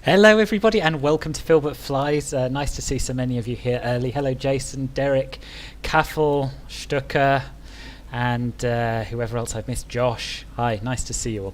Hello everybody and welcome to Filbert Flies. Nice to see so many of you here early. Hello Jason, Derek, Kaffel, Stucker, and whoever else I've missed, Josh. Hi, nice to see you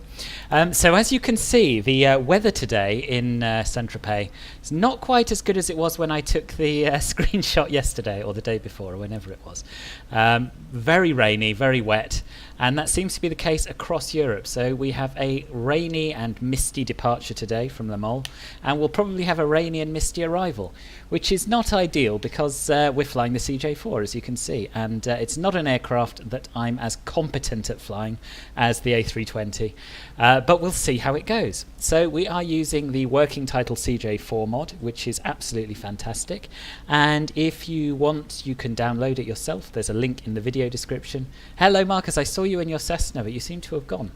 all. So as you can see, the weather today in Saint-Tropez is not quite as good as it was when I took the screenshot yesterday or the day before or whenever it was. Very rainy, very wet, and that seems to be the case across Europe. So we have a rainy and misty departure today from Le Mans, and we'll probably have a rainy and misty arrival, which is not ideal because we're flying the CJ4, as you can see, and it's not an aircraft that I'm as competent at flying as the A320, but we'll see how it goes. So we are using the working title CJ4 mod, which is absolutely fantastic, and if you want you can download it yourself. There's a link in the video description. Hello Marcus, I saw you in your Cessna, but you seem to have gone.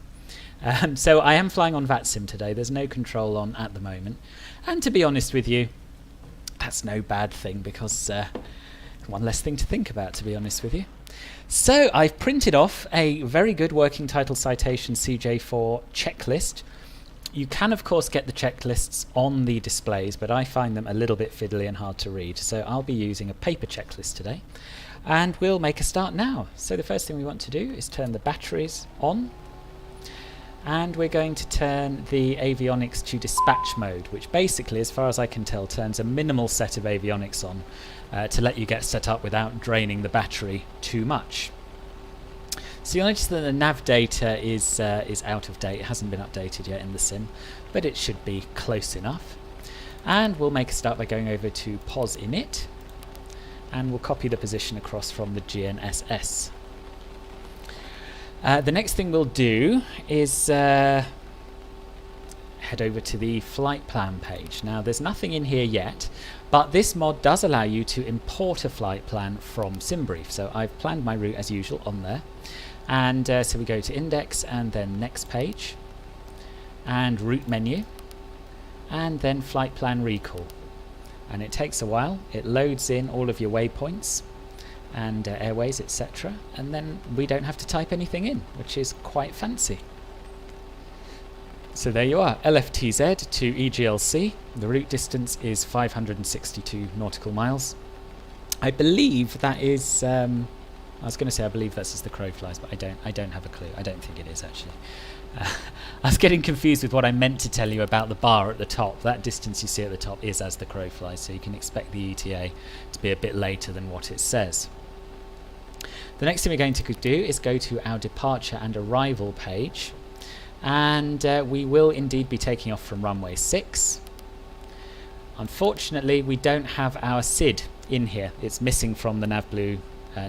So I am flying on VATSIM today. There's no control on at the moment, and to be honest with you, that's no bad thing because one less thing to think about, to be honest with you. So I've printed off a very good working title Citation CJ4 checklist. You can of course get the checklists on the displays, but I find them a little bit fiddly and hard to read, so I'll be using a paper checklist today, and we'll make a start now. So the first thing we want to do is turn the batteries on, and we're going to turn the avionics to dispatch mode, which basically, as far as I can tell, turns a minimal set of avionics on to let you get set up without draining the battery too much. So you'll notice that the nav data is out of date. It hasn't been updated yet in the sim, but it should be close enough. And we'll make a start by going over to pos init, and we'll copy the position across from the GNSS. The next thing we'll do is head over to the flight plan page. Now there's nothing in here yet, but this mod does allow you to import a flight plan from SimBrief. So I've planned my route as usual on there, and so we go to index and then next page and route menu and then flight plan recall, and it takes a while. It loads in all of your waypoints and airways, etc., and then we don't have to type anything in, which is quite fancy. So there you are, LFTZ to EGLC. The route distance is 562 nautical miles. I believe that is I was going to say I believe that's as the crow flies, but I don't have a clue. I don't think it is actually. I was getting confused with what I meant to tell you about the bar at the top. That distance you see at the top is as the crow flies, so you can expect the ETA to be a bit later than what it says. The next thing we're going to do is go to our departure and arrival page, and we will indeed be taking off from runway 6. Unfortunately, we don't have our SID in here. It's missing from the NavBlue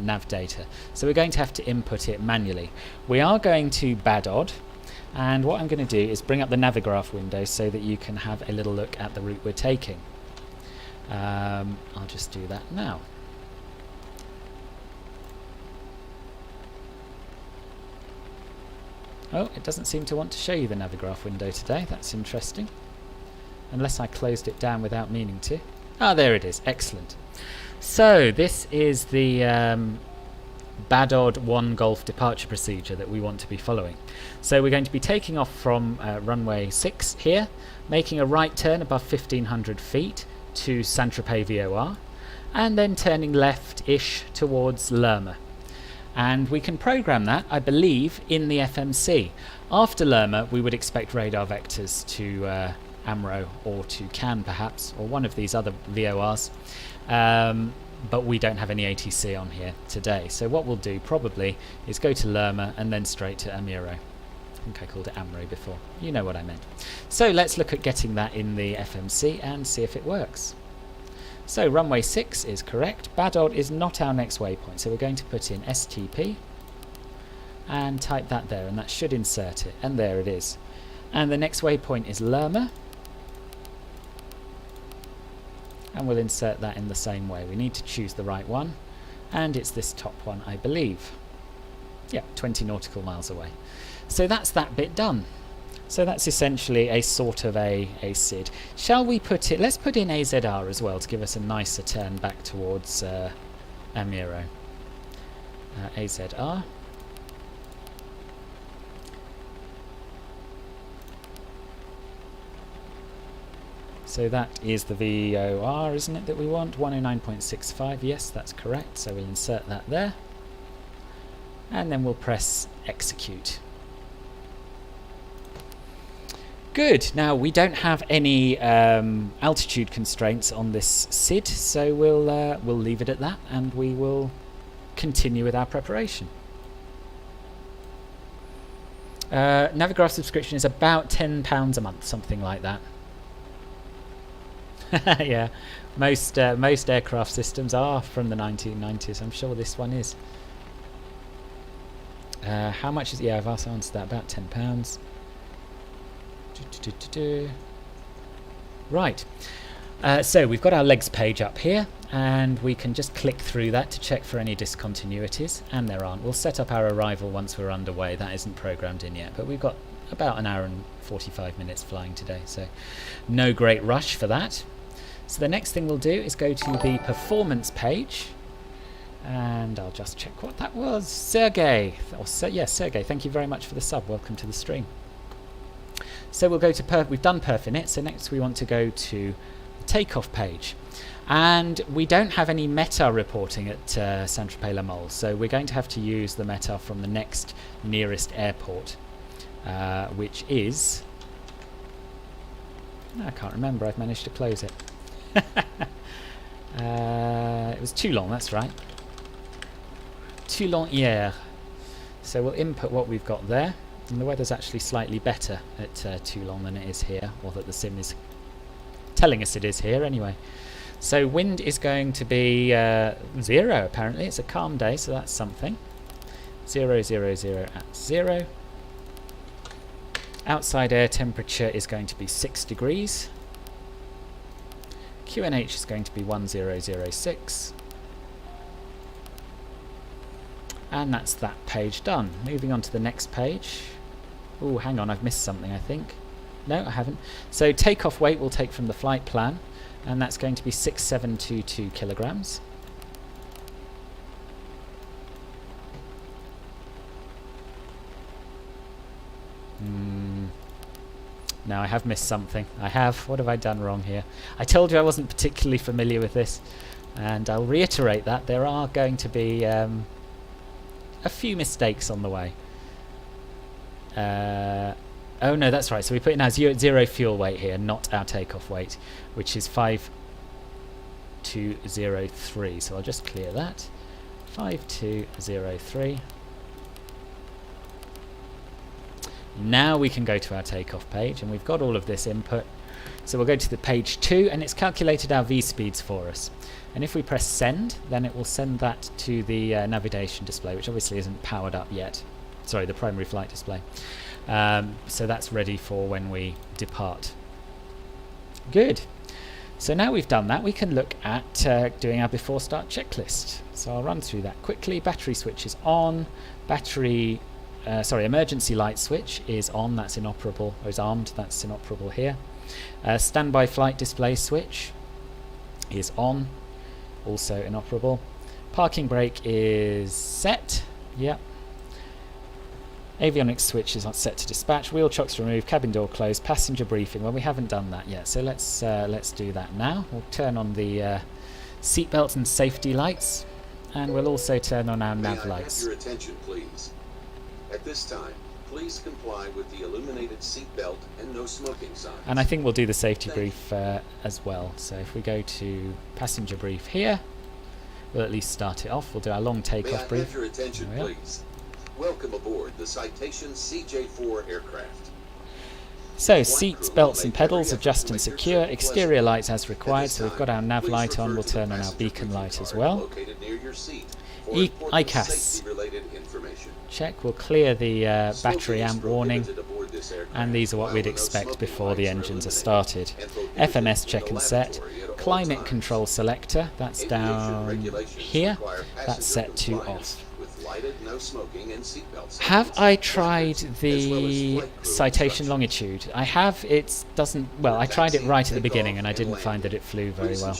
nav data. So we're going to have to input it manually. We are going to BADOD, and what I'm going to do is bring up the Navigraph window so that you can have a little look at the route we're taking. I'll just do that now. Oh, it doesn't seem to want to show you the Navigraph window today. That's interesting. Unless I closed it down without meaning to. Ah, there it is. Excellent. So this is the BADOD 1 Golf departure procedure that we want to be following. So we're going to be taking off from runway 6 here, making a right turn above 1500 feet to Saint-Tropez VOR, and then turning left-ish towards Lerma. And we can program that, I believe, in the FMC. After Lerma, we would expect radar vectors to AMRO or to CAN perhaps, or one of these other VORs. But we don't have any ATC on here today. So what we'll do probably is go to Lerma and then straight to Amiro. I think I called it AMRO before. You know what I meant. So let's look at getting that in the FMC and see if it works. So runway 6 is correct. BADOD is not our next waypoint, so we're going to put in STP and type that there, and that should insert it, and there it is. And the next waypoint is Lerma, and we'll insert that in the same way. We need to choose the right one, and it's this top one, I believe. Yeah, 20 nautical miles away. So that's that bit done. So that's essentially a sort of a SID. Shall we put it, let's put in AZR as well to give us a nicer turn back towards Amiro. AZR. So that is the VOR, isn't it, that we want? 109.65, yes, that's correct. So we'll insert that there. And then we'll press execute. Good. Now we don't have any altitude constraints on this SID, so we'll leave it at that, and we will continue with our preparation. Navigraph subscription is about £10 a month, something like that. Yeah, most aircraft systems are from the 1990s. I'm sure this one is. How much is? Yeah, I've also answered that. About £10. Right, so we've got our legs page up here, and we can just click through that to check for any discontinuities, and there aren't. We'll set up our arrival once we're underway. That isn't programmed in yet, but we've got about an hour and 45 minutes flying today, so no great rush for that. So the next thing we'll do is go to the performance page, and I'll just check what that was. Sergey, yes, Sergey, thank you very much for the sub. Welcome to the stream. So we'll go to we've done perf init, so next we want to go to the takeoff page. And we don't have any META reporting at Saint-Tropez-la-Mole, so we're going to have to use the META from the next nearest airport, which is... I can't remember, I've managed to close it. It was Toulon, that's right. Toulon hier. So we'll input what we've got there. And the weather's actually slightly better at Toulon than it is here, or that the sim is telling us it is here anyway. So wind is going to be 0 apparently. It's a calm day, so that's something. 0, 0, 0 at 0. Outside air temperature is going to be 6 degrees. QNH is going to be 1006. And that's that page done. Moving on to the next page. Oh, hang on, I've missed something, I think. No, I haven't. So takeoff weight we'll take from the flight plan, and that's going to be 6722 kilograms. No, I have missed something. I have. What have I done wrong here? I told you I wasn't particularly familiar with this, and I'll reiterate that there are going to be a few mistakes on the way. Oh no, that's right. So we put in our zero fuel weight here, not our takeoff weight, which is 5203. So I'll just clear that. 5203. Now we can go to our takeoff page, and we've got all of this input. So we'll go to the page 2, and it's calculated our v-speeds for us. And if we press send, then it will send that to the navigation display, which obviously isn't powered up yet. Sorry, the primary flight display. So that's ready for when we depart. Good. So now we've done that, we can look at doing our before start checklist. So I'll run through that quickly. Battery switch is on. Emergency light switch is on, that's inoperable, or is armed, that's inoperable here. Standby flight display switch is on, also inoperable. Parking brake is set, yep. Avionics switch is set to dispatch. Wheel chocks removed, cabin door closed, passenger briefing. Well, we haven't done that yet, so let's do that now. We'll turn on the seatbelt and safety lights, and we'll also turn on our nav lights. May I have your attention, please? At this time, please comply with the illuminated seatbelt and no smoking signs. And I think we'll do the safety brief as well. So if we go to passenger brief here, we'll at least start it off. We'll do our long takeoff brief. May I have your attention, please? Welcome aboard the Citation CJ4 aircraft. So seats, belts and pedals, adjust and secure, exterior lights as required. So we've got our nav light on, we'll turn on our beacon light as well. ICAS. Check, we'll clear the battery amp warning, and these are what we'd expect before the engines are started. FMS check and set. Climate control selector, that's down here, that's set to off. Have I tried the citation longitude? I have. It doesn't. Well, I tried it right at the beginning, and I didn't find that it flew very well.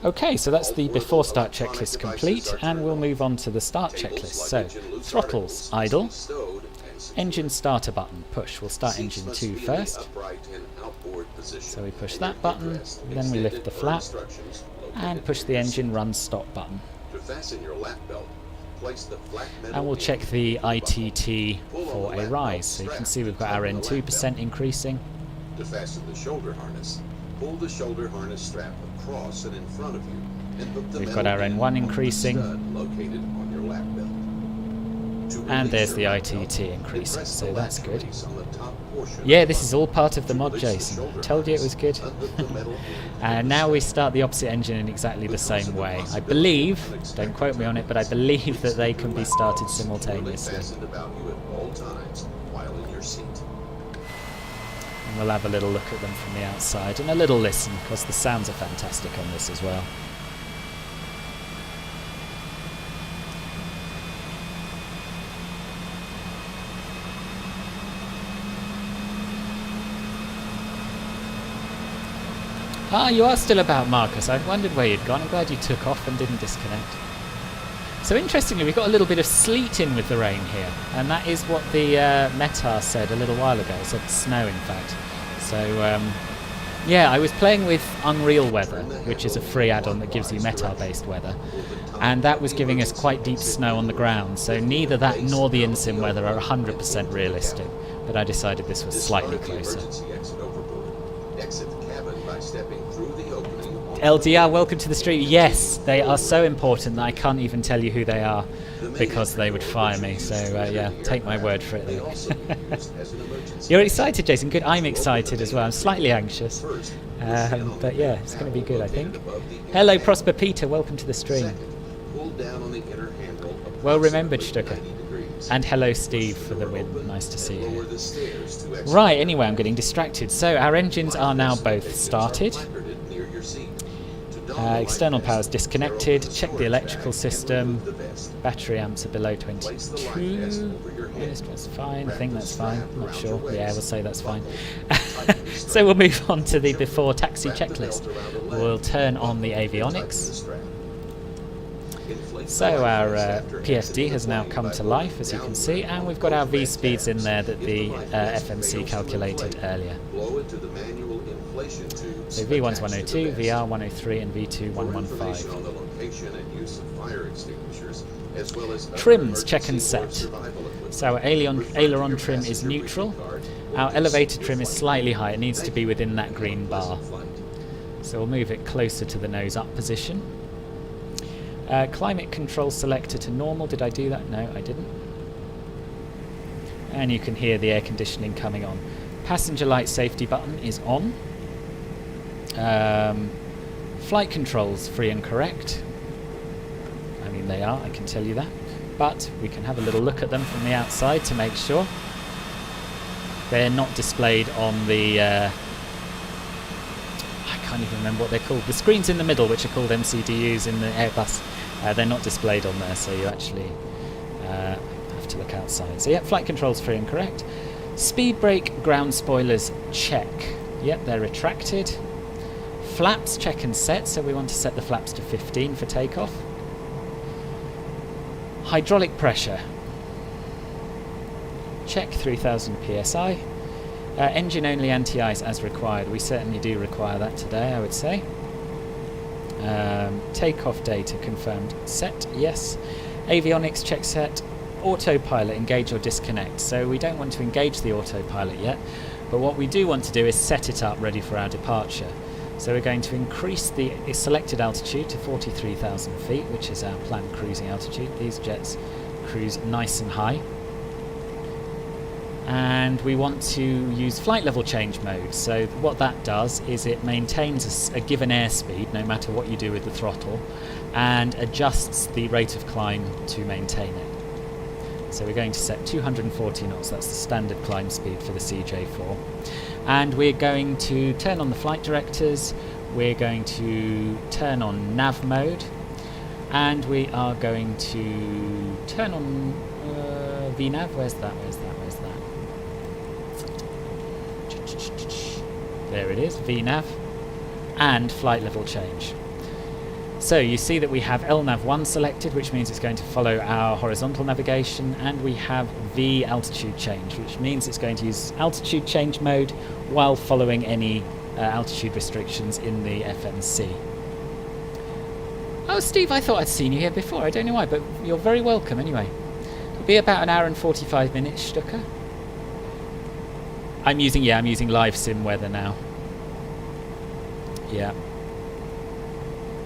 Okay, so that's the before start checklist complete, and we'll move on to the start checklist. So, throttles idle, engine starter button push. We'll start engine 2 first. So we push that button, then we lift the flap, and push the engine run stop button. And we'll check the ITT for a rise. So you can see we've got our N2% increasing. To fasten the shoulder harness, pull the shoulder harness strap across and in front of you, and hook the we've got our N1 increasing. Located on your lap belt. And there's the ITT increasing, so that's good. Yeah, this is all part of the mod, Jason. I told you it was good. And now we start the opposite engine in exactly the same way. I believe, don't quote me on it, but I believe that they can be started simultaneously. And we'll have a little look at them from the outside and a little listen, because the sounds are fantastic on this as well. Ah, you are still about, Marcus. I wondered where you'd gone. I'm glad you took off and didn't disconnect. So interestingly, we've got a little bit of sleet in with the rain here, and that is what the METAR said a little while ago. It said snow, in fact. So, yeah, I was playing with Unreal Weather, which is a free add-on that gives you METAR-based weather, and that was giving us quite deep snow on the ground. So neither that nor the in-sim weather are 100% realistic, but I decided this was slightly closer. LDR, welcome to the stream. Yes, they are so important that I can't even tell you who they are because they would fire me. So yeah, take my word for it. You're excited, Jason? Good. I'm excited as well. I'm slightly anxious, but yeah, it's going to be good, I think. Hello, Prosper Peter. Welcome to the stream. Well remembered, Stucker. And hello, Steve, for the win. Nice to see you. Right. Anyway, I'm getting distracted. So our engines are now both started. External power is disconnected. Check the electrical system. Battery amps are below 22. Yes, that's fine. I think that's fine. I'm not sure. Yeah, we'll say that's fine. So we'll move on to the before taxi checklist. We'll turn on the avionics. So our PFD has now come to life, as you can see, and we've got our V-speeds in there that the FMC calculated earlier. So V1's 102, VR 103, and V2 115. Trims, check and set. So our aileron trim is neutral. Our elevator trim is slightly high. It needs to be within that green bar. So we'll move it closer to the nose up position. Climate control selector to normal. Did I do that? No, I didn't. and you can hear the air conditioning coming on. Passenger light safety button is on. Flight controls free and correct. I mean, they are, I can tell you that. But we can have a little look at them from the outside to make sure. They're not displayed on the... I can't even remember what they're called. The screens in the middle, which are called MCDUs in the Airbus, they're not displayed on there, so you actually have to look outside. So yeah, flight controls free and correct. Speed brake, ground spoilers, check. Yep, they're retracted. Flaps, check and set, so we want to set the flaps to 15 for takeoff. Hydraulic pressure. Check 3000 psi. Engine only anti-ice as required. We certainly do require that today, I would say. Takeoff data confirmed set, yes. Avionics check set. Autopilot engage or disconnect. So we don't want to engage the autopilot yet, but what we do want to do is set it up ready for our departure. So we're going to increase the selected altitude to 43,000 feet, which is our planned cruising altitude. These jets cruise nice and high. And we want to use flight level change mode. So what that does is it maintains a given airspeed no matter what you do with the throttle, and adjusts the rate of climb to maintain it. So we're going to set 240 knots, that's the standard climb speed for the CJ4. And we're going to turn on the flight directors, we're going to turn on nav mode, and we are going to turn on VNav. Where's that? There it is, VNav, and flight level change. So you see that we have LNAV1 selected, which means it's going to follow our horizontal navigation, and we have V altitude change, which means it's going to use altitude change mode while following any altitude restrictions in the FNC. Oh, Steve, I thought I'd seen you here before. I don't know why, but you're very welcome anyway. It'll be about an hour and 45 minutes, Stucker. I'm using live sim weather now. Yeah.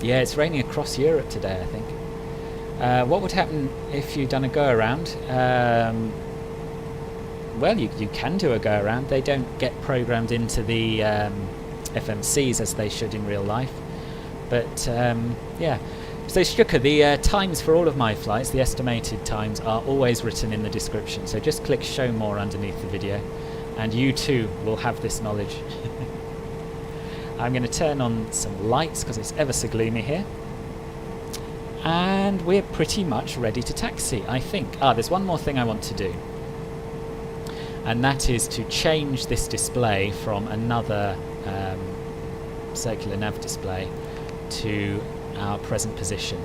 Yeah, it's raining across Europe today, I think. What would happen if you'd done a go-around? Well, you can do a go-around. They don't get programmed into the FMCs as they should in real life. But, yeah. So, Stuka, the times for all of my flights, the estimated times, are always written in the description. So just click Show More underneath the video, and you too will have this knowledge. I'm going to turn on some lights because it's ever so gloomy here. And we're pretty much ready to taxi, I think. There's one more thing I want to do. And that is to change this display from another circular nav display to our present position,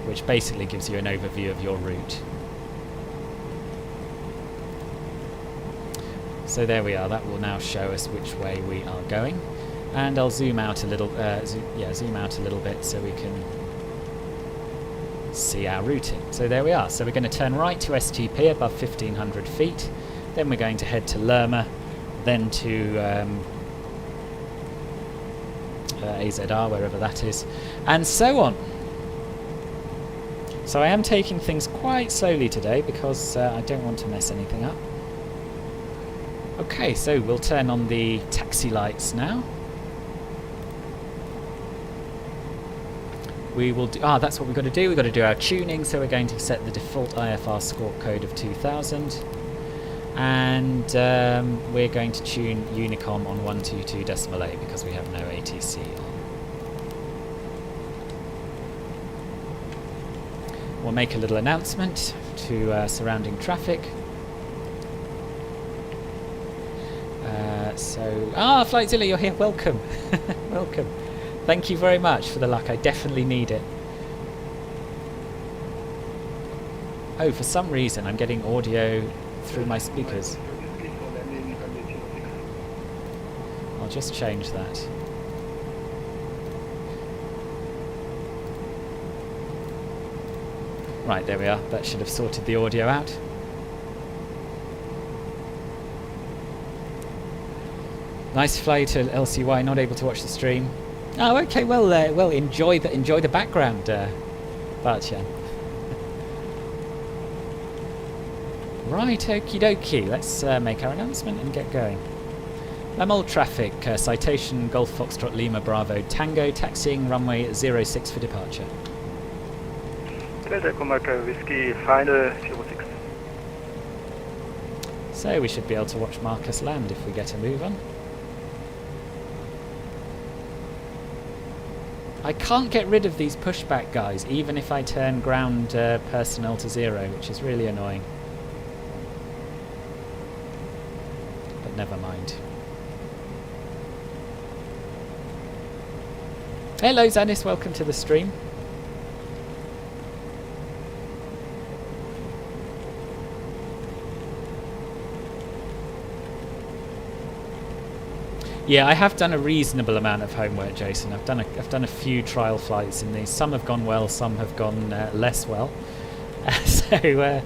which basically gives you an overview of your route. So there we are. That will now show us which way we are going. And I'll zoom out a little, zoom out a little bit so we can see our routing. So there we are. So we're going to turn right to STP above 1,500 feet. Then we're going to head to Lerma, then to AZR, wherever that is, and so on. So I am taking things quite slowly today because I don't want to mess anything up. Okay, so we'll turn on the taxi lights now. We will do, that's what we've got to do. We've got to do our tuning, so we're going to set the default IFR score code of 2000. And we're going to tune Unicom on 122.8 because we have no ATC on. We'll make a little announcement to surrounding traffic. Flightzilla, you're here. Welcome. Welcome. Thank you very much for the luck. I definitely need it. Oh, for some reason I'm getting audio through my speakers. I'll just change that. Right, there we are. That should have sorted the audio out. Nice fly to LCY, not able to watch the stream. Oh, okay. Well, enjoy the background, Bartjan. Right, okie dokie. Let's make our announcement and get going. Lamol traffic, citation Golf Foxtrot Lima Bravo Tango, taxiing runway 06 for departure. Delta Commander Whiskey, final 06. So we should be able to watch Marcus land if we get a move on. I can't get rid of these pushback guys, even if I turn ground personnel to 0, which is really annoying. But never mind. Hello Zanis, welcome to the stream. Yeah, I have done a reasonable amount of homework, Jason. I've done a few trial flights in these. Some have gone well, some have gone less well. So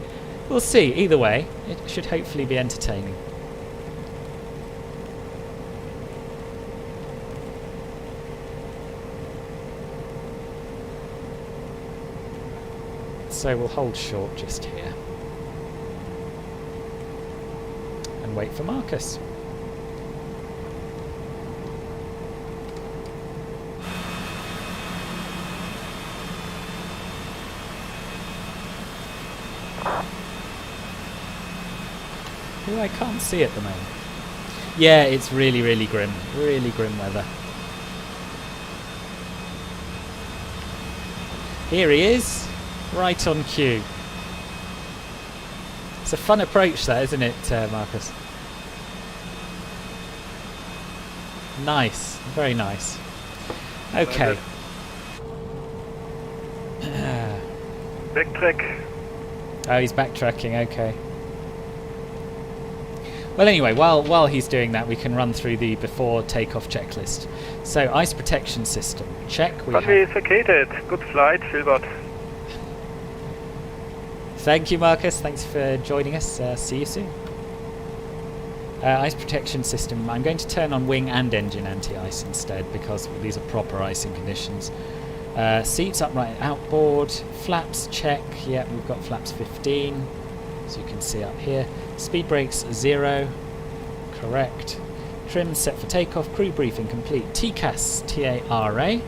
we'll see. Either way, it should hopefully be entertaining. So we'll hold short just here and wait for Marcus. Who I can't see at the moment. Yeah, it's really, really grim. Really grim weather. Here he is. Right on cue. It's a fun approach that, isn't it, Marcus? Nice. Very nice. Okay. Backtrack. Oh, he's backtracking, okay. Well, anyway, while he's doing that, we can run through the before takeoff checklist. So, ice protection system, check. Runway is vacated. Good flight, Filbert. Thank you, Marcus. Thanks for joining us. See you soon. Ice protection system. I'm going to turn on wing and engine anti-ice instead because these are proper icing conditions. Seats upright outboard. Flaps, check. Yeah, we've got flaps 15. As you can see up here. Speed brakes 0. Correct. Trim set for takeoff. Crew briefing complete. TCAS, T-A-R-A.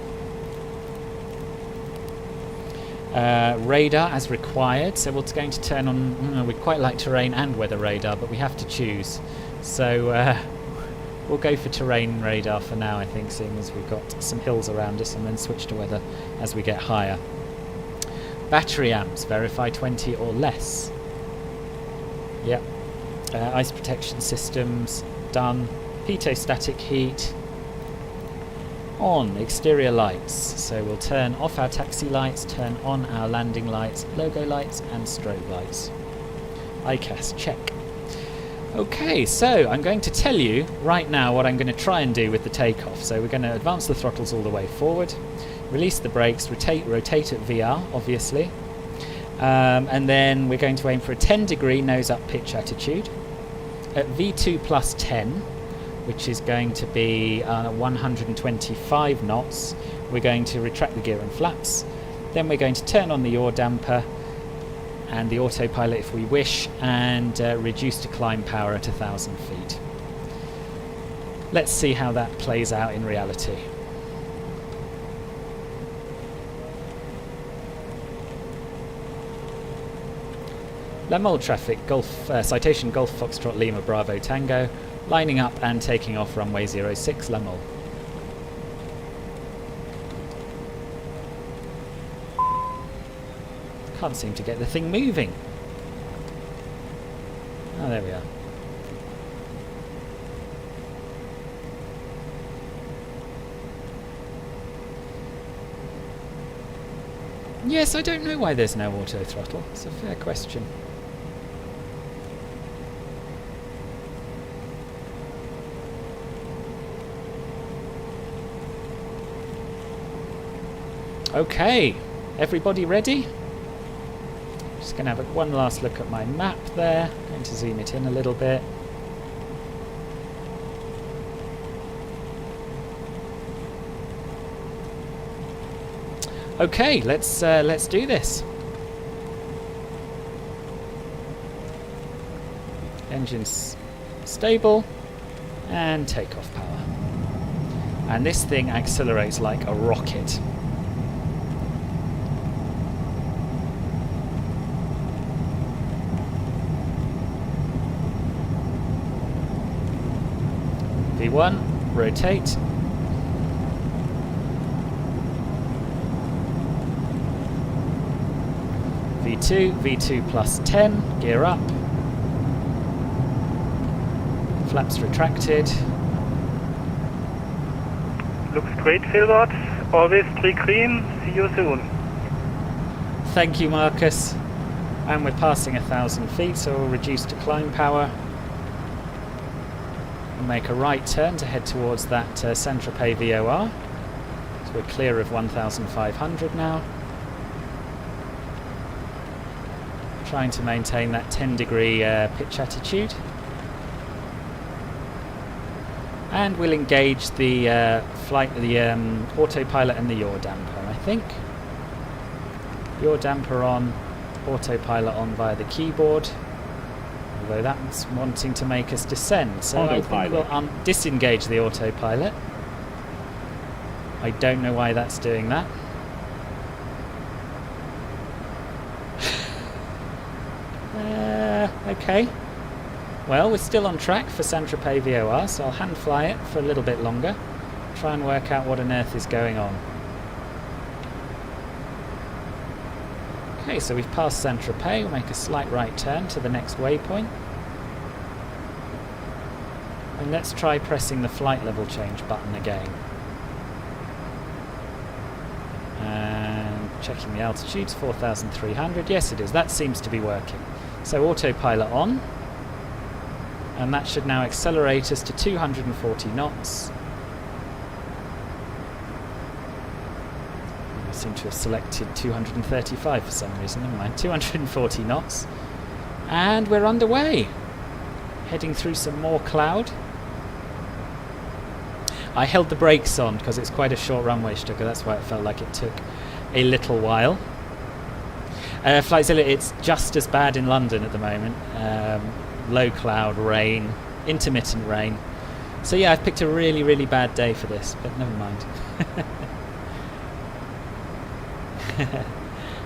Radar as required, so we're going to turn on, we'd quite like terrain and weather radar, but we have to choose. So we'll go for terrain radar for now, I think, seeing as we've got some hills around us, and then switch to weather as we get higher. Battery amps, verify 20 or less. Yep. Ice protection systems, done. Pitot static heat. On exterior lights, so we'll turn off our taxi lights, turn on our landing lights, logo lights and strobe lights. ICAS, check. Okay, so I'm going to tell you right now what I'm going to try and do with the takeoff. So we're going to advance the throttles all the way forward, release the brakes, rotate at VR, obviously, and then we're going to aim for a 10-degree nose-up pitch attitude. At V2 plus 10, which is going to be 125 knots, we're going to retract the gear and flaps. Then we're going to turn on the yaw damper and the autopilot if we wish, and reduce to climb power at 1,000 feet. Let's see how that plays out in reality. Lamol traffic, citation Golf Foxtrot Lima Bravo Tango, lining up and taking off runway 06 Lamol. Can't seem to get the thing moving. Oh, there we are. Yes, I don't know why there's no auto throttle. It's a fair question. Okay, everybody ready? Just going to have one last look at my map there. Going to zoom it in a little bit. Okay, let's do this. Engines stable, and takeoff power. And this thing accelerates like a rocket. V1, rotate. V2 plus 10, gear up. Flaps retracted. Looks great, Philbert. Always stay green. See you soon. Thank you, Marcus. And we're passing 1,000 feet, so we'll reduce to climb power. We'll make a right turn to head towards that Saint-Tropez VOR. So we're clear of 1,500 now. Trying to maintain that 10-degree pitch attitude. And we'll engage the autopilot and the yaw damper, I think. Yaw damper on, autopilot on via the keyboard. Although that's wanting to make us descend, so I think we'll disengage the autopilot. I don't know why that's doing that. Okay. Well, we're still on track for Saint-Tropez VOR, so I'll hand fly it for a little bit longer. Try and work out what on earth is going on. Okay, so we've passed Saint-Tropez. We'll make a slight right turn to the next waypoint. And let's try pressing the flight level change button again. And checking the altitudes, 4,300. Yes, it is. That seems to be working. So autopilot on. And that should now accelerate us to 240 knots. I seem to have selected 235 for some reason. Never mind. 240 knots. And we're underway. Heading through some more cloud. I held the brakes on because it's quite a short runway, Stucker. That's why it felt like it took a little while. Flightzilla, it's just as bad in London at the moment. Low cloud, rain, intermittent rain. So yeah, I've picked a really, really bad day for this, but never mind.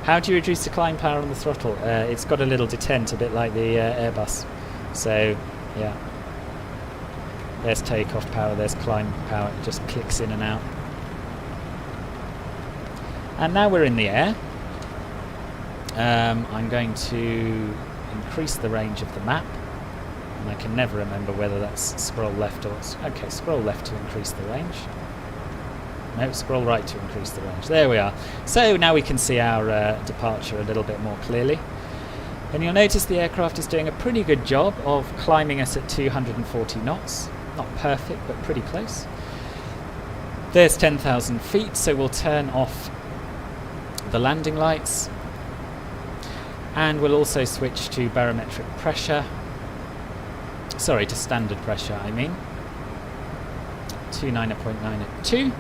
How do you reduce the climb power on the throttle? It's got a little detent, a bit like the Airbus. So, yeah. There's takeoff power, there's climb power. It just clicks in and out. And now we're in the air. I'm going to increase the range of the map. And I can never remember whether that's scroll left or... Okay, scroll left to increase the range. No, scroll right to increase the range. There we are. So now we can see our departure a little bit more clearly. And you'll notice the aircraft is doing a pretty good job of climbing us at 240 knots. Not perfect, but pretty close. There's 10,000 feet, so we'll turn off the landing lights. And we'll also switch to barometric pressure. Sorry, to standard pressure, I mean. 29.9 at 2.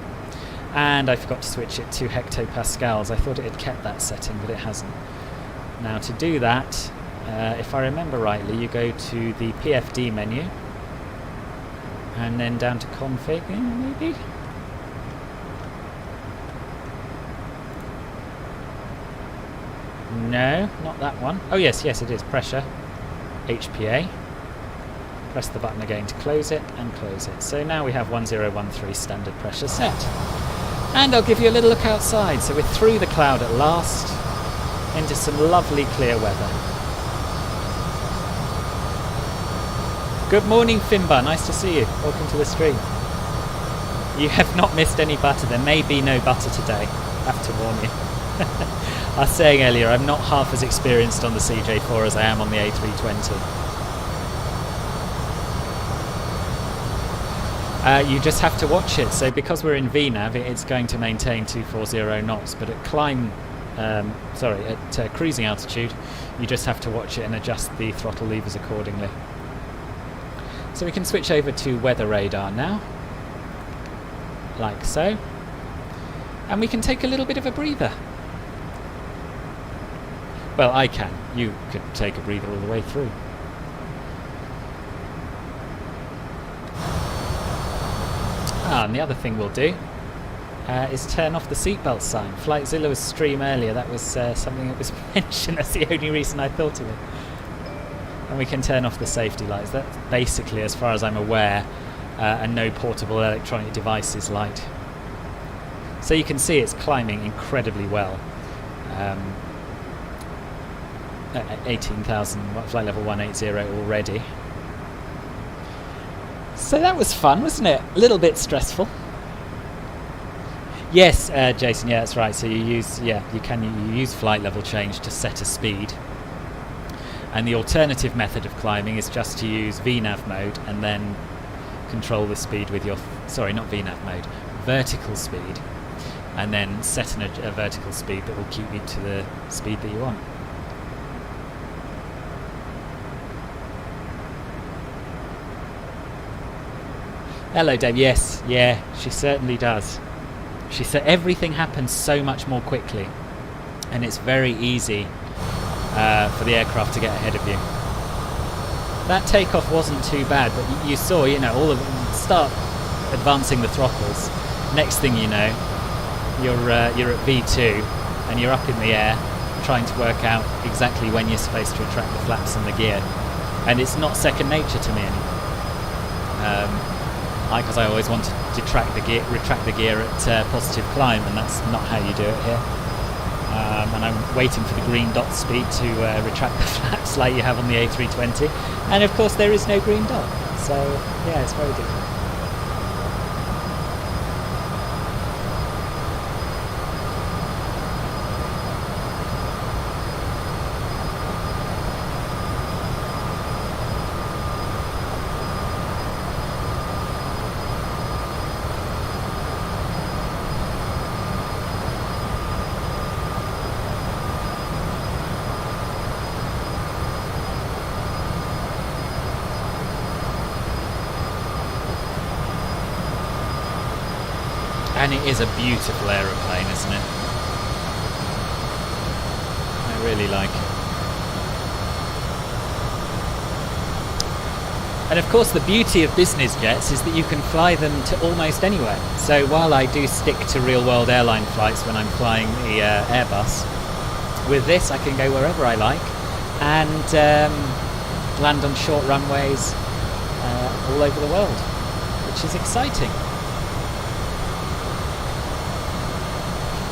And I forgot to switch it to hectopascals. I thought it had kept that setting, but it hasn't. Now to do that, if I remember rightly, you go to the PFD menu. And then down to config, maybe? No, not that one. Oh yes, yes it is. Pressure. HPA. Press the button again to close it, and close it. So now we have 1013 standard pressure set. And I'll give you a little look outside. So we're through the cloud at last, into some lovely clear weather. Good morning, Finbar. Nice to see you. Welcome to the stream. You have not missed any butter. There may be no butter today. I have to warn you. I was saying earlier, I'm not half as experienced on the CJ4 as I am on the A320. You just have to watch it. So because we're in VNAV, it's going to maintain 240 knots. But at cruising altitude, you just have to watch it and adjust the throttle levers accordingly. So we can switch over to weather radar now, like so. And we can take a little bit of a breather. Well, I can. You could take a breather all the way through. And the other thing we'll do is turn off the seatbelt sign. Flightzilla's stream earlier, that was something that was mentioned. That's the only reason I thought of it. And we can turn off the safety lights. That's basically, as far as I'm aware, a no portable electronic devices light. So you can see it's climbing incredibly well. At 18,000, flight level 180 already. So that was fun, wasn't it? A little bit stressful. Yes, Jason. Yeah, that's right. So you use, you use flight level change to set a speed, and the alternative method of climbing is just to use VNAV mode and then control the speed with your, sorry, not VNAV mode, vertical speed, and then set a vertical speed that will keep you to the speed that you want. Hello, Dave. Yes, yeah, she certainly does. She said everything happens so much more quickly, and it's very easy for the aircraft to get ahead of you. That takeoff wasn't too bad, but you saw, all of them start advancing the throttles. Next thing you know, you're at V2 and you're up in the air trying to work out exactly when you're supposed to retract the flaps and the gear, and it's not second nature to me anymore. Because I always wanted to retract the gear at positive climb, and that's not how you do it here. And I'm waiting for the green dot speed to retract the flaps like you have on the A320, and of course there is no green dot, so yeah, it's very different. And it is a beautiful aeroplane, isn't it? I really like it. And of course the beauty of business jets is that you can fly them to almost anywhere. So while I do stick to real-world airline flights when I'm flying the Airbus, with this I can go wherever I like and land on short runways all over the world, which is exciting.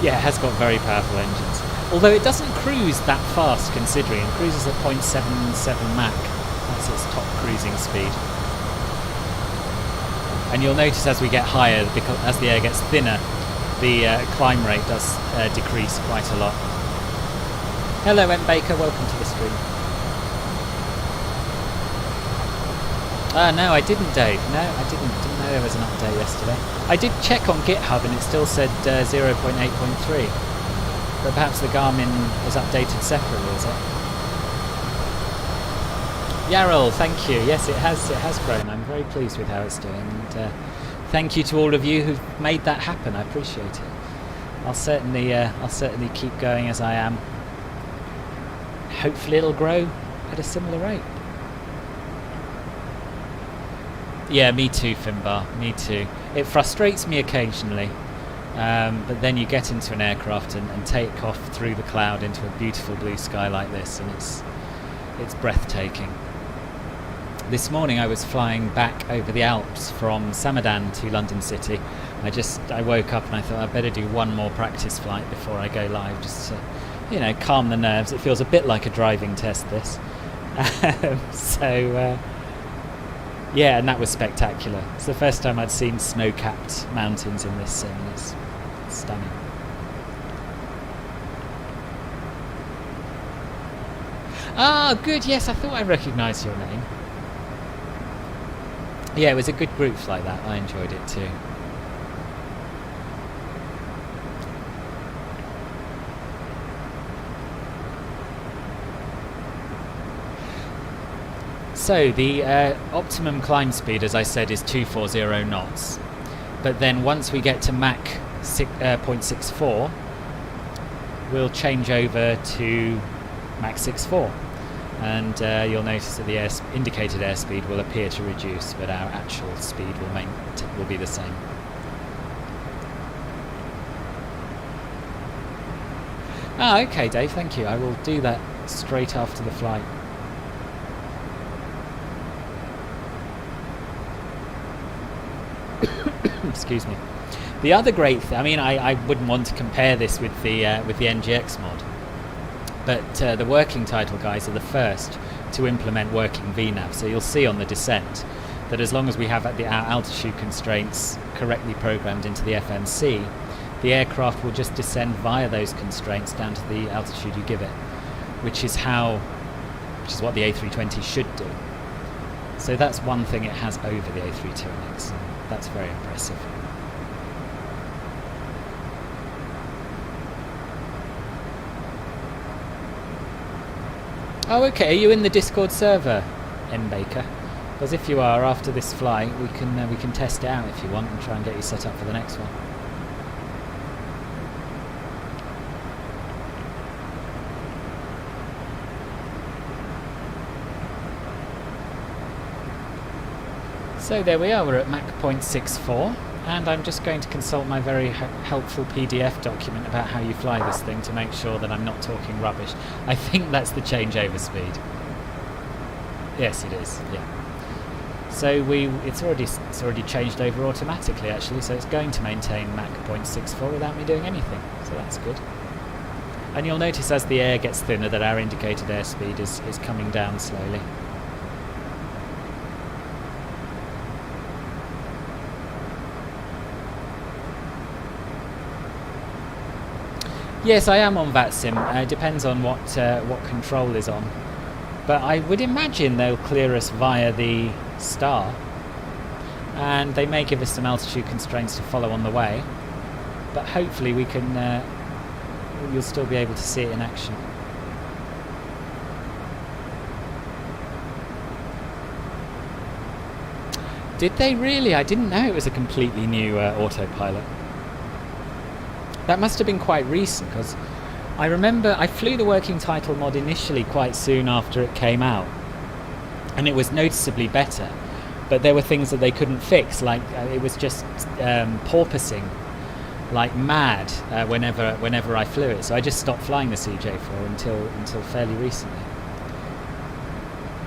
Yeah, it has got very powerful engines. Although it doesn't cruise that fast, considering it cruises at 0.77 Mach. That's its top cruising speed. And you'll notice as we get higher, because as the air gets thinner, the climb rate does decrease quite a lot. Hello, M. Baker. Welcome to the stream. No, I didn't, Dave. No, I didn't know there was an update yesterday. I did check on GitHub and it still said 0.8.3. But perhaps the Garmin is updated separately, is it? Yarrell, thank you. Yes, it has grown. I'm very pleased with how it's doing. And thank you to all of you who've made that happen. I appreciate it. I'll certainly keep going as I am. Hopefully it'll grow at a similar rate. Yeah, me too, Finbar. Me too. It frustrates me occasionally, but then you get into an aircraft and take off through the cloud into a beautiful blue sky like this, and it's breathtaking. This morning I was flying back over the Alps from Samadan to London City. I woke up and I thought I'd better do one more practice flight before I go live, just to, calm the nerves. It feels a bit like a driving test, this. Yeah, and that was spectacular. It's the first time I'd seen snow-capped mountains in this sim. It's stunning. Ah, good. Yes, I thought I recognised your name. Yeah, it was a good group like that. I enjoyed it too. So the optimum climb speed, as I said, is 240 knots. But then once we get to Mach 0.64, we'll change over to Mach 6.4. and you'll notice that the indicated airspeed will appear to reduce, but our actual speed will be the same. Ah, okay, Dave, thank you. I will do that straight after the flight. Excuse me. The other great thing, I mean, I wouldn't want to compare this with the NGX mod, but the working title guys are the first to implement working VNAV. So you'll see on the descent that as long as we have our altitude constraints correctly programmed into the FMC, the aircraft will just descend via those constraints down to the altitude you give it, which is what the A320 should do. So that's one thing it has over the A320X, and that's very impressive. Oh, okay. Are you in the Discord server, M Baker? Because if you are, after this flight, we can test it out if you want and try and get you set up for the next one. So there we are, we're at Mach 0.64, and I'm just going to consult my very helpful PDF document about how you fly this thing to make sure that I'm not talking rubbish. I think that's the changeover speed. Yes, it is, yeah. So it's already changed over automatically actually, so it's going to maintain Mach 0.64 without me doing anything, so that's good. And you'll notice as the air gets thinner that our indicated airspeed is coming down slowly. Yes, I am on VATSIM. Depends on what control is on. But I would imagine they'll clear us via the star. And they may give us some altitude constraints to follow on the way. But hopefully we can... you'll still be able to see it in action. Did they really? I didn't know it was a completely new autopilot. That must have been quite recent, because I remember I flew the working title mod initially quite soon after it came out, and it was noticeably better, but there were things that they couldn't fix, like it was just porpoising like mad whenever I flew it, so I just stopped flying the CJ4 until fairly recently.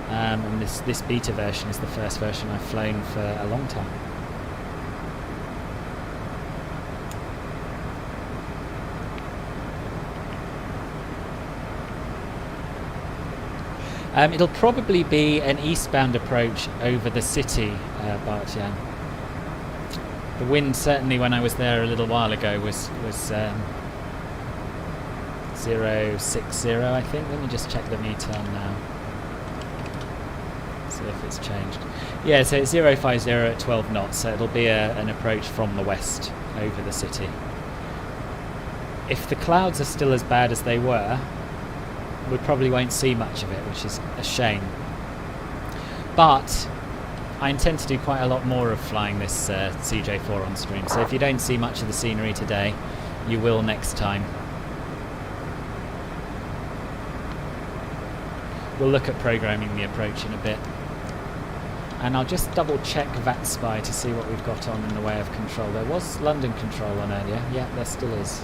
And this beta version is the first version I've flown for a long time. It'll probably be an eastbound approach over the city, Bartian. The wind, certainly when I was there a little while ago, was 060, I think. Let me just check the METAR now. See if it's changed. Yeah, so it's 050 at 12 knots, so it'll be an approach from the west over the city. If the clouds are still as bad as they were, we probably won't see much of it, which is a shame. But I intend to do quite a lot more of flying this CJ4 on stream, so if you don't see much of the scenery today, you will next time. We'll look at programming the approach in a bit. And I'll just double check VATSPY to see what we've got on in the way of control. There was London control on earlier. Yeah, there still is.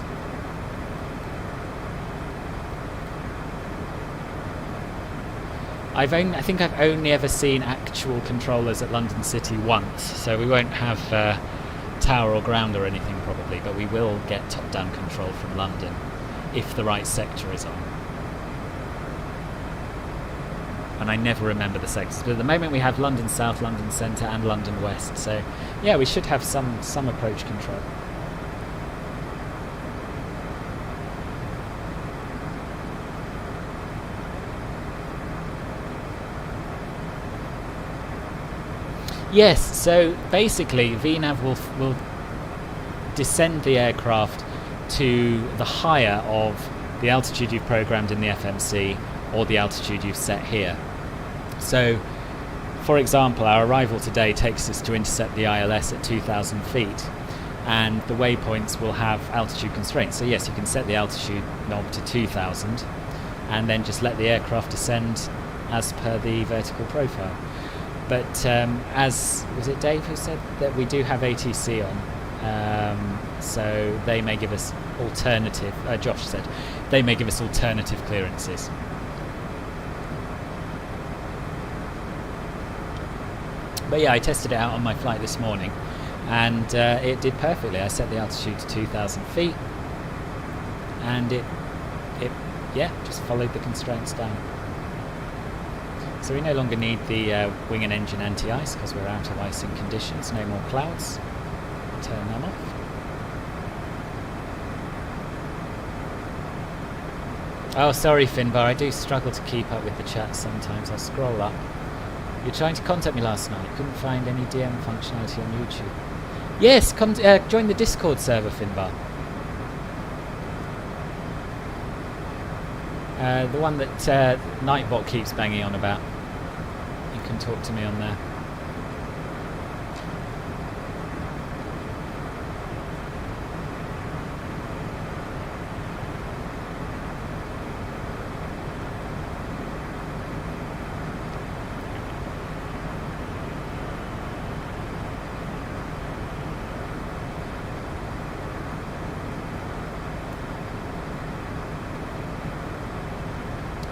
I think I've only ever seen actual controllers at London City once, so we won't have tower or ground or anything probably, but we will get top-down control from London if the right sector is on. And I never remember the sectors, but at the moment we have London South, London Centre and London West, so yeah, we should have some approach control. Yes, so basically VNAV will descend the aircraft to the higher of the altitude you've programmed in the FMC or the altitude you've set here. So, for example, our arrival today takes us to intercept the ILS at 2,000 feet, and the waypoints will have altitude constraints. So yes, you can set the altitude knob to 2,000 and then just let the aircraft descend as per the vertical profile. But as was it Dave who said that we do have ATC on, so they may give us alternative. Josh said they may give us alternative clearances. But yeah, I tested it out on my flight this morning, and it did perfectly. I set the altitude to 2,000 feet, and it just followed the constraints down. So we no longer need the wing and engine anti-ice because we're out of icing conditions. No more clouds. Turn them off. Oh, sorry, Finbar. I do struggle to keep up with the chat sometimes. I'll scroll up. You're trying to contact me last night. Couldn't find any DM functionality on YouTube. Yes, join the Discord server, Finbar. The one that Nightbot keeps banging on about. You can talk to me on there.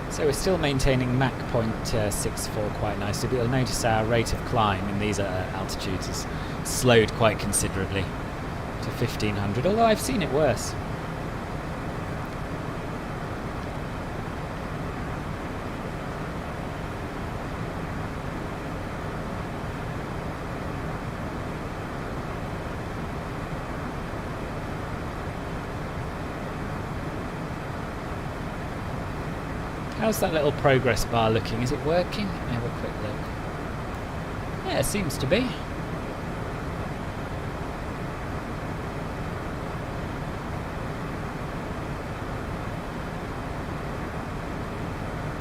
So we're still maintaining Mach 0.64 quite nicely, but you'll notice our rate of climb in these altitudes is slowed quite considerably to 1500, although I've seen it worse. How's that little progress bar looking? Is it working? Have a quick look. Yeah, it seems to be.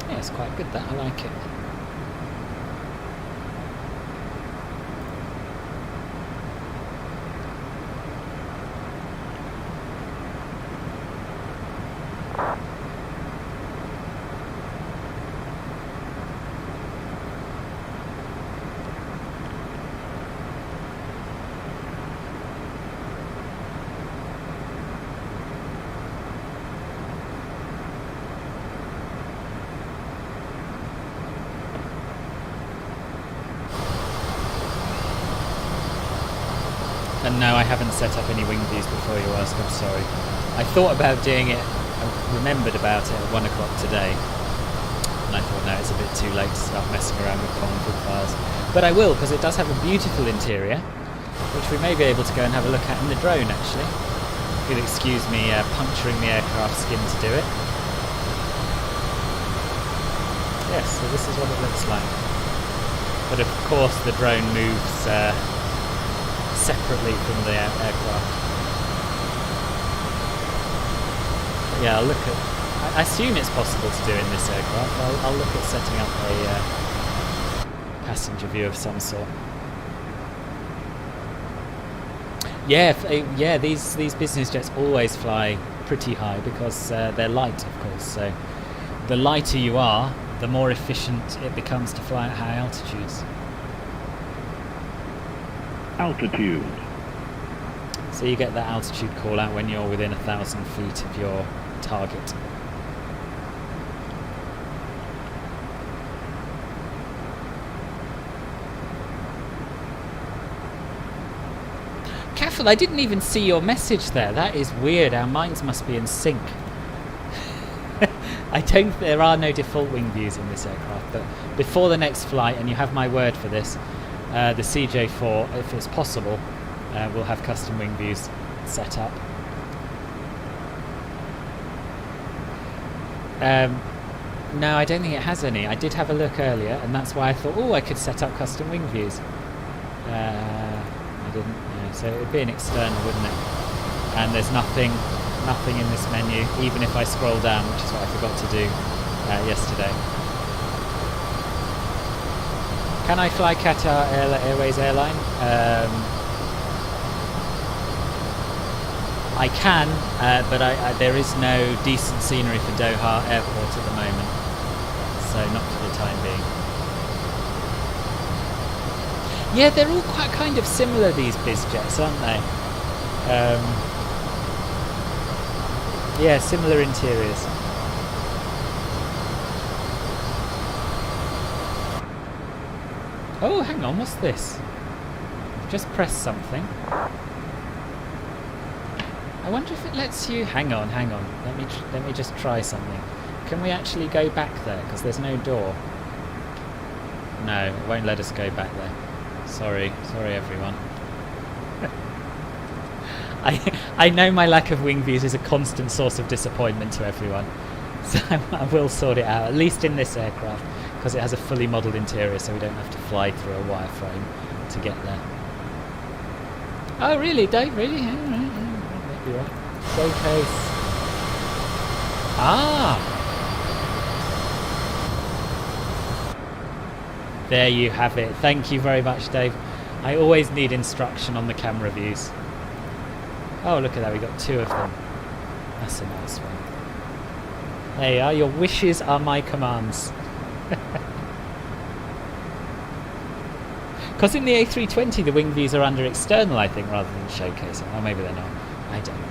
Yeah, it's quite good that. I like it. And no, I haven't set up any wing views before you ask, I'm sorry. I thought about doing it, I remembered about it at 1 o'clock today. And I thought, no, it's a bit too late to start messing around with config files. But I will, because it does have a beautiful interior, which we may be able to go and have a look at in the drone, actually. If you'll excuse me puncturing the aircraft skin to do it. Yes, so this is what it looks like. But of course the drone moves separately from the aircraft. But yeah, I'll look at... I assume it's possible to do in this aircraft. I'll look at setting up a passenger view of some sort. Yeah, these business jets always fly pretty high because they're light, of course. So the lighter you are, the more efficient it becomes to fly at high altitudes. Altitude. So you get that altitude call out when you're within 1,000 feet of your target. Caffel, I didn't even see your message there. That is weird. Our minds must be in sync. There are no default wing views in this aircraft, but before the next flight, and you have my word for this, the CJ4, if it's possible, will have custom wing views set up. No, I don't think it has any. I did have a look earlier, and that's why I thought, oh, I could set up custom wing views. I didn't know, so it would be an external, wouldn't it? And there's nothing in this menu, even if I scroll down, which is what I forgot to do yesterday. Can I fly Qatar Airways airline? I can, but there is no decent scenery for Doha Airport at the moment. So so not for the time being. Yeah, they're all quite kind of similar, these biz jets, aren't they? Yeah, similar interiors. Oh, hang on, what's this? Just press something. I wonder if it lets you... Hang on. Let me just try something. Can we actually go back there? Because there's no door. No, it won't let us go back there. Sorry everyone. I know my lack of wing views is a constant source of disappointment to everyone. So I will sort it out, at least in this aircraft, because it has a fully modelled interior, so we don't have to fly through a wireframe to get there. Oh really, Dave? Really? Maybe right. Showcase. Ah! There you have it. Thank you very much, Dave. I always need instruction on the camera views. Oh, look at that. We got 2 of them. That's a nice one. There you are. Your wishes are my commands. Because in the A320, the wing views are under external, I think, rather than showcasing. Or maybe they're not. I don't know.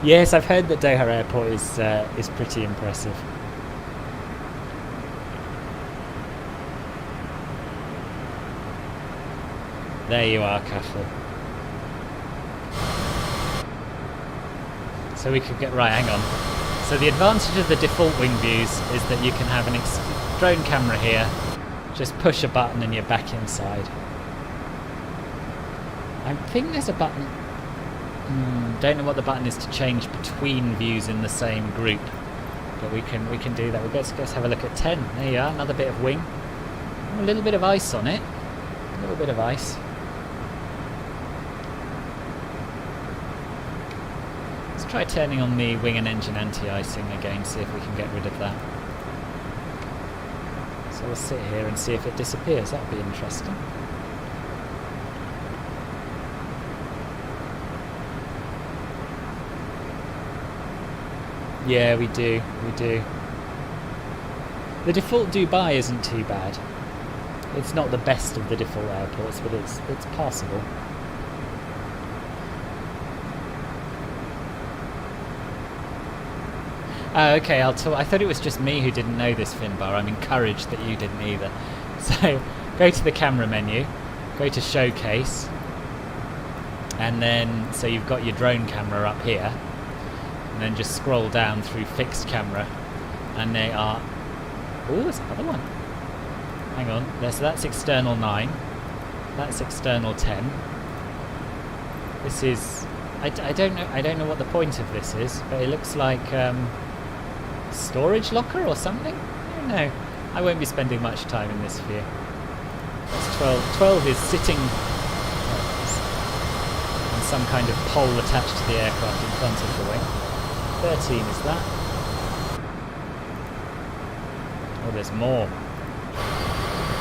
Yes, I've heard that Doha Airport is pretty impressive. There you are, Kaffel. So we could get... Right, hang on. So the advantage of the default wing views is that you can have an drone camera here. Just push a button and you're back inside. I think there's a button... don't know what the button is to change between views in the same group. But we can do that. Let's have a look at 10. There you are, another bit of wing. A little bit of ice on it. A little bit of ice. Try turning on the wing and engine anti-icing again, see if we can get rid of that. So we'll sit here and see if it disappears. That'll be interesting. Yeah, we do. The default Dubai isn't too bad. It's not the best of the default airports, but it's passable. Oh, okay, I thought it was just me who didn't know this, Finbar. I'm encouraged that you didn't either. So, go to the camera menu, go to showcase, and then, so you've got your drone camera up here, and then just scroll down through fixed camera, and they are... Oh, there's another one. Hang on, so that's external 9, that's external 10. This is... I don't know what the point of this is, but it looks like... storage locker or something? I don't know. I won't be spending much time in this view. That's 12. 12 is sitting on some kind of pole attached to the aircraft in front of the wing. 13 is that. Oh, there's more.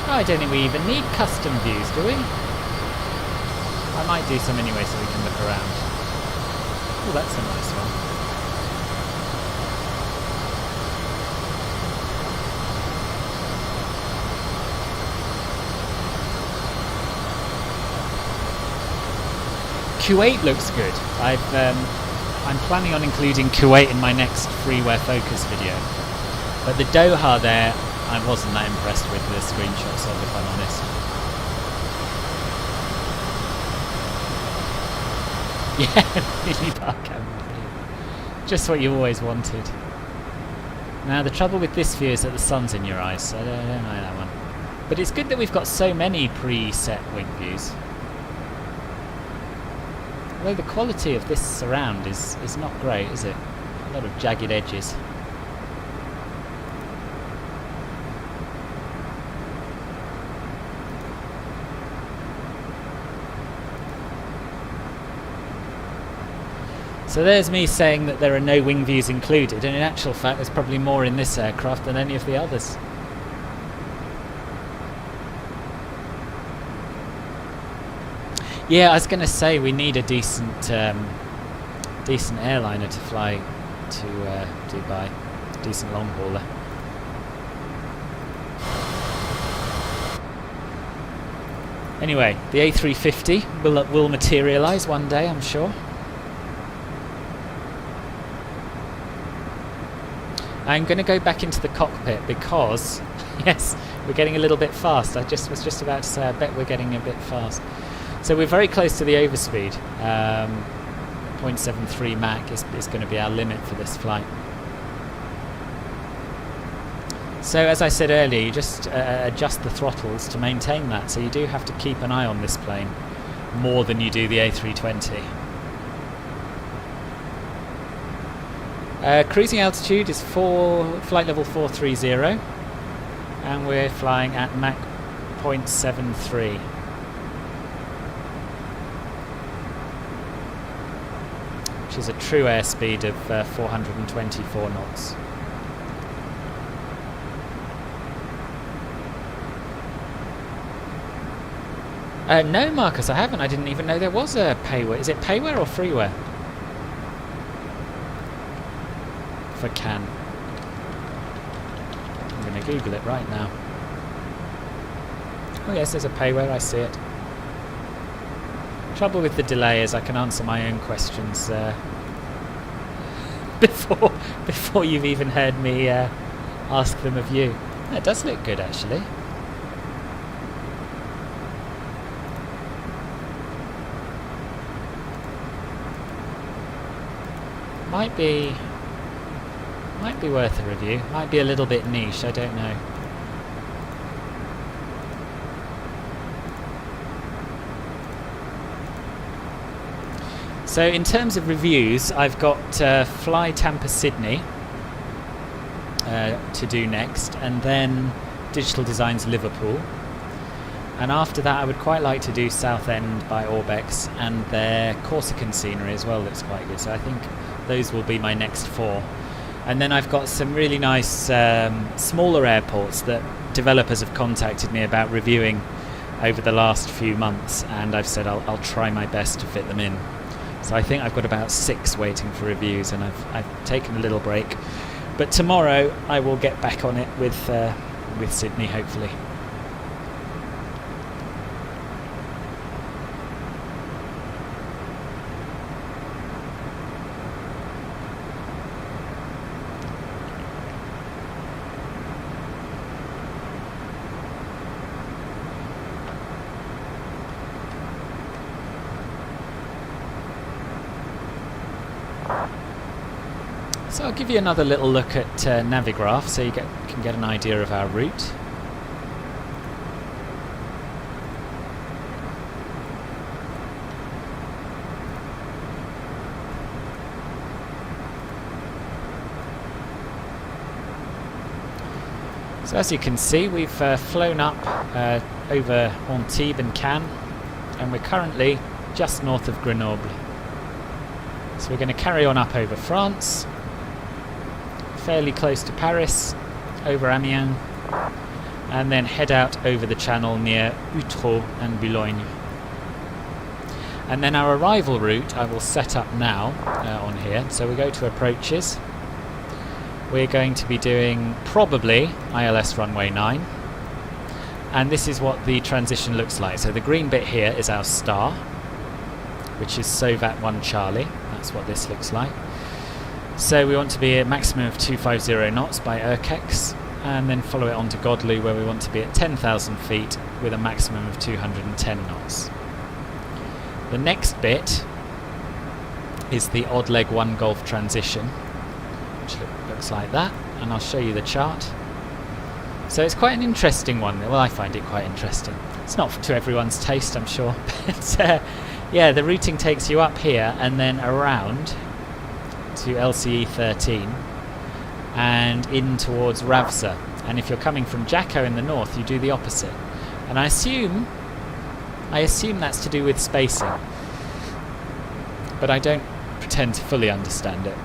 Oh, I don't think we even need custom views, do we? I might do some anyway so we can look around. Oh, that's a nice one. Kuwait looks good. I'm planning on including Kuwait in my next freeware focus video, but the Doha there I wasn't that impressed with the screenshots of, if I'm honest. Yeah, really bar camera. Just what you always wanted. Now the trouble with this view is that the sun's in your eyes, so I don't know that one. But it's good that we've got so many pre-set wing views. Although the quality of this surround is not great, is it? A lot of jagged edges. So there's me saying that there are no wing views included, and in actual fact there's probably more in this aircraft than any of the others. Yeah, I was going to say we need a decent airliner to fly to Dubai, decent long hauler. Anyway, the A350 will materialise one day, I'm sure. I'm going to go back into the cockpit because, yes, we're getting a little bit fast. I was just about to say, I bet we're getting a bit fast. So we're very close to the overspeed. 0.73 Mach is going to be our limit for this flight. So as I said earlier, you just adjust the throttles to maintain that. So you do have to keep an eye on this plane more than you do the A320. Cruising altitude is flight level 430, and we're flying at Mach 0.73. Which is a true airspeed of 424 knots. No, Marcus, I haven't. I didn't even know there was a payware. Is it payware or freeware? For CAN. I'm going to Google it right now. Oh yes, there's a payware, I see it. Trouble with the delay is I can answer my own questions before you've even heard me ask them of you. It does look good, actually. Might be worth a review. Might be a little bit niche, I don't know. So in terms of reviews, I've got Fly Tampa Sydney to do next, and then Digital Designs Liverpool. And after that I would quite like to do Southend by ORBX, and their Corsican scenery as well looks quite good. So I think those will be my next 4. And then I've got some really nice smaller airports that developers have contacted me about reviewing over the last few months, and I've said I'll try my best to fit them in. So I think I've got about 6 waiting for reviews, and I've taken a little break. But tomorrow I will get back on it with Sydney, hopefully. So I'll give you another little look at Navigraph so you can get an idea of our route. So as you can see, we've flown up over Antibes and Cannes, and we're currently just north of Grenoble. So we're going to carry on up over France, fairly close to Paris, over Amiens, and then head out over the channel near Outreau and Boulogne. And then our arrival route I will set up now on here. So we go to approaches. We're going to be doing probably ILS runway 9, and this is what the transition looks like. So the green bit here is our star, which is Sovat 1 Charlie. That's what this looks like. So we want to be at a maximum of 250 knots by UltraWide, and then follow it on to Godley, where we want to be at 10,000 feet with a maximum of 210 knots. The next bit is the odd leg 1 Golf transition, which looks like that, and I'll show you the chart. So it's quite an interesting one. Well, I find it quite interesting. It's not to everyone's taste, I'm sure, but yeah, the routing takes you up here and then around to LCE 13 and in towards Ravsa. And if you're coming from Jacko in the north, you do the opposite. And I assume that's to do with spacing, but I don't tend to fully understand it.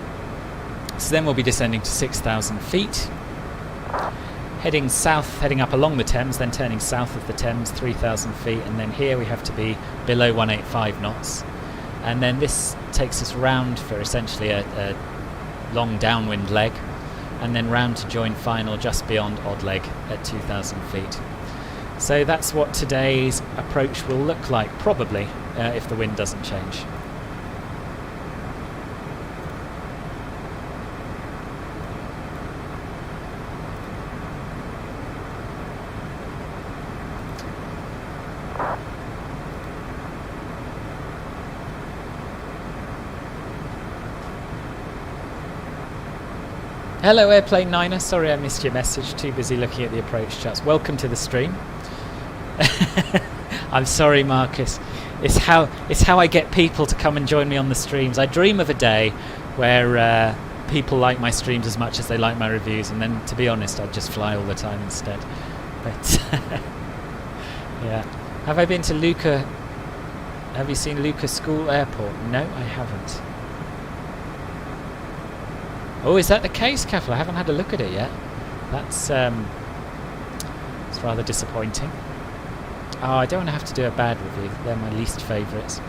So then we'll be descending to 6,000 feet, heading south, heading up along the Thames, then turning south of the Thames 3,000 feet, and then here we have to be below 185 knots. And then this takes us round for essentially a long downwind leg, and then round to join final just beyond odd leg at 2,000 feet. So that's what today's approach will look like, probably, if the wind doesn't change. Hello Airplane Niner, sorry I missed your message, too busy looking at the approach charts. Welcome to the stream. I'm sorry Marcus, it's how I get people to come and join me on the streams. I dream of a day where people like my streams as much as they like my reviews, and then to be honest I'd just fly all the time instead. But yeah. Have I been to Lucca? Have you seen Lucca School Airport? No, I haven't. Oh, is that the case, Kaffel? I haven't had a look at it yet. That's it's rather disappointing. Oh, I don't want to have to do a bad review. They're my least favourites.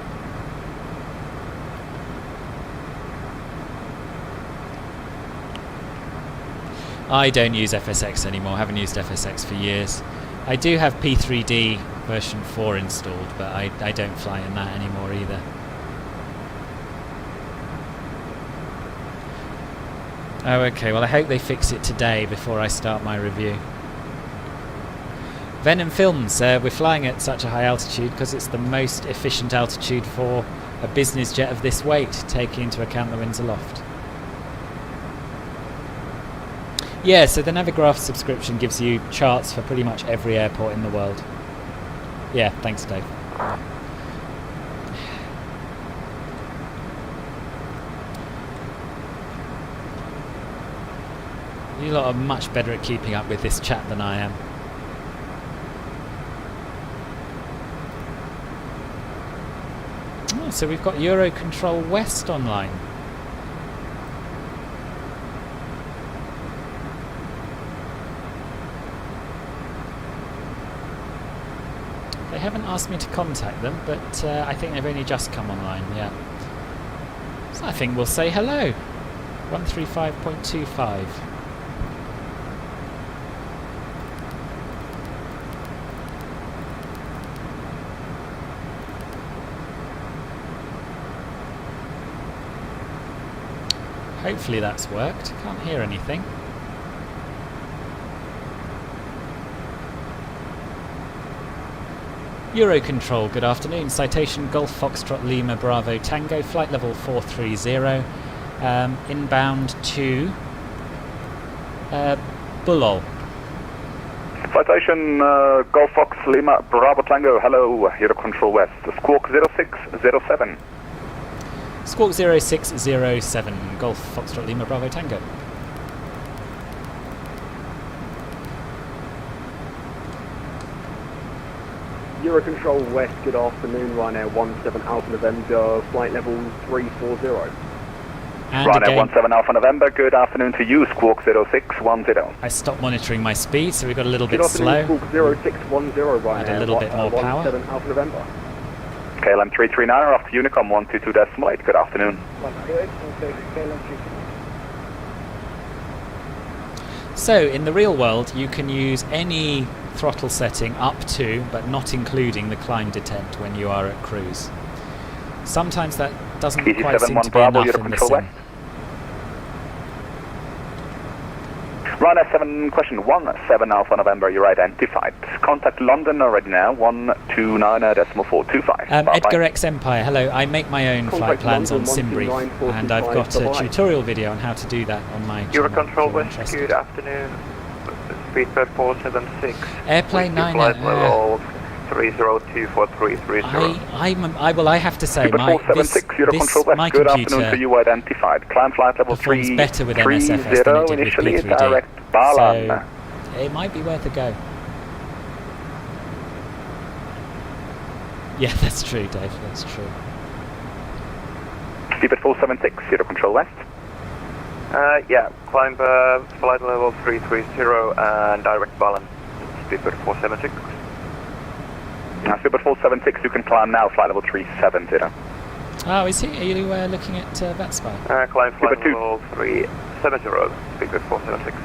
I don't use FSX anymore. I haven't used FSX for years. I do have P3D version 4 installed, but I don't fly in that anymore either. Oh, okay, well I hope they fix it today before I start my review. Venom Films, we're flying at such a high altitude because it's the most efficient altitude for a business jet of this weight, taking into account the winds aloft. Yeah, so the Navigraph subscription gives you charts for pretty much every airport in the world. Yeah, thanks Dave. You lot are much better at keeping up with this chat than I am. Oh, so we've got Eurocontrol West online. They haven't asked me to contact them, but I think they've only just come online, yeah. So I think we'll say hello. 135.25. Hopefully that's worked. Can't hear anything. Eurocontrol, good afternoon. Citation Golf Foxtrot Lima Bravo Tango, flight level 430. Inbound to Bullol. Citation Golf Fox Lima Bravo Tango, hello, Eurocontrol West. Squawk 0607. Squawk 0607, Golf Foxtrot Lima Bravo Tango. Eurocontrol West, good afternoon, Ryanair 17 Alpha November, flight level 340. And Ryanair 17 Alpha November, good afternoon to you, Squawk 0610. I stopped monitoring my speed, so we got a little Good bit slow. afternoon, Squawk 0610, Ryanair. Had a little bit more power. 17 Alpha November. KLM 339 after Unicom 122.8, good afternoon. So, in the real world, you can use any throttle setting up to, but not including the climb detent when you are at cruise. Sometimes that doesn't quite seem to be enough in the sim. Ryanair 7, question 17 Alpha November, you're identified. Contact London already now, 129.425. Edgar X Empire, hello. I make my own flight plans on SimBrief, and I've got a tutorial video on how to do that on my channel. Eurocontrol West, good afternoon. Speedbird 476. Airplane 9. Flight level 3024330. Well, I have to say, my good afternoon to you identified. Climb flight level performs better with MSFS than it did initially with P3D. direct Balan. So it might be worth a go. Yeah, that's true, Dave. That's true. Speedbird 476, Zero Control West. Yeah, climb flight level 330 and direct balance. Speedbird 476. Speedbird 476, you can climb now, flight level 370. Oh, is he? Are you looking at VATSPY? Climb flight Speedbird level 370, Speedbird 476.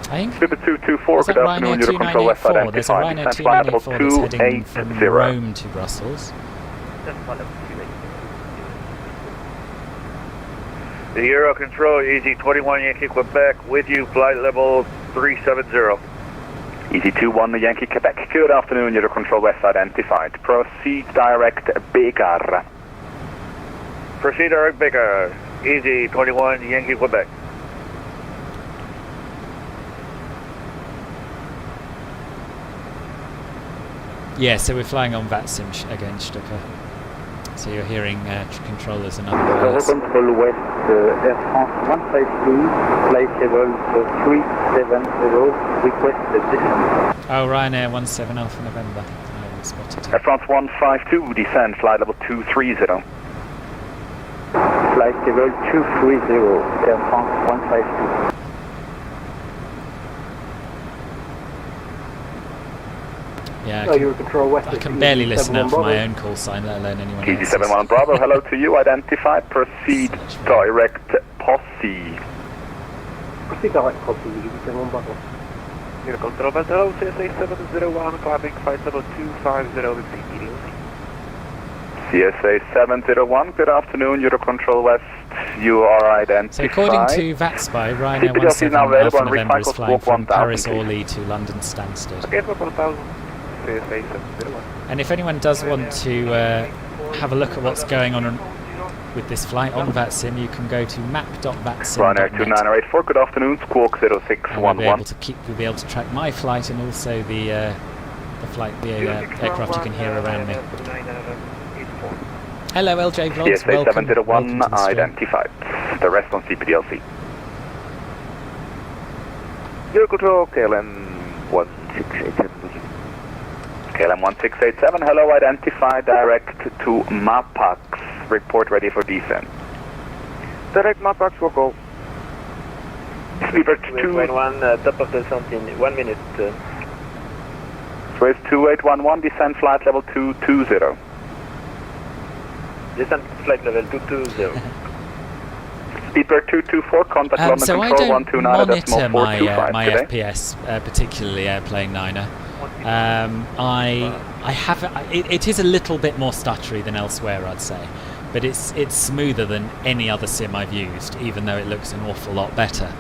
I think. Speedbird 224, Is that good afternoon, Ryanair Euro Control West 2984? There's a identified. Ryanair Descent flight level 2984 that's heading from 280. Rome to Brussels. The Euro Control, Easy 21 Yankee Quebec, with you, flight level 370. Easy 21 Yankee Quebec, good afternoon, Euro Control West identified. Proceed direct Bécar. Proceed direct Baker, Easy 21 Yankee Quebec. Yeah, so we're flying on VATSIM again, Stucker. So you're hearing controllers and other words. Control West, Air France 152, flight level 370, request descent. Oh, Ryanair 17 Alpha November. I haven't spotted Air it. France 152, descend, flight level 230. Flight level 230, Air France 152. Yeah, Euro Control West. I can barely listen out for my own call sign, let alone anyone Easy else's. 71 Bravo, hello to you, identified. Proceed direct Posse. Proceed direct copy, Euro 71 Bravo. Euro Control West, hello, CSA 701, climbing flight level 250 with immediately. CSA 701, good afternoon, Euro Control West. You are identified. So according to VATSPY, Ryanair Keep 17 now available Alpha on November is recycled flying squawk from 1000, Paris please. Orly to London Stansted. Okay, for 1000, CSA 701. And if anyone does want to have a look at what's going on with this flight on VATSIM, you can go to Ryanair 2984, map.vatsim.net. good afternoon, squawk And we'll 0611. be able to track my flight and also the aircraft you can hear around me. Hello, LJ Vlogs. CSA Welcome. 701 Welcome to the stream. identified. The rest on CPDLC. Euro Control, KLM 1687. KLM 1687, hello, identified, direct to Mapax. Report ready for descent. Direct Mapax will go. Speedbird 2... top of descent in 1 minute. Swiss 2811, descend flight level 220. Descent flight level 220. Speedbird 224, contact London So I Control don't 129 monitor my today. FPS, particularly Airplane Niner. I have it is a little bit more stuttery than elsewhere, I'd say, but it's smoother than any other sim I've used, even though it looks an awful lot better.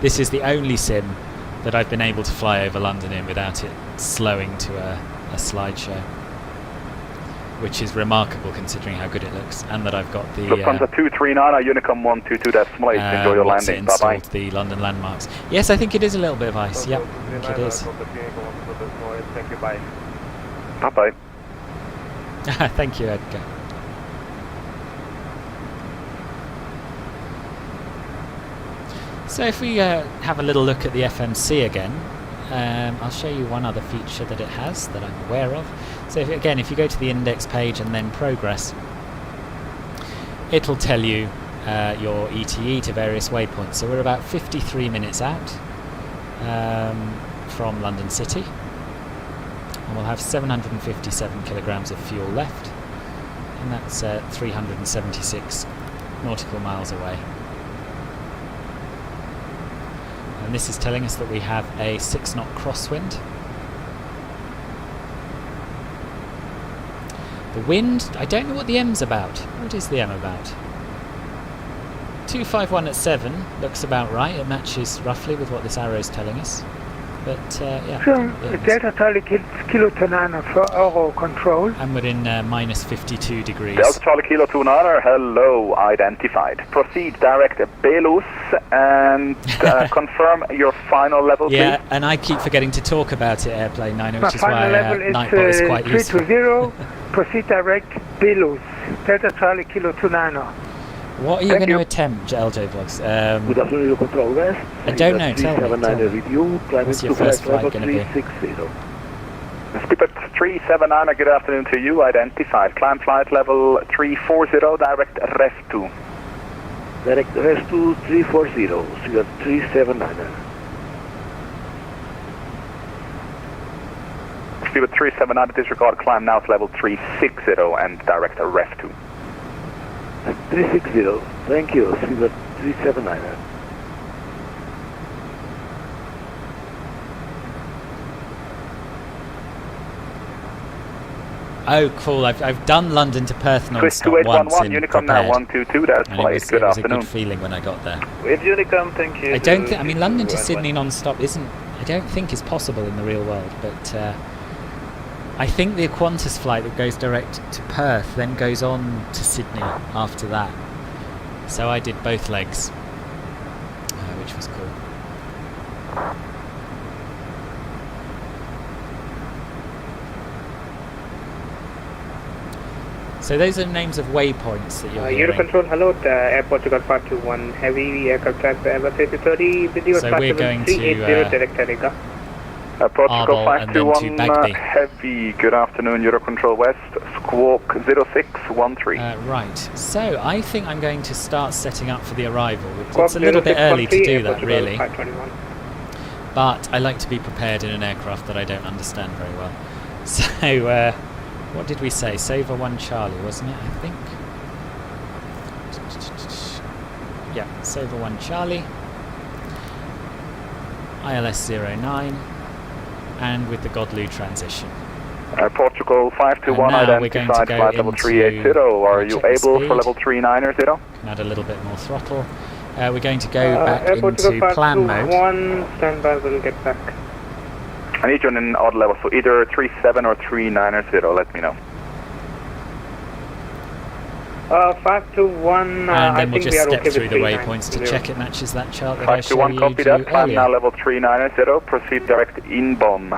This is the only sim that I've been able to fly over London in without it slowing to a slideshow, which is remarkable considering how good it looks, and that I've got the Lufthansa 239, Unicom 122.8, enjoy your what's it landing, bye-bye. installed, the London landmarks. Yes, I think it is a little bit of ice. Yep, I think it is. Thank you, bye. Bye-bye. Thank you, Edgar. So if we have a little look at the FMC again, I'll show you one other feature that it has that I'm aware of. So if you go to the index page and then progress, it'll tell you your ETE to various waypoints. So we're about 53 minutes out from London City, and we'll have 757 kilograms of fuel left, and that's 376 nautical miles away. And this is telling us that we have a 6-knot crosswind. The wind, I don't know what the M's about. What is the M about? 251 at 7 looks about right. It matches roughly with what this arrow is telling us. But yeah. Delta Charlie Kilo 29 for Euro Control. And we're in minus 52 degrees. Delta Charlie Kilo 29, hello, identified. Proceed direct Belus and confirm your final level, Yeah, please. and I keep forgetting to talk about it, Airplane Niner, which is final why level Nightbot is quite useful. 320, proceed direct Belus. Delta Charlie Kilo 29. What are you going to attempt, LJ Vlogs? Good afternoon, Euro Control West. I don't know, tell me. Review, What's your first flight going to be? Speedbird 379, good afternoon to you, identified. Climb flight level 340, direct ref 2. Direct ref 2 340, Speedbird 379. Speedbird 379, disregard, climb now to level 360 and direct ref 2. 360, thank you, Speedbird 379. Oh, cool. I've done London to Perth Swiss non-stop once 2811, in Unicom now prepared. 122, that's And flight, good it was a afternoon. good feeling when I got there. With Unicom, thank you. I don't think, I mean, London to Sydney non-stop isn't, I don't think is possible in the real world, but I think the Qantas flight that goes direct to Perth then goes on to Sydney after that. So I did both legs, which was cool. So those are names of waypoints that you're hearing. Eurocontrol, hello, Air Portugal 521, heavy aircraft transfer, Airbus A330, video So we're going to 380 direct Arica. Portugal Arbol and then to 521, Bagby. heavy, good afternoon, Eurocontrol West, squawk 0613. Right, so I think I'm going to start setting up for the arrival. It's a little bit early to do that, really. 521. But I like to be prepared in an aircraft that I don't understand very well. So, what did we say? Saver 1 Charlie, wasn't it, I think? Yeah, Saver 1 Charlie. ILS 09. And with the Godlu transition. Portugal 521, And now we're going to identified go flight level into 380. Are you check the able speed. for level 390? Can add a little bit more throttle. We're going to go back Air Portugal into plan mode. 521, stand by, we'll get back. I need you on an odd level, so either 37 or 390, let me know. 521, And I then we'll think just we are step okay through with the waypoints to 390. check it matches that chart that I showed 521, you copy that, climb now earlier. level 390, proceed direct in bomb.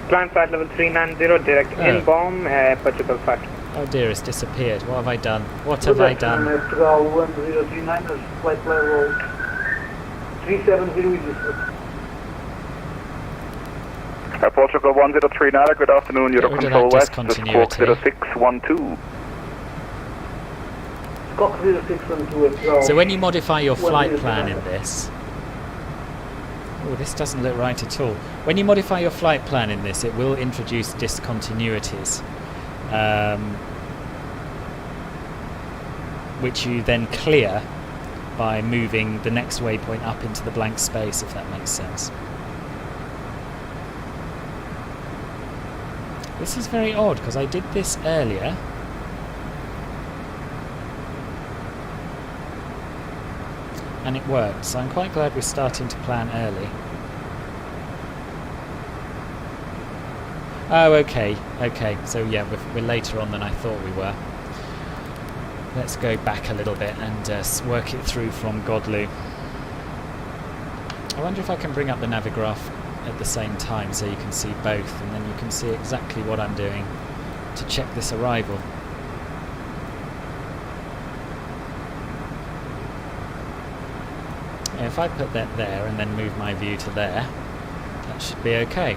Climb flight level 390, direct in bomb, Portugal 5. Oh dear, it's disappeared. What have I done? What have I done? Portugal 1039, flight level 370. Portugal 1039, good afternoon, Get rid of that Eurocontrol West, squawk discontinuity. 0612. Squawk 0612. So when you modify your flight plan in this... Oh, this doesn't look right at all. When you modify your flight plan in this, it will introduce discontinuities. Which you then clear by moving the next waypoint up into the blank space, if that makes sense. This is very odd, because I did this earlier. And it worked, so I'm quite glad we're starting to plan early. Oh, okay, so yeah, we're later on than I thought we were. Let's go back a little bit and work it through from Godlu. I wonder if I can bring up the Navigraph at the same time so you can see both, and then you can see exactly what I'm doing to check this arrival. Yeah, if I put that there and then move my view to there, that should be okay.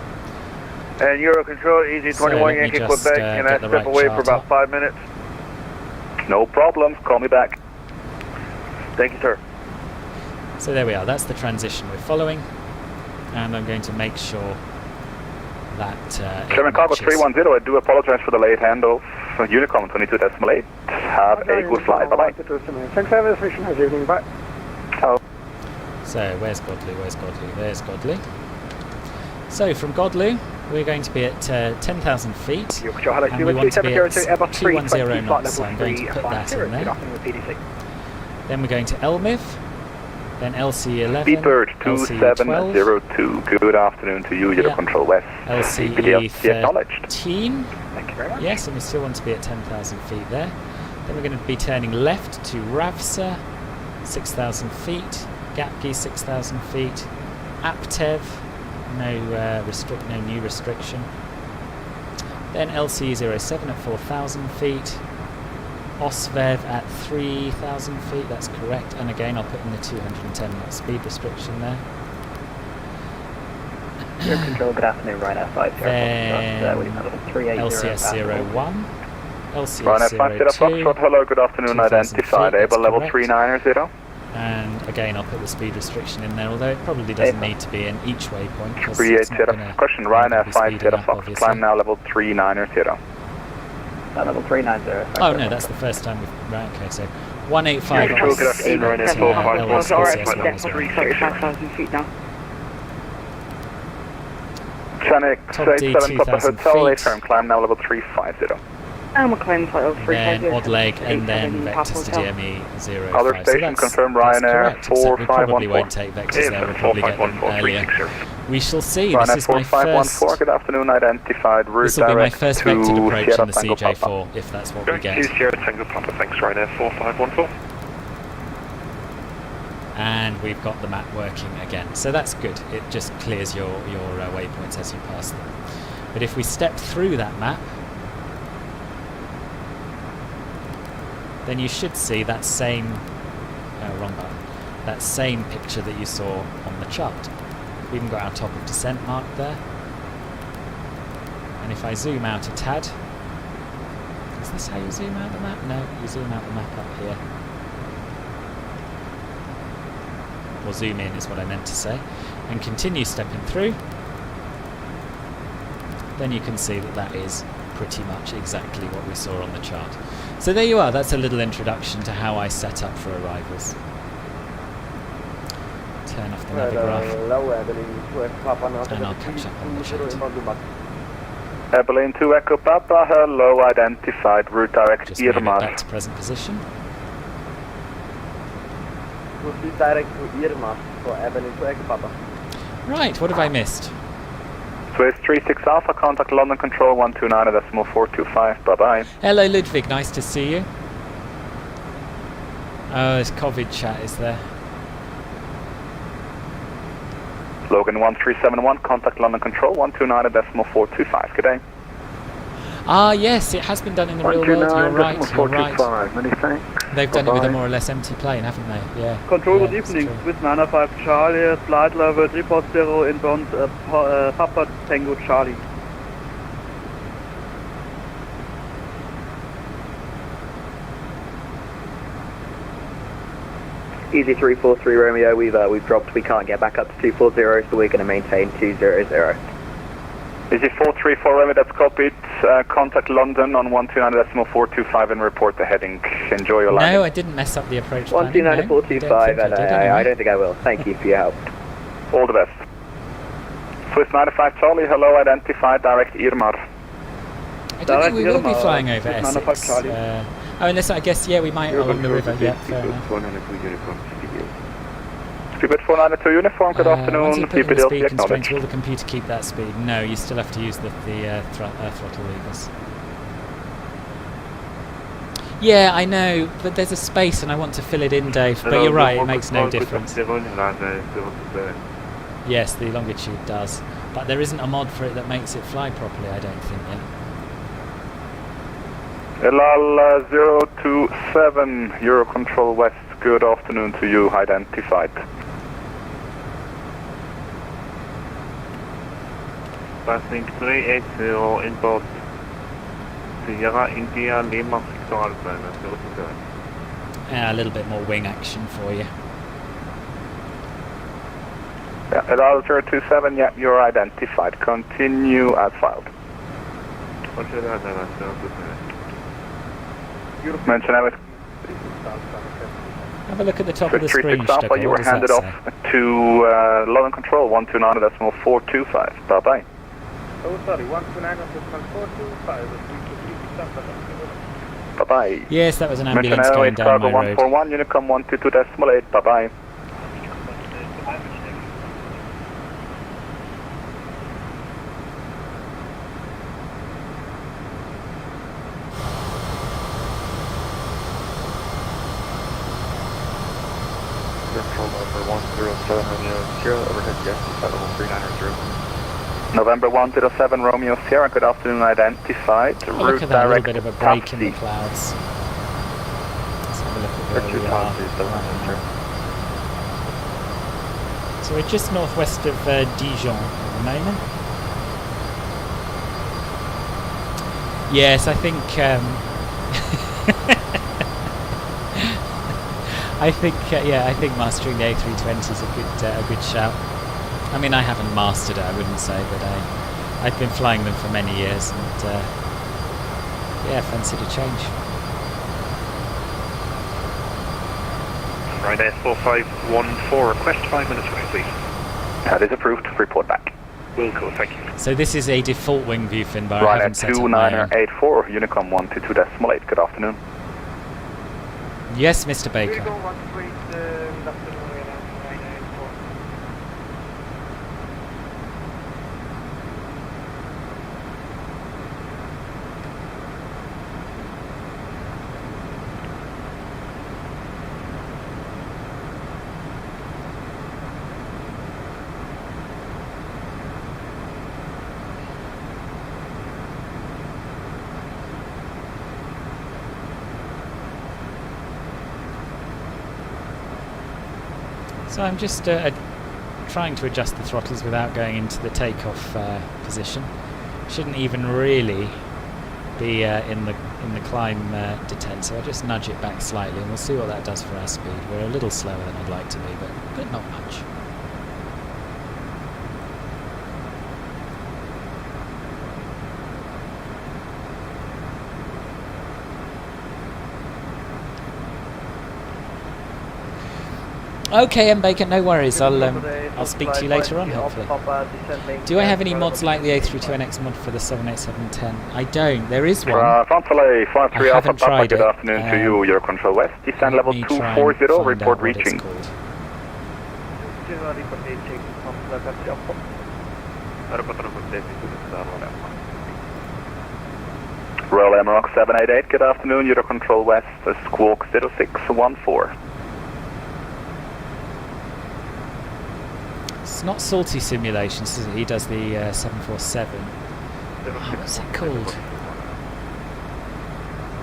And Eurocontrol, Easy So 21 let me Yankee just, Quebec, get can I the step right away for chart about up. 5 minutes? No problems, call me back. Thank you, sir. So there we are, that's the transition we're following, and I'm going to make sure that it Sherman Cargo matches. 310, I do apologize for the late handoff. Unicom 22.8, have a good flight, bye-bye. Thanks for the mission, have a good evening, bye. Ciao. So where's Godlu, there's Godlu. So from Godlu, we're going to be at 10,000 feet, and we want to be at 2109 knots, so I'm going to put that in there. Then we're going to Elmif, then LC11, Speedbird LC12, 2702, good afternoon to you, Eurocontrol West. CPDLC acknowledged. LCE13, Thank you very much. yes, and we still want to be at 10,000 feet there. Then we're going to be turning left to Ravsa, 6,000 feet, Gapki 6,000 feet, Aptev, no new restriction. Then LC07 at 4,000 feet, Osvev at 3,000 feet, that's correct, and again I'll put in the 210 knot speed restriction there. Air Control, good afternoon, Ryanair 50. Then We have 380. LCS 01, LCS Ryanair 50 Foxtrot, hello, good afternoon, 2000 identified, feet, able that's level correct. 390. And again, I'll put the speed restriction in there, although it probably doesn't need to be in each waypoint. 'Cause it's not 380 gonna- question, not gonna Ryanair be 50 speeding up, Fox, obviously. climb now level 390. Level 390. Oh no, that's the first time we've... Right, okay, so 185 Air Control, good afternoon, Ryanair 45, LCS level 35,000 feet now. Channel Top D 87 Papa 2,000 Hotel, feet. affirm, climb now level 350. And we're climbing flight level 350. then odd leg, and then 87 vectors to Hotel. DME 05. Other station confirmed, Ryanair correct, except we probably 4514. won't take vectors there, we'll probably get them earlier. We shall see. This Ryanair is my 4514, first... good afternoon, identified, route This will be my direct first to vectored approach Sierra in the Tango Papa. CJ4, if that's what we Going get. to Sierra Tango Papa, thanks Ryanair 4514. And we've got the map working again, so that's good. It just clears your waypoints as you pass them. But if we step through that map, then you should see that same wrong button, that same picture that you saw on the chart. We've even got our top of descent marked there. And if I zoom out a tad, is this how you zoom out the map? No, you zoom out the map up here. Or zoom in is what I meant to say. And continue stepping through. Then you can see that that is pretty much exactly what we saw on the chart. So there you are, that's a little introduction to how I set up for arrivals. Turn off the navigraph, and I'll catch up on the chat. Airplane 2 Echo Papa, hello, identified, route direct Just move it Irma. back to present position. Proceed direct to Irma for Airplane 2 Echo Papa. Right, what have I missed? Swiss 36 Alpha, contact London Control 129.425, bye-bye. Hello Ludwig, nice to see you. Oh, there's COVID chat, is there? Logan 1371, contact London Control 129.425, good day. Ah yes, it has been done in the real world, you're right, you're right. Many thanks. They've done it with a more or less empty plane, haven't they? Yeah. Control, yeah, good it's evening. true. Swiss 905 Charlie, flight level 340 inbound Papa Tango Charlie. Easy 343 Romeo, we've dropped, we can't get back up to 240, so we're going to maintain 200. Easy 434 Remy, that's copied. Contact London on 129.425 and report the heading. Enjoy your landing. No, I didn't mess up the approach planning. 129.425, and I don't think I will. Thank you for your help. All the best. Swiss 95 Charlie, hello, identified, direct Irma. I don't think we will be flying over Swiss 905 Essex. Charlie. Oh, unless I guess, yeah, we might along the river. Yeah, fair enough. Speedbird 492 uniform, good Once afternoon, you put in the PPDLT speed constraints, acknowledged. will the computer keep that speed? No, you still have to use the throttle levers. Yeah, I know, but there's a space and I want to fill it in, Dave. But you're right, it makes no difference. Yes, the longitude does. But there isn't a mod for it that makes it fly properly, I don't think, yet. Elal 027, Eurocontrol West, good afternoon to you, identified. Passing 380 inbound Sierra India Lima Victor Alpha, 027. A little bit more wing action for you. Yeah, Elal 027, yeah, you're identified. Continue as filed. Mention Alex. Have a look at the top of the screen, 36 Alpha, Stucker. you What were does handed that off to London Control 129.425. Bye-bye. Oh, sorry, 129.425. Bye-bye. say? Yes, that was an Mention ambulance going LH down Cargo my road. 141, Unicom 122.8. Bye-bye. Control number 107 Romeo Sierra, overhead yes, flight level 390. November 107 Romeo Sierra, good afternoon, identified. Oh, look Route at that, a little direct bit of a break in the taxi. clouds. Let's have a look at where we are. So we're just northwest of Dijon at the moment. Yes, I think I think mastering the A320 is a good shout. I mean, I haven't mastered it, I wouldn't say, but I've been flying them for many years, and yeah, fancied a change. Ryanair 4514, request 5 minutes away, please. That is approved. Report back. Will go, thank you. So this is a default wing view, Finbar. I haven't set up my own. Ryanair 2984, Unicom 122.8, good afternoon. Yes, Mr. Baker. So I'm just trying to adjust the throttles without going into the takeoff position. Shouldn't even really be in the climb detent, so I'll just nudge it back slightly and we'll see what that does for our speed. We're a little slower than I'd like to be, but not much. Okay, M. Baker, no worries. I'll speak to you later on, hopefully. Do I have any mods like the A320X mod for the 787-10? I don't. There is one. Frontale 53 I Alpha haven't Papa, tried good it. afternoon to you, Eurocontrol West. Descend level 240, report reaching. Royal Aerosoft 788, good afternoon, Eurocontrol West, Squawk 0614. It's not Salty Simulations, is it? He does the 747. What's it called?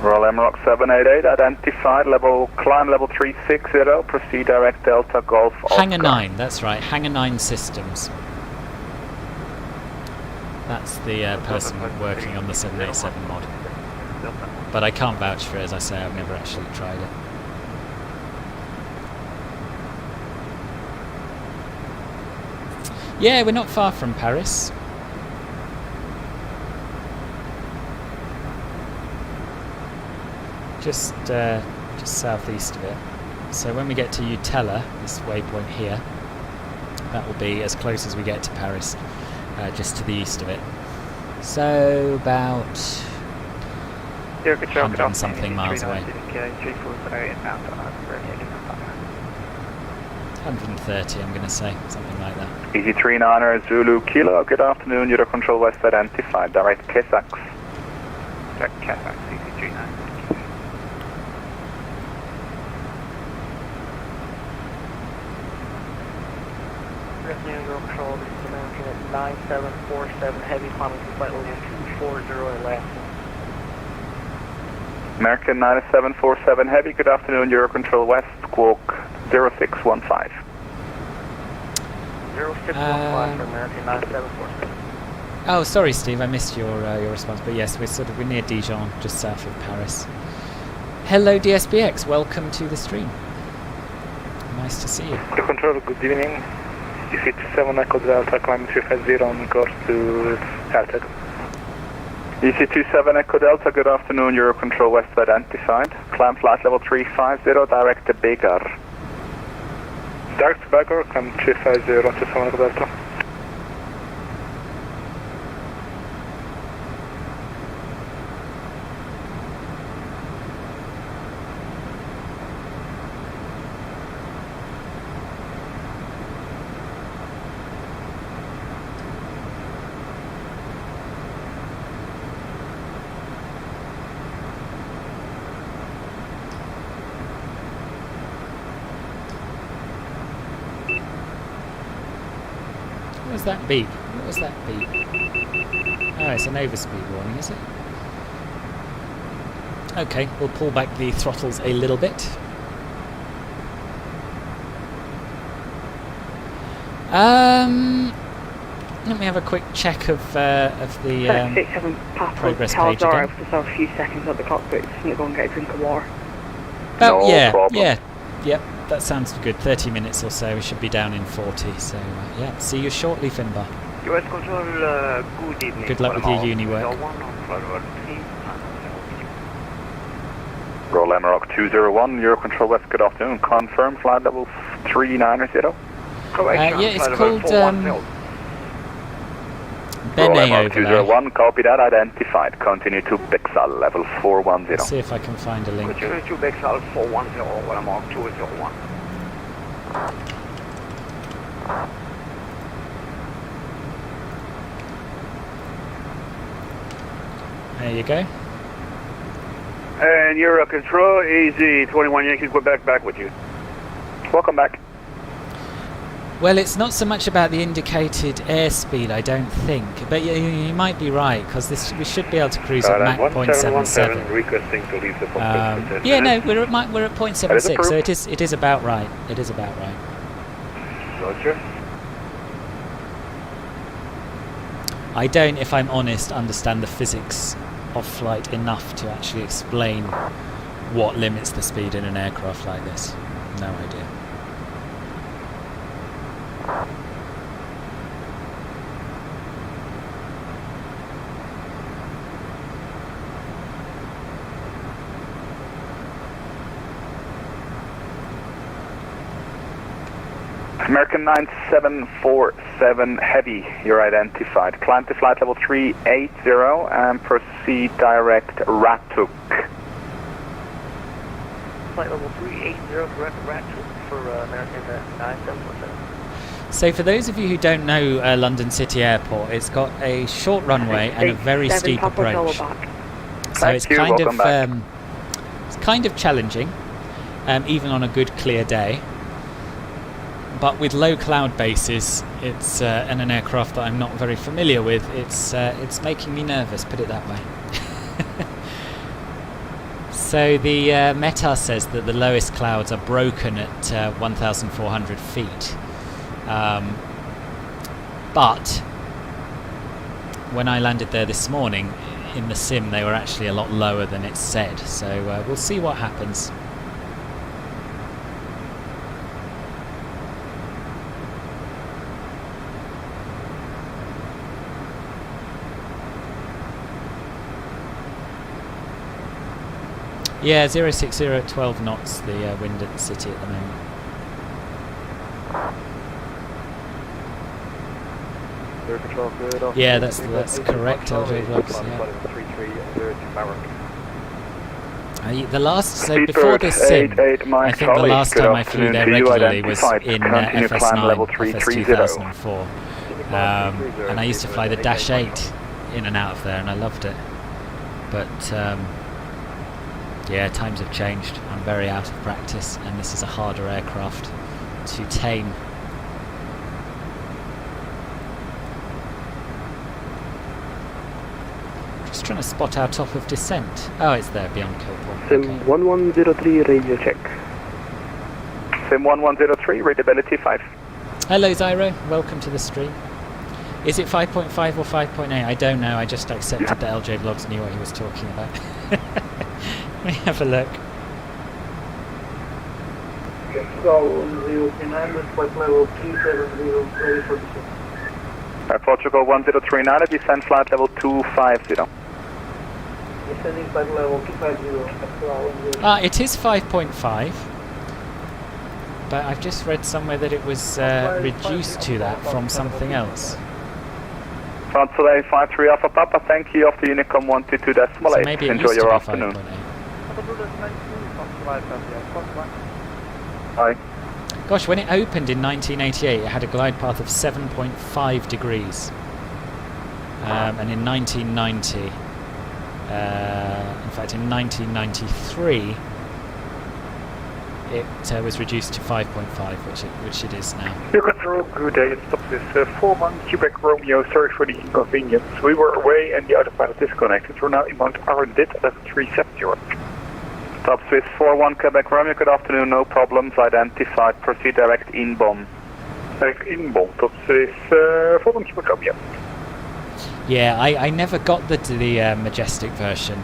Royal Aerosoft 788, identified, climb level 360, proceed direct Delta Golf Hangar 9, that's right, Hangar 9 Systems. That's the person working on the 787 mod. But I can't vouch for it, as I say, I've never actually tried it. Yeah, we're not far from Paris. Just southeast of it. So when we get to Utella, this waypoint here, that will be as close as we get to Paris, just to the east of it. So about 100 and something miles away. 130, I'm going to say, something like that. Easy 39er Zulu Kilo, good afternoon, Eurocontrol West identified, direct Kessax. Direct Kessax, easy 39. Eurocontrol, this is American at 9747, heavy climbing to flight level 240 at last. American 9747 heavy, good afternoon, Eurocontrol West, Squawk 0615. 0615 for American 9747. Oh, sorry, Steve, I missed your response. But yes, we're near Dijon, just south of Paris. Hello, DSBX. Welcome to the stream. Nice to see you. Control, good evening. EC27 Echo Delta, climbing 350 on course to Altec. EC27 Echo Delta, good afternoon, Eurocontrol West identified. Climb flight level 350, direct to Begar. Direct to Begar, climb 350 to 7 Echo Delta. What was that beep? What was that beep? Oh, it's an overspeed warning, is it? Okay, we'll pull back the throttles a little bit. Let me have a quick check of the 67 Papa progress Charles page Zara, again. just have a few seconds at the cockpit. Just need to go and get a drink of water. Oh, No yeah, problem. yeah. Yep, that sounds good. 30 minutes or so. We should be down in 40. So, yeah. See you shortly, Finbar. US Control, good evening. Good luck with your uni work. Roll Emerald 201, Eurocontrol West, good afternoon. Confirm flight level 390. Correct. Yeah, it's called Roll Bene Emerald overlay. 201, copy that, identified. Continue to Bixal level 410. Let's see if I can find a link. Continue to Bexal 410, well, mark 201. There you go. And Euro Control, Easy 21 Yankee Quebec, back with you. Welcome back. Well, it's not so much about the indicated airspeed, I don't think, but you might be right, because we should be able to cruise at Mach 0.77. Requesting to leave the cockpit. Yeah, no, we're at 0.76, so it is about right. It is about right. Roger. I don't, if I'm honest, understand the physics of flight enough to actually explain what limits the speed in an aircraft like this. No idea. American 9747 Heavy, you're identified. Climb to flight level 380 and proceed direct Ratuk. Flight level 380, correct, Ratuk for American 9747. So for those of you who don't know London City Airport, it's got a short runway and a very steep approach. So it's kind of challenging, even on a good clear day. But with low cloud bases, it's and an aircraft that I'm not very familiar with, it's making me nervous, put it that way. So the METAR says that the lowest clouds are broken at 1,400 feet. But when I landed there this morning, in the sim they were actually a lot lower than it said. So we'll see what happens. Yeah, 060 at 12 knots, the wind at the city at the moment. Yeah, that's correct, LJ Vlogs, yeah. The last, so before this sim, I think the last time I flew there regularly was in FS9, FS 2004. And I used to fly the Dash 8 in and out of there, and I loved it. But yeah, times have changed. I'm very out of practice, and this is a harder aircraft to tame. Just trying to spot our top of descent. Oh, it's there beyond Kilport. Sim 1103 radio check. Sim 1103, readability 5. Hello Zyro, welcome to the stream. Is it 5.5 or 5.8? I don't know, I just accepted that LJ Vlogs knew what he was talking about. Let me have a look. Portugal 1039, descend flight level 250. Descending flight level 250. It is 5.5. But I've just read somewhere that it was reduced to that from something else. Translate 53 Alpha Papa, thank you, after Unicom 122.8. So maybe it Enjoy used to your be afternoon. 5.8. Hi. Gosh, when it opened in 1988, it had a glide path of 7.5 degrees. And in 1990, in fact in 1993, it was reduced to 5.5, which it is now. Your control, good day. Stop this 4-1 Quebec Romeo. Sorry for the inconvenience. We were away and the autopilot disconnected. We're now in Mount Arundit at 370. Top Swiss 41 Quebec Romeo, good afternoon, no problems identified. Proceed direct inbound. Inbound, dat is volgende Quebec Romeo. Yeah, I never got the Majestic version.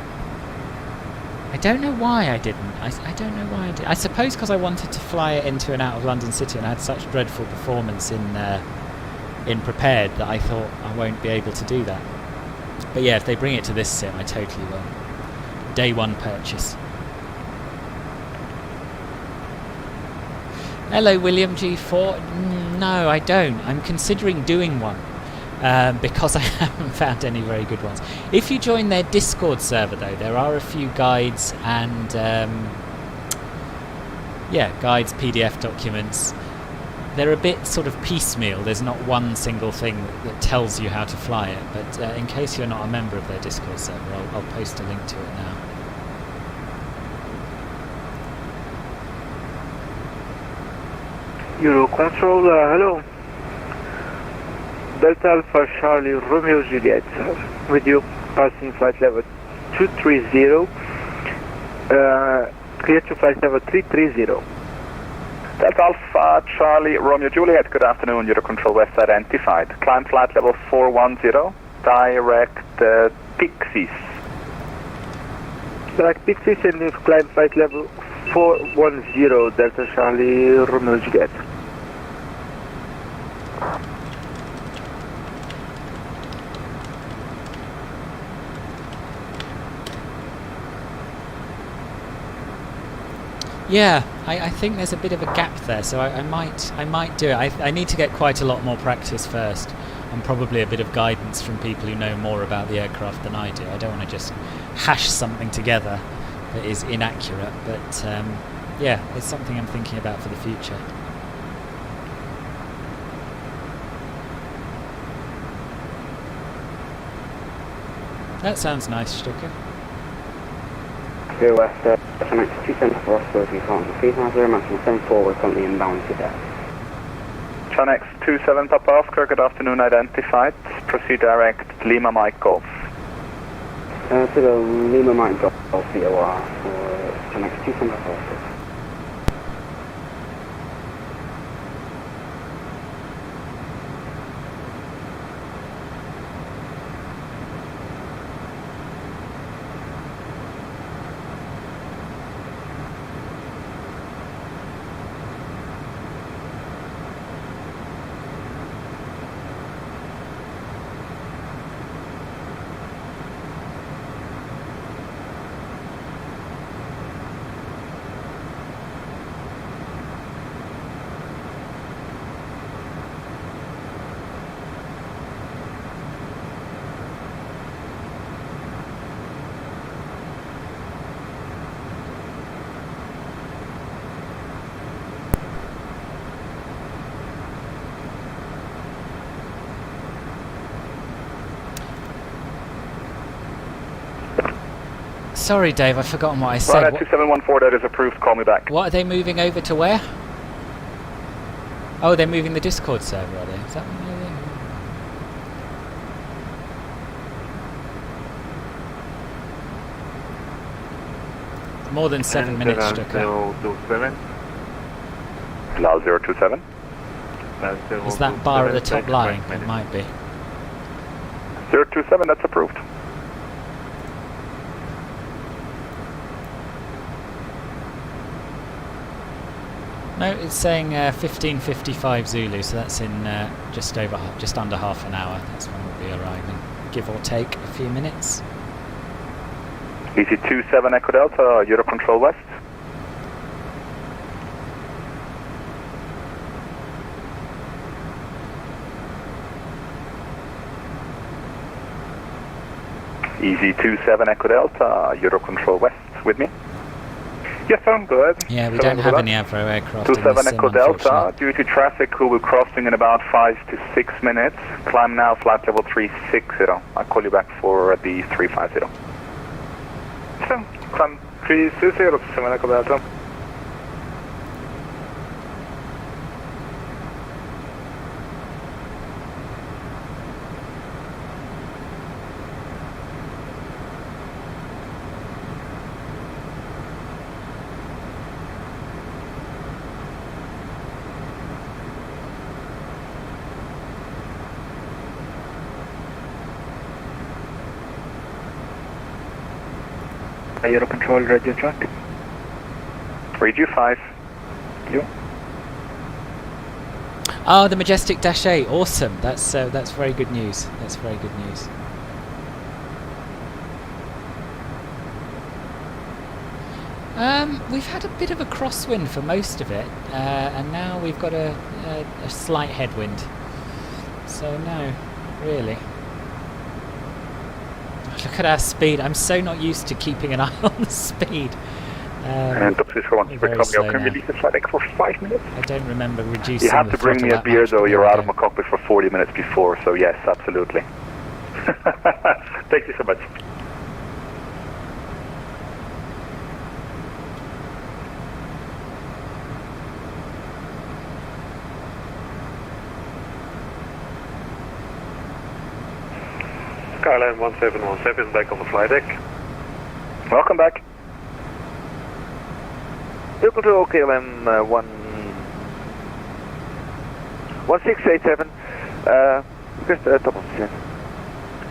I don't know why I didn't. I don't know why I did. I suppose because I wanted to fly it into and out of London City, and I had such dreadful performance in Prepared that I thought I won't be able to do that. But yeah, if they bring it to this sim, I totally will. Day one purchase. Hello, William G4. No, I don't. I'm considering doing one. Because I haven't found any very good ones. If you join their Discord server though, there are a few guides and guides, PDF documents. They're a bit sort of piecemeal. There's not one single thing that tells you how to fly it, but in case you're not a member of their Discord server, I'll post a link to it now. Eurocontrol, hello. Delta Alpha Charlie Romeo Juliet, with you, passing flight level 230, clear to flight level 330. Delta Alpha Charlie Romeo Juliet, good afternoon, Eurocontrol West identified. Climb flight level 410, direct Pixies. Direct Pixies and climb flight level 410, Delta Charlie Romeo Juliet. Yeah, I think there's a bit of a gap there, so I might do it. I need to get quite a lot more practice first, and probably a bit of guidance from people who know more about the aircraft than I do. I don't want to just hash something together that is inaccurate, but yeah, it's something I'm thinking about for the future. That sounds nice, Stucker. Go West, Connect 274 Oslo, you can't proceed now, 0 maximum 74, we're currently inbound today. Chanex 27 Papa Oscar, good afternoon, identified. Proceed direct Lima Mike Golf. To the Lima Mike Golf VOR for Chanex 27 Papa Oscar. Sorry, Dave, I've forgotten what I said. Right, 2714, that is approved, call me back. What are they moving over to where? Oh, they're moving the Discord server, are they? Is that what they're doing? More than 7 minutes, Stucker. Lal 027. Is that bar at the top line? It might be. 027, that's approved. No, it's saying 15:55 Zulu, so that's in just under half an hour. That's when we'll be arriving, give or take a few minutes. Easy 27 Echo Delta, Eurocontrol West. Easy 27 Echo Delta, Eurocontrol West, with me? Yes, I'm good. Yeah, we don't have any Avro aircraft 27 in the Echo Delta, due to traffic we'll be crossing in about 5 to 6 minutes. Climb now, flight level 360. I'll call you back for the 350. Climb 360, 27 Echo Delta. Euro control, radio track. Radio 5. You. Oh, the Majestic Dash 8, awesome. That's very good news. That's very good news. We've had a bit of a crosswind for most of it, and now we've got a slight headwind. So no, really. Look at our speed. I'm so not used to keeping an eye on the speed. And Topsis for 1 Quebec Romeo, can release the flight deck for 5 minutes? I don't remember reducing. You have to bring me a beer though, you're out of my cockpit for 40 minutes before, so yes, absolutely. Thank you so much. Skyline 1717 back on the flight deck. Welcome back. Air control, KLM 1687. Request top of descent.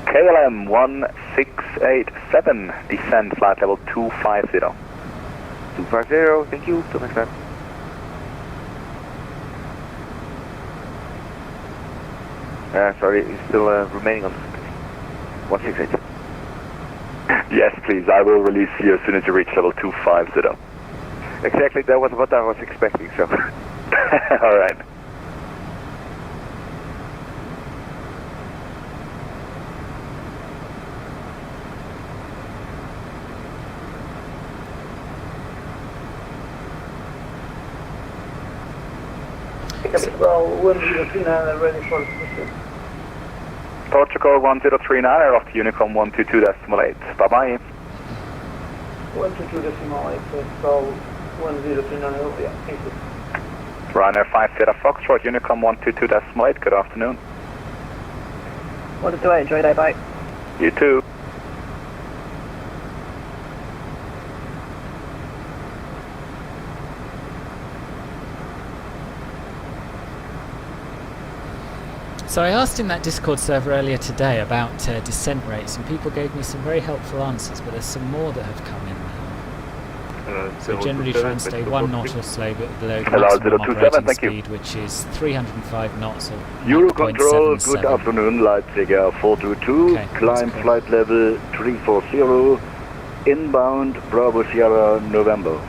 KLM 1687, descend flight level 250. 250, thank you. Till next time. Sorry, it's still remaining on the 1687. Yes, please, I will release you as soon as you reach level 250. Exactly, that was what I was expecting, so. Alright. Well, 1039 ready for mission. Portugal 1039, air off to Unicom 122.8. Bye-bye. 122.8, so 1039, yeah, thank you. Ryanair 50 Foxtrot, Unicom 122.8, good afternoon. 128, enjoy your day, bye. You too. So I asked in that Discord server earlier today about descent rates, and people gave me some very helpful answers, but there's some more that have come in now. So generally try and stay 1 knot or so below the maximum operating speed, which is 305 knots or Eurocontrol, good afternoon, Leipziger 422, okay, climb cool. flight level 340, inbound Bravo Sierra November.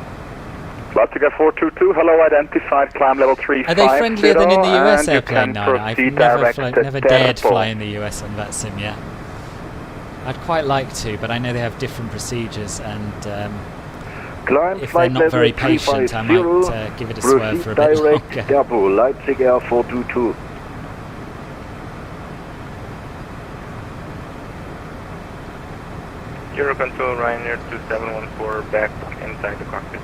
Leipziger 422, hello, identified, climb level 350. Are they friendlier than in the US and airplane? No, I've never dared fly in the US on that sim yet. I'd quite like to, but I know they have different procedures, and Climb if they're not very patient, I might give it a swerve for a bit longer. Depot, Leipzig Air 422. Eurocontrol, Ryanair 2714 back inside the cockpit.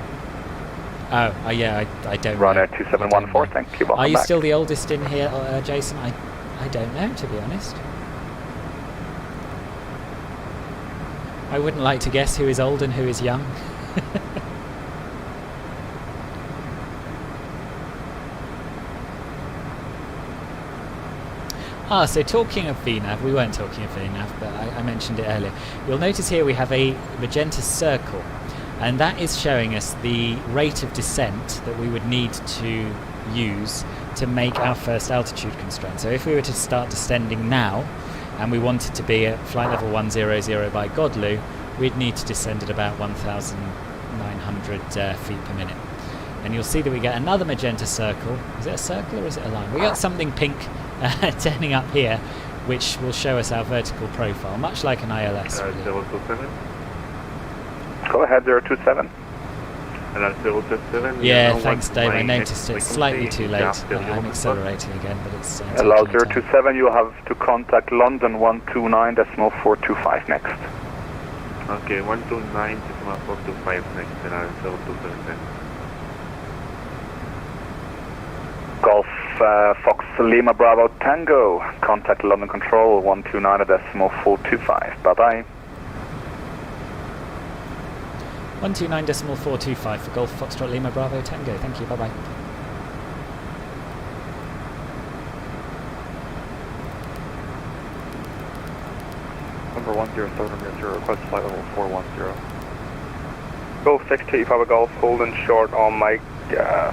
Oh, yeah, I don't Ryanair know. 2714, thank you. Are you back. still the oldest in here, Jason? I don't know, to be honest. I wouldn't like to guess who is old and who is young. So talking of VNAV, we weren't talking of VNAV, but I mentioned it earlier. You'll notice here we have a magenta circle, and that is showing us the rate of descent that we would need to use to make our first altitude constraint. So if we were to start descending now, and we wanted to be at flight level 100 by Godlu, we'd need to descend at about 1,900 feet per minute. And you'll see that we get another magenta circle. Is it a circle or is it a line? We got something pink turning up here, which will show us our vertical profile, much like an ILS. Really. 027. Go ahead, 027. And that's 027. Yeah, thanks Dave, I noticed it's slightly too late. I'm accelerating again, but it's Allow 027, you have to contact London 129.425 next. Okay, 129.425 next, and I'm 027. Golf Fox Lima Bravo Tango, contact London Control 129.425. Bye-bye. 129.425 for Golf Foxtrot Lima Bravo Tango. Thank you, bye-bye. Number 1070, request flight level 410. Golf 62 Papa Golf, holding short on mic,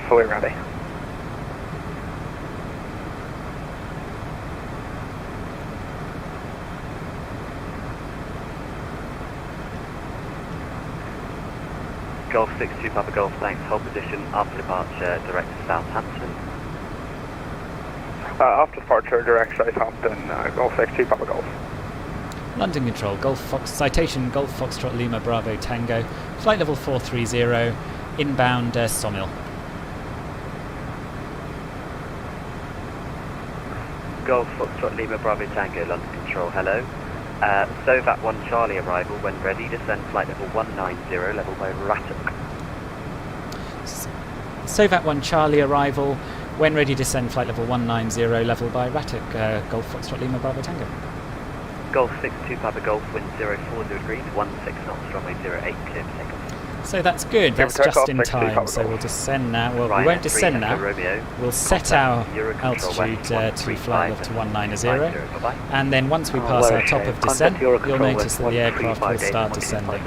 fully ready. Golf 62 Papa Golf, thanks. Hold position after departure, direct to Southampton. After departure, direct Southampton, Golf 62 Papa Golf. London Control, Citation Golf Foxtrot Lima Bravo Tango, flight level 430, inbound Sawmill. Golf Foxtrot Lima Bravo Tango, London Control, hello. Sovat 1 Charlie arrival, when ready, descend flight level 190, level by Rattock. Sovat 1 Charlie arrival, when ready, descend flight level 190, level by Rattock, Golf Foxtrot Lima Bravo Tango. Golf 62 Papa Golf, wind 040 degrees, 16 knots, runway 08, clear for takeoff. So that's good, that's just in time, so we'll descend now, well we won't descend now, we'll set our altitude to flight level to 190, and then once we pass our top of descent, you'll notice that the aircraft will start descending,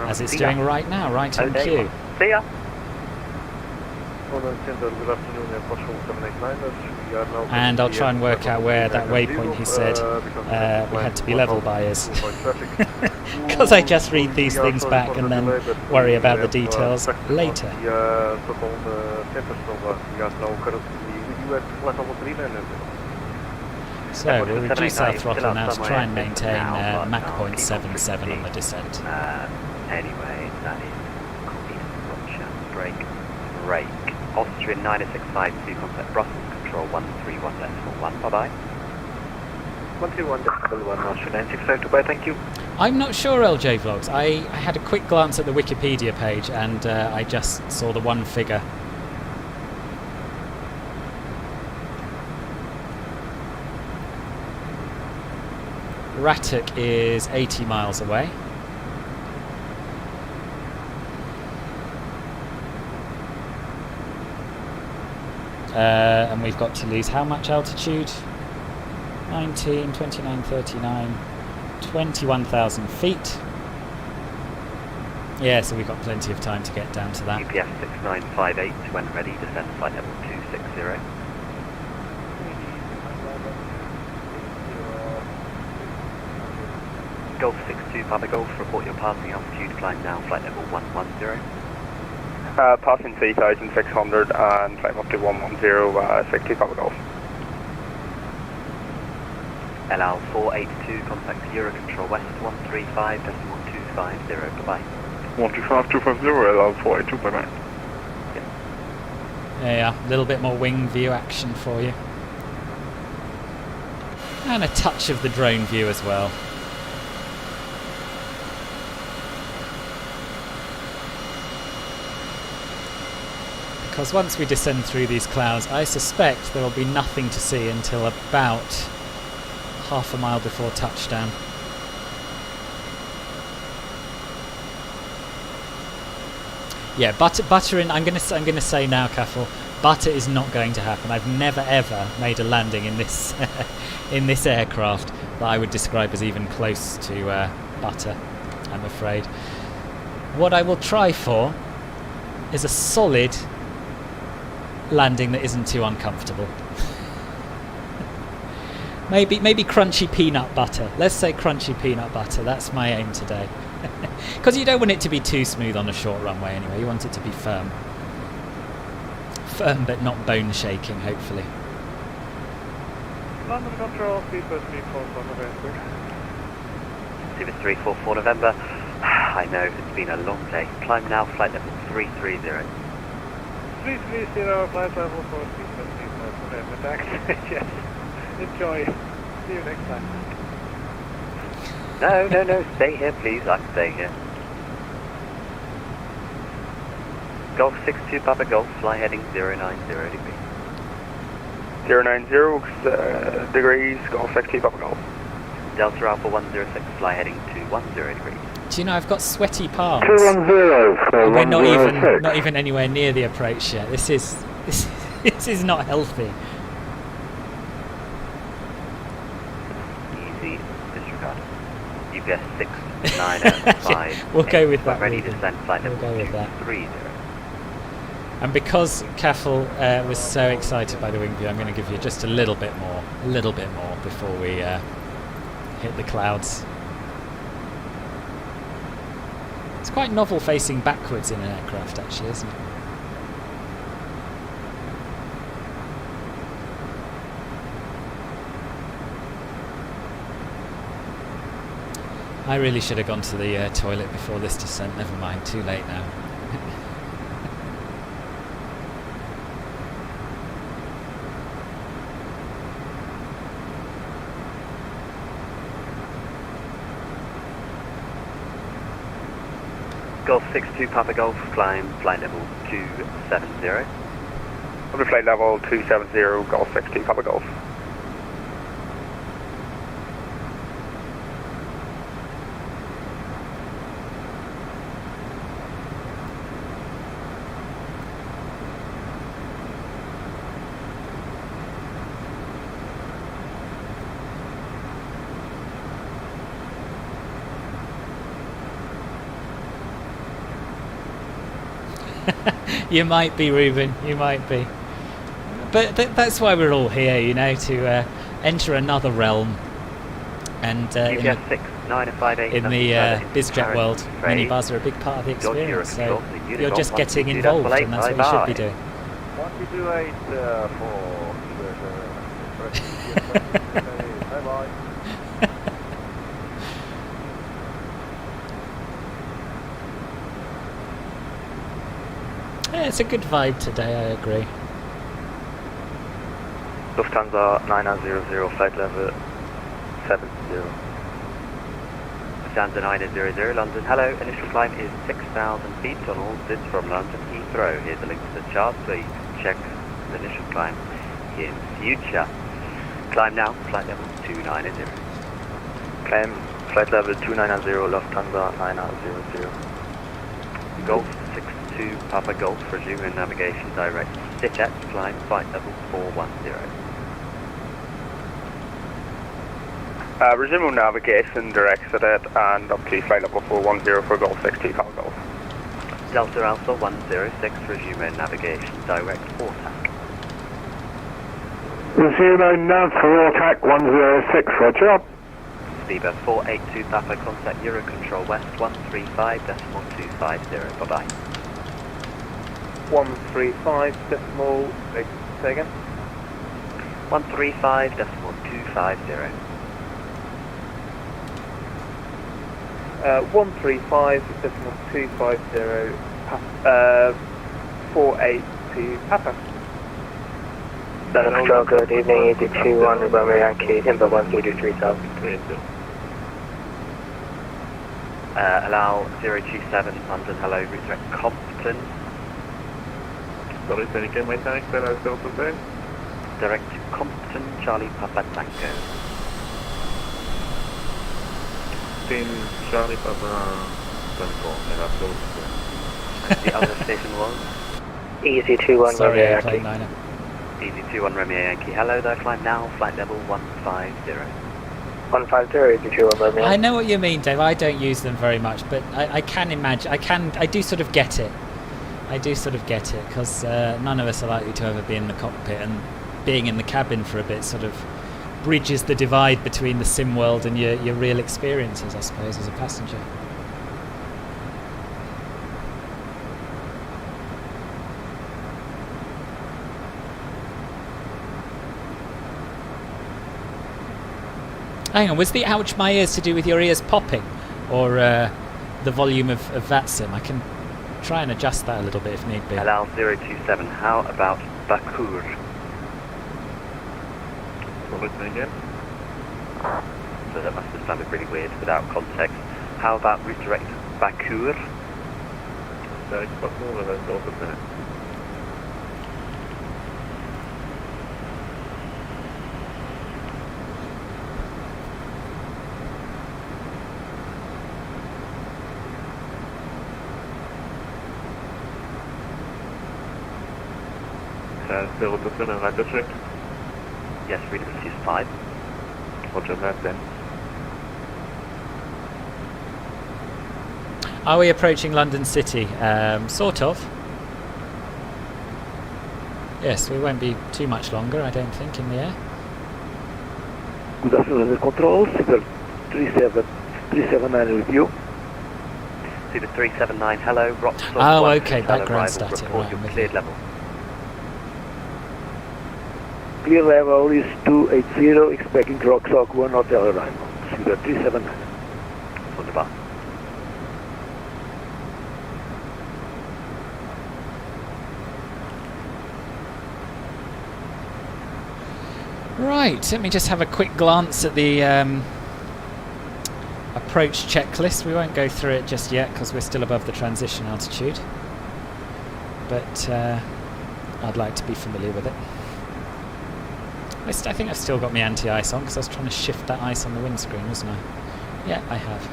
as it's doing right now, right on cue. See ya! And I'll try and work out where that waypoint he said we had to be level by is. Because I just read these things back and then worry about the details later. So we'll reduce our throttle now to try and maintain Mach 0.77 on the descent. Anyway, that is copy, brake, brake. Austrian 9065 contact Brussels control 131.1, bye bye. 121.1 Austrian 965, goodbye, thank you. I'm not sure, LJ Vlogs. I had a quick glance at the Wikipedia page and I just saw the one figure. Rattock is 80 miles away. And we've got to lose how much altitude? 19, 29, 39, 21,000 feet. Yeah, so we've got plenty of time to get down to that. UPS 6958, when ready, descend flight level 260. Golf 62 Papa Golf, report your passing altitude, climb now, flight level 110. Passing 3,600 and climb up to 110, 62 Papa Golf. LL 482, contact Eurocontrol West 135.250, goodbye. 125.250, LL 482, bye bye. Yeah, a little bit more wing view action for you. And a touch of the drone view as well. Because once we descend through these clouds, I suspect there will be nothing to see until about half a mile before touchdown. Yeah, butter in. I'm gonna say now, Caffel, butter is not going to happen. I've never ever made a landing in this in this aircraft that I would describe as even close to butter, I'm afraid. What I will try for is a solid landing that isn't too uncomfortable. maybe crunchy peanut butter. Let's say crunchy peanut butter. That's my aim today. Because you don't want it to be too smooth on a short runway anyway. You want it to be firm. Firm but not bone shaking, hopefully. London Control, Seabird 344 November. Seabird 344 November. I know, it's been a long day. Climb now, flight level 330. 330, flight level 4, Seabird 344 November. Thanks. Yes. Enjoy. See you next time. No, stay here please, I'm staying here. Golf 62 Papa Golf, fly heading 090 degrees. 090 degrees, Golf 62 Papa Golf. Delta Alpha 106, fly heading 210 degrees. Do you know I've got sweaty palms? 210, and we're not even anywhere near the approach yet. This is not healthy. Easy disregard. UPS 695. We'll go with that. Ready to descend flight level We'll go with that. 230. And because Caffel was so excited by the wing view, I'm going to give you just a little bit more before we hit the clouds. It's quite novel facing backwards in an aircraft, actually, isn't it? I really should have gone to the toilet before this descent. Never mind, too late now. Golf 62 Papa Golf, climb flight level 270. Under flight level 270, Golf 62 Papa Golf. You might be, Ruben, you might be. But that's why we're all here, you know, to enter another realm. And in the BizJet world, minibars are a big part of the experience, so you're just getting involved, and that's what you should be doing. 1228 bye-bye. Yeah, it's a good vibe today, I agree. Lufthansa 900, flight level 70. Lufthansa 900, London, hello. Initial climb is 6,000 feet on all bids from London Heathrow. Here's a link to the chart so you can check the initial climb in future. Climb now, flight level 290. Climb flight level 290, Lufthansa 900. Golf 62 Papa Golf, resuming navigation direct. Citation, climb flight level 410. Resume navigation direct Citation and up to flight level 410 for Golf 62 Papa Golf. Delta Alpha 106, resuming navigation direct Ortac. Resume nav for Ortac 106, roger. Speedbird 482 Papa, contact Eurocontrol West 135.250, bye-bye. 135 decimal, say again? 135.250. 135.250, 482 Papa. Control, good evening, 821 November Yankee, Inbound 133,000. Allow 027 London, hello, route direct Compton. Sorry, say again, my thanks, then I was still to say. Direct to Compton, Charlie Papa Tango. Team Charlie Papa Tango, and I was The other station was? Easy 21 Sorry, Romeo I played Yankee. Niner. Easy 21 Romeo Yankee, hello there, climb now, flight level 150. 150, Easy 21 Romeo. I know what you mean, Dave. I don't use them very much, but I can imagine. I do sort of get it. I do sort of get it, because none of us are likely to ever be in the cockpit, and being in the cabin for a bit sort of bridges the divide between the sim world and your real experiences, I suppose, as a passenger. Hang on, was the ouch my ears to do with your ears popping, or the volume of that sim? I can try and adjust that a little bit if need be. Allow 027, how about Bakur? Well, listen again. So that must have sounded really weird without context. How about route direct Bakur? Direct Bakur, that's also there. Still to fill and right district? Yes, freedom is 5. Roger that then. Are we approaching London City? Sort of. Yes, we won't be too much longer, I don't think, in the air. Good afternoon, control. Super 379 with you. Super 379, hello. Rocksoft Oh, 1 okay, Hotel background arrival, static. report Right, your I'm with cleared you. level. Clear level is 280, expecting Rocksoft 1 Hotel arrival. Super 379. Wunderbar. Right, let me just have a quick glance at the approach checklist. We won't go through it just yet because we're still above the transition altitude. But I'd like to be familiar with it. I think I've still got my anti-ice on because I was trying to shift that ice on the windscreen, wasn't I? Yeah, I have.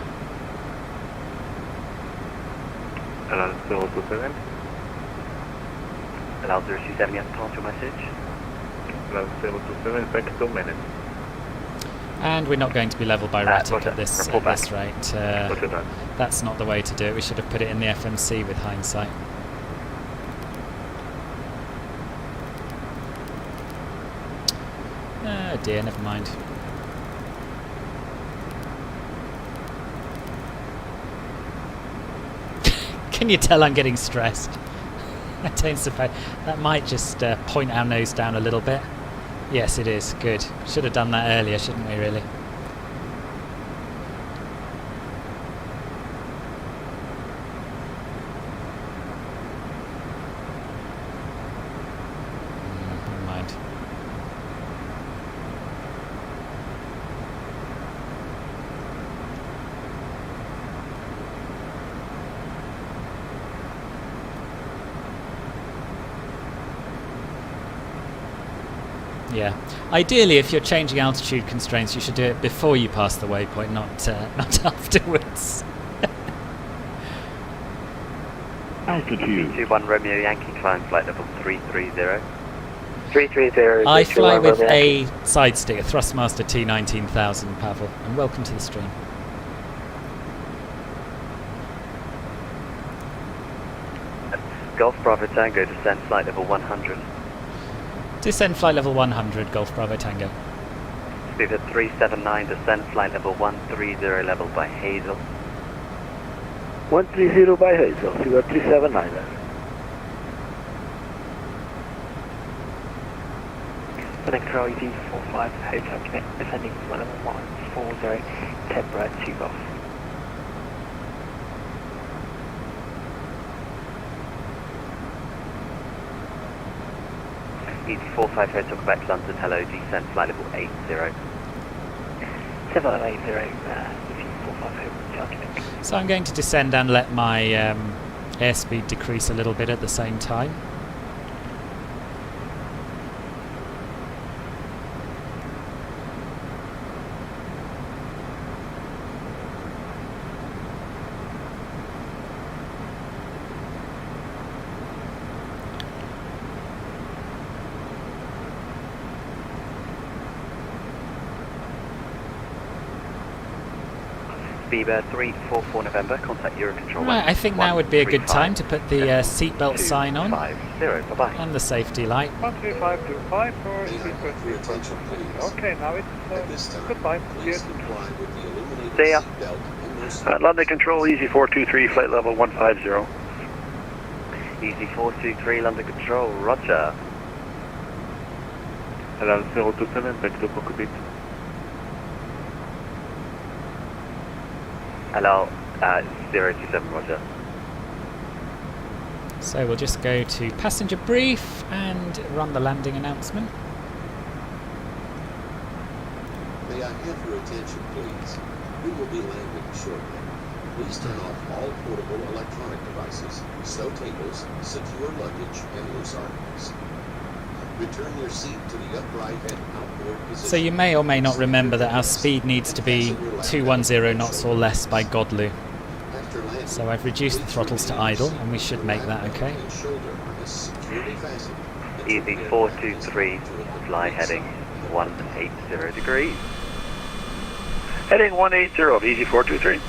Allow 027. Allow 027, yes, pass your message. Allow 027, back 2 minutes. And we're not going to be level by erratic Roger. at this Report back. rate. Roger that. That's not the way to do it. We should have put it in the FMC with hindsight. Oh dear, never mind. Can you tell I'm getting stressed? I don't suppose. That might just point our nose down a little bit. Yes, it is. Good. Should have done that earlier, shouldn't we, really? Never mind. Yeah. Ideally, if you're changing altitude constraints, you should do it before you pass the waypoint, not afterwards. Altitude. 21 Romeo Yankee, climb flight level 330. 330. I fly with a side stick, a Thrustmaster T19000, Pavel, and welcome to the stream. Golf Bravo Tango, descend flight level 100. Descend flight level 100, Golf Bravo Tango. Speedbird 379, descend flight level 130, level by Hazel. 130 by Hazel, Super 379 there. Running control ADD-ONS Hotel Connect, descending flight level 140, temporary 2 Golf. ED45 Hotel Quebec London, hello, descend flight level 80. 780, ED45 Hotel Connect. So I'm going to descend and let my airspeed decrease a little bit at the same time. Speedbird 344 November, contact Eurocontrol. Right, I think now would be a good time to put the seatbelt sign on 50, bye-bye. and the safety light. 13525 for Speedbird 344. Okay, now it's goodbye. Cheers. See ya. London Control, Easy 423, flight level 150. Easy 423, London Control, roger. Allow 027, back to cockpit. Allow 027, roger. So we'll just go to passenger brief and run the landing announcement. May I have your attention, please? We will be landing shortly. Please turn off all portable electronic devices, stow tables, secure luggage, and loose articles. Return your seat to the upright and outboard position. So you may or may not remember that our speed needs to be 210 knots or less by Godlu. So I've reduced the throttles to idle and we should make that okay. Easy 423, fly heading 180 degrees. Heading 180, Easy 423.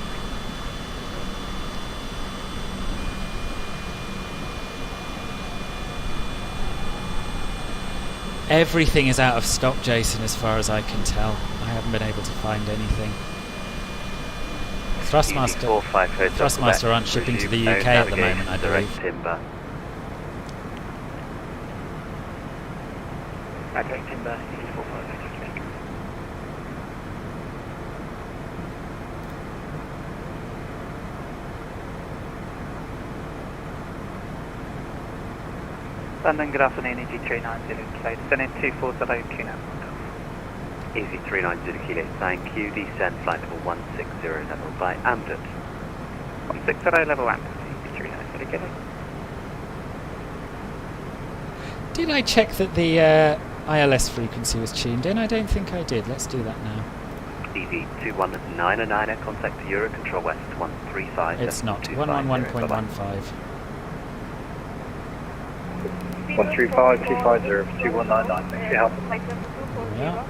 Everything is out of stock, Jason, as far as I can tell. I haven't been able to find anything. Thrustmaster aren't shipping to the UK at the moment, I believe. Timber. Direct timber, easy 45, London, good afternoon, Easy 390 Kilo, descending 240 Kilo. Easy 390 Kilo, thank you. Descend flight level 160, level by Ambit. 160 level Ambit, Easy 390 Kilo. Did I check that the ILS frequency was tuned in? I don't think I did. Let's do that now. Easy 21909, contact Eurocontrol West 135. It's not. 111.15. 135, 250, 2199. Thanks for your help. Yeah.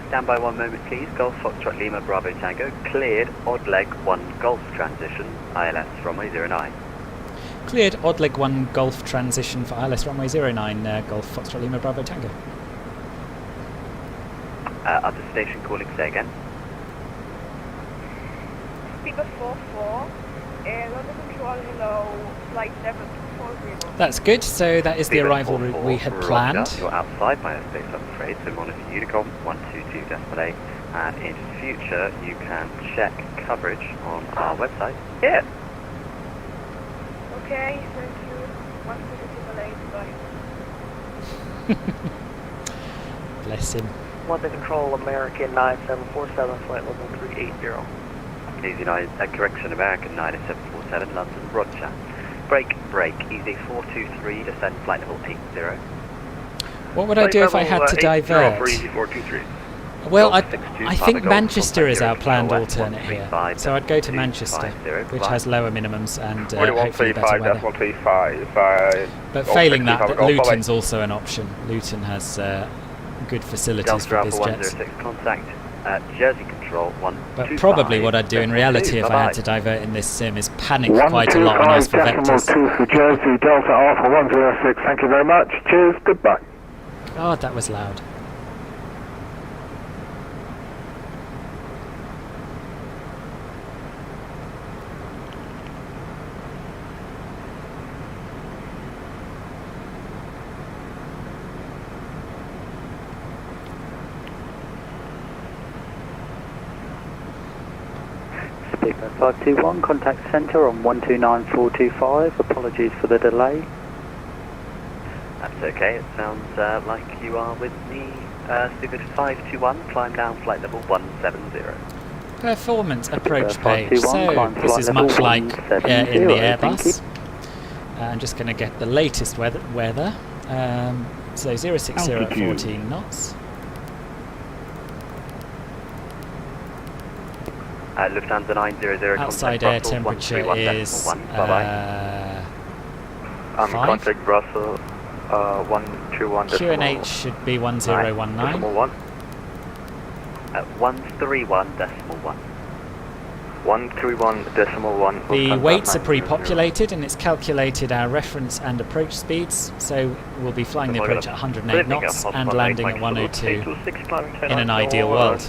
Stand by 1 moment, please. Golf Foxtrot Lima Bravo Tango. Cleared odd leg 1 Golf transition. ILS runway 09. Cleared odd leg 1 Golf transition for ILS runway 09. Golf Foxtrot Lima Bravo Tango. Other station calling. Say again. Speaker 44. London control hello. Flight 7240. That's good. So that is the arrival route we had planned. You're outside my airspace, I'm afraid, so monitor Unicom 122.8, and in future you can check coverage on our website. Yeah. Okay, thank you. 122.8, bye. Bless him. London Control, American 9747, flight level 380. Easy 9, correction, American 9747, London, Roger. Break, easy 423, descend flight level 80. What would I do if I had to divert? Well, I think Manchester is our planned alternate here, so I'd go to Manchester, which has lower minimums and hopefully better weather. But failing that, Luton's also an option. Luton has good facilities for biz jets. Contact Jersey Control 1. But probably what I'd do in reality if I had to divert in this sim is panic quite a lot and ask for vectors. 2 for Jersey, Delta Alpha 106, thank you very much. Cheers, goodbye. God, that was loud. Speaker 521, contact centre on 129425. Apologies for the delay. That's okay, it sounds like you are with me. Speaker 521, climb down flight level 170. Performance approach page. So this is much like in the Airbus. I'm just going to get the latest weather. So 060 at 14 knots. Lufthansa 900. Outside air temperature is 5. Contact Brussels 121. QNH should be 1019. 131.1. 131.1. The weights are pre-populated and it's calculated our reference and approach speeds, so we'll be flying the approach at 108 knots and landing at 102 in an ideal world.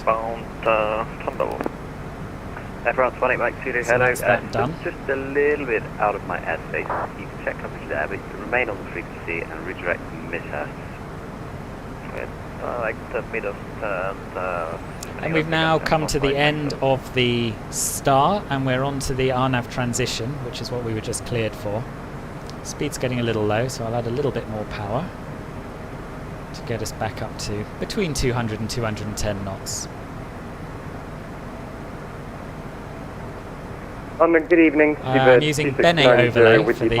France 18 Mike 2, hello. That's done. Just a little bit out of my airspace. You can check coverage there, but you can remain on the frequency and redirect mid-hertz. Like the middle and we've now come to the end of the star and we're on to the RNAV transition, which is what we were just cleared for. Speed's getting a little low, so I'll add a little bit more power to get us back up to between 200 and 210 knots. Good evening. I'm using Bene overlay for the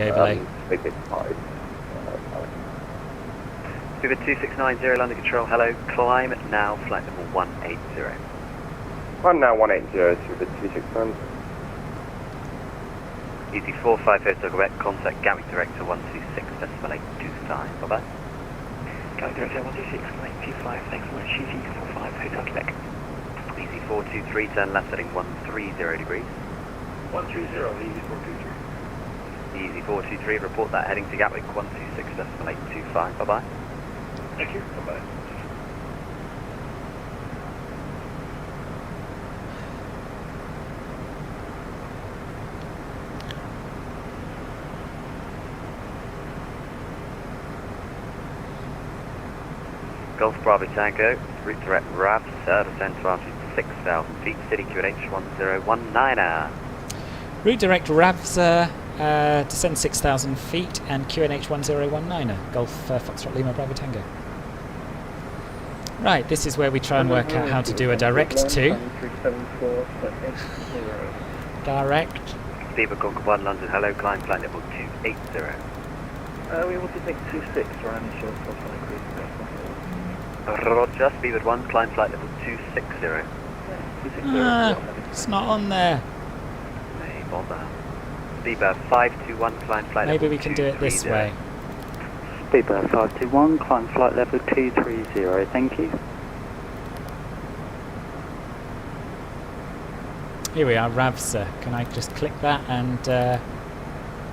overlay. Viva 2690, London Control, hello. Climb now, flight level 180. I'm now 180, Viva 269. Easy 450 to Quebec, contact Gatwick Director 126.825. Bye bye. Gatwick Director 126.825, thanks so much. Easy 45 Hotel Quebec. Easy 423, turn left heading 130 degrees. 130, easy 423. Easy 423, report that heading to Gatwick 126.825. Bye bye. Thank you. Bye bye. Golf Bravo Tango, route direct RAV, descend to altitude 6,000 feet, city QNH 1019er. Route direct RAVs descend 6,000 feet and QNH 1019er. Golf Foxtrot Lima Bravo Tango. Right, this is where we try and work out how to do a direct to. Direct. Steve Concord 1 London, hello, climb flight level 280. We want to take 26 for our initial Roger, Speedbird 1, climb flight level 260. It's not on there. May bother. Speedbird 521, climb flight level 230. Maybe we can do it this way. Speedbird 521, climb flight level 230, thank you. Here we are, RAVs. Can I just click that and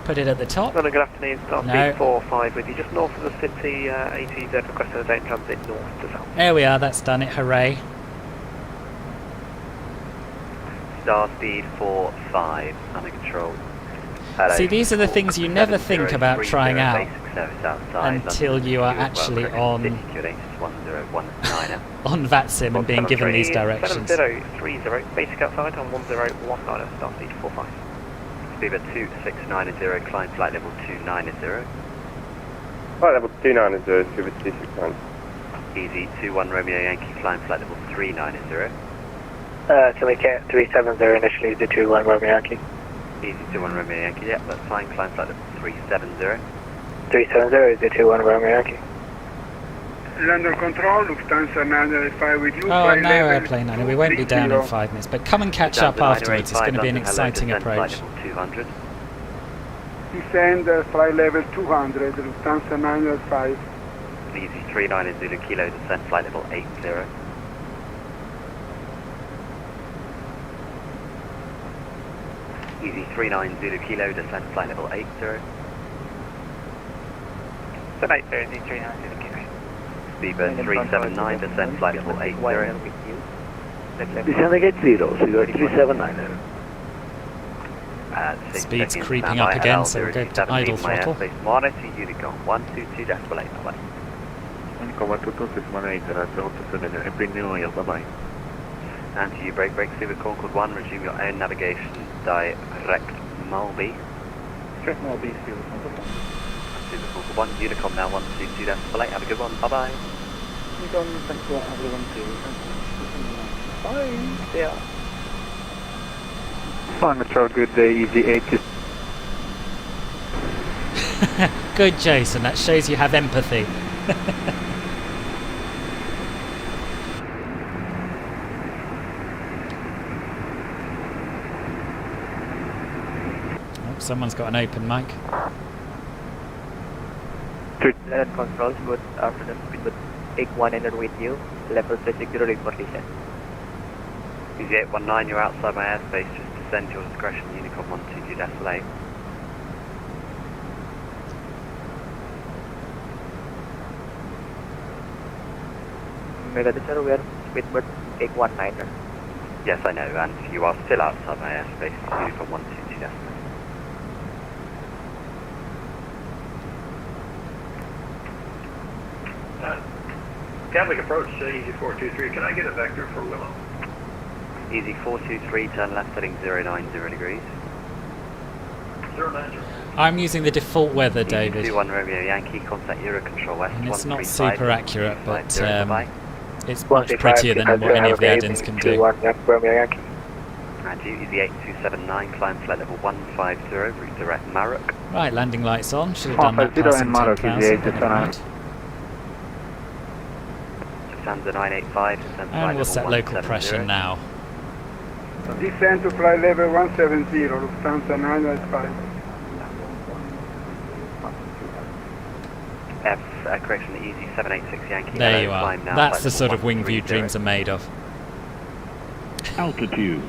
put it at the top? Good afternoon, start No. speed 45 with you, just north of the city, ATZ requesting a day transit north to south. There we are, that's done it, hooray. Star speed 45, under control. Hello. See, these are the things you never think about trying out until you are actually on VATSIM and being given these directions. 7030, basic outside on 1019, start speed 45. Speedbird 2690, climb flight level 290. Flight level 290, Speedbird 269. Easy 21 Romeo Yankee, climb flight level 390. To make it 370 initially, the 21 Romeo Yankee. Easy 21 Romeo Yankee, yeah, that's fine, climb flight level 370. 370 is the 21 Romeo Yankee. London Control, Lufthansa 905 with you. Oh no, airplane 9, we won't be down in 5 minutes, but come and catch up afterwards, it's going to be an exciting approach. Descend flight level 200, Lufthansa 905. Easy 39 Zulu Kilo, descend flight level 80. Easy 39 Zulu Kilo, descend flight level 80. Set 80, easy 39 Zulu Kilo. Speedbird 379, descend flight level 80. Descend again 0, so you're 379. Speed's creeping up again, so we'll go to idle throttle. Monitor Unicorn 122.8, bye-bye. Anti-U brake, Super Concord 1, resume your own navigation, direct Mulby. Direct Mulby, Super Concord 1. Super Concord 1, Unicom now 122.8, have a good one, bye-bye. Unicom, thanks a lot, have a good one too. Bye. Yeah. Fine, Metro, good day, easy 80. Good, Jason, that shows you have empathy. Someone's got an open mic. Land controls, good afternoon, Speedbird 8100 with you, level 360 report descent. Easy 819, you're outside my airspace, just descend your discretion, Unicom 122.8. Mega sir, we are Speedbird 819. Yes, I know, and you are still outside my airspace, Unicom 122.8. Gatwick approach, easy 423. Can I get a vector for Willow? Easy 423, turn left heading 090 degrees. 090. I'm using the default weather, David. 21 Romeo Yankee, contact Eurocontrol West. And it's not super accurate, but it's One much prettier than what any of the add-ins can do. Romeo Yankee. And you, easy 8279, climb flight level 150, route direct Marok. Right, landing lights on. Should have done that passing 10,000, but never mind. Lufthansa 985, descend flight And we'll set level local pressure now. Descend to flight level 170, Lufthansa 905. Correction, easy 786 Yankee. There you are. That's the sort of wing view dreams are made of. Altitude.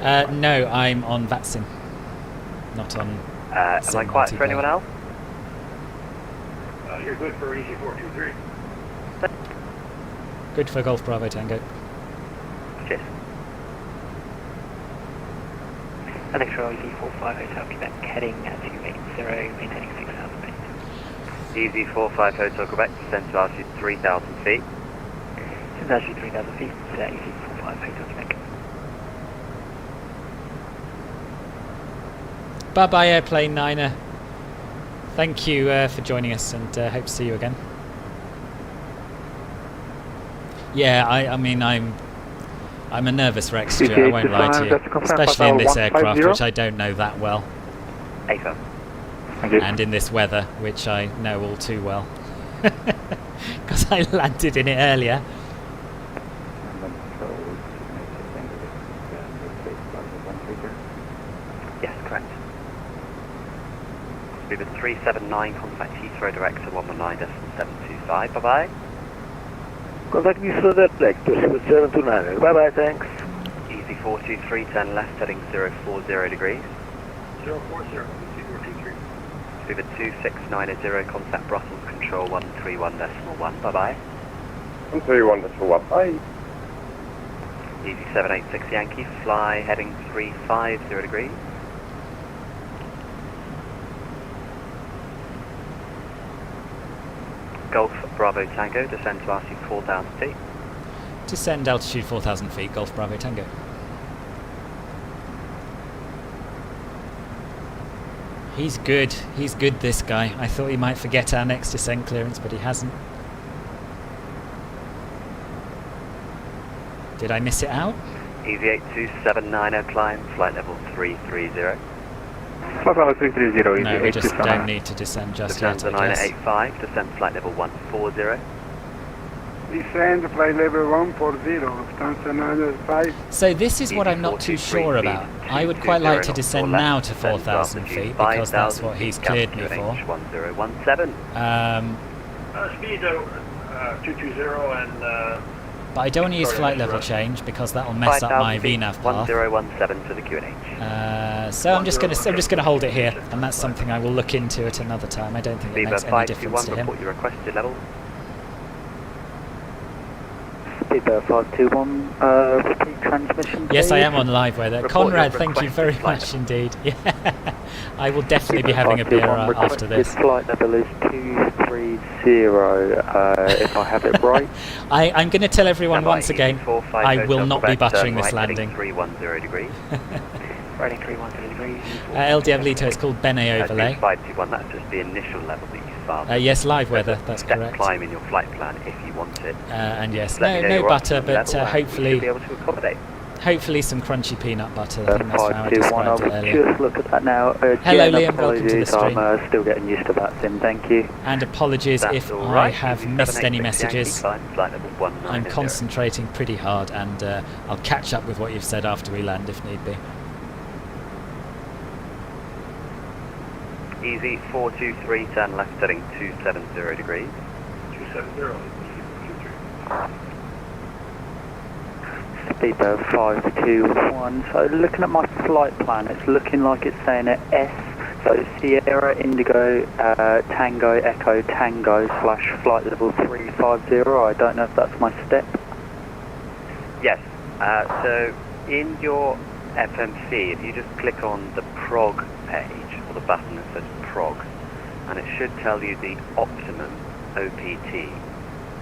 No, I'm on VATSIM, not on. Am I quiet for anyone else? You're good for easy 423. Good for Golf Bravo Tango. Cheers. Electro EZ45 Hotel Quebec heading at 280, maintaining 6,000 feet. Easy 45 Hotel Quebec, descend to altitude 3,000 feet. Since altitude 3,000 feet, to EZ45 Hotel Quebec. Bye bye, Airplane Niner. Thank you for joining us, and hope to see you again. Yeah, I mean, I'm a nervous wreck, Stuart, I won't lie to you. Especially in this aircraft, which I don't know that well. AFA. And in this weather, which I know all too well. Because I landed in it earlier. Yes, correct. Speed 379, contact Heathrow director 119.725, bye-bye. Contact Heathrow director 729, bye-bye, thanks. Easy 423, turn left, heading 040 degrees. 040, 423. Speed 2690, contact Brussels control 131.1, bye-bye. 131.1, bye. Easy 786 Yankee, fly heading 350 degrees. Golf Bravo Tango, descend to altitude 4,000 feet. Descend altitude 4,000 feet, Golf Bravo Tango. He's good, this guy. I thought he might forget our next descent clearance, but he hasn't. Did I miss it out? Easy 8279 climb, flight level 330. Flight level 330, no, we just don't need to descend just yet, Descend to 985, descend flight level 140. Descend flight level 140, Lufthansa 985. So this is what I'm not too sure about. I would quite like to descend now to 4,000 feet, because that's what he's cleared me for. 1017. Speed 220 and... But I don't want to use flight level change because that will mess up my VNAV path. 1017 to the QNH. So I'm just gonna hold it here, and that's something I will look into at another time. I don't think it makes any difference to him. Report your requested level. Speedbird 521, repeat transmission. Yes, I am on live weather. Conrad, thank you very much indeed. Yeah, I will definitely be having a beer after this. Flight level is 230, if I have it right. I'm going to tell everyone once again, I will not be buttering this landing. 310 degrees. Riding 310 degrees. El Diablito, it's called Bene Overlay. 521, that's just the initial level that you filed. Yes, live weather, that's correct. Climb in your flight plan if you want it. And yes, no butter, but hopefully... be able to accommodate. Hopefully some crunchy peanut butter. I think that's how I 521, described it I'll earlier. just look at that now. Hello Liam, welcome to the stream. I'm still getting used to that sim, thank you. And apologies if I have missed any messages. Flight level 190. I'm concentrating pretty hard, and I'll catch up with what you've said after we land if need be. Easy 423, turn left heading 270 degrees. 270. Speedbird 521. So looking at my flight plan, it's looking like it's saying at S. So it's Sierra Indigo Tango Echo Tango / flight level 350. I don't know if that's my step. Yes. So in your FMC, if you just click on the prog page, or the button that says prog, and it should tell you the optimum OPT.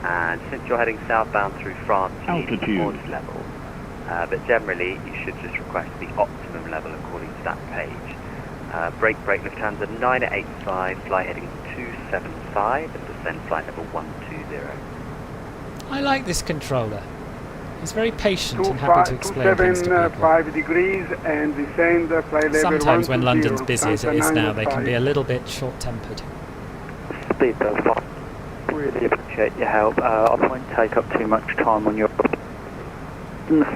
And since you're heading southbound through France, you need the mod level. But generally, you should just request the optimum level according to that page. Break Lufthansa 985, fly heading 275, and descend flight level 120. I like this controller. He's very patient and happy to explain things to people. 275 degrees and descend flight level 120. Sometimes when London's busy as it is now, they can be a little bit short-tempered. Speedbird 5. Really appreciate your help. I won't take up too much time on your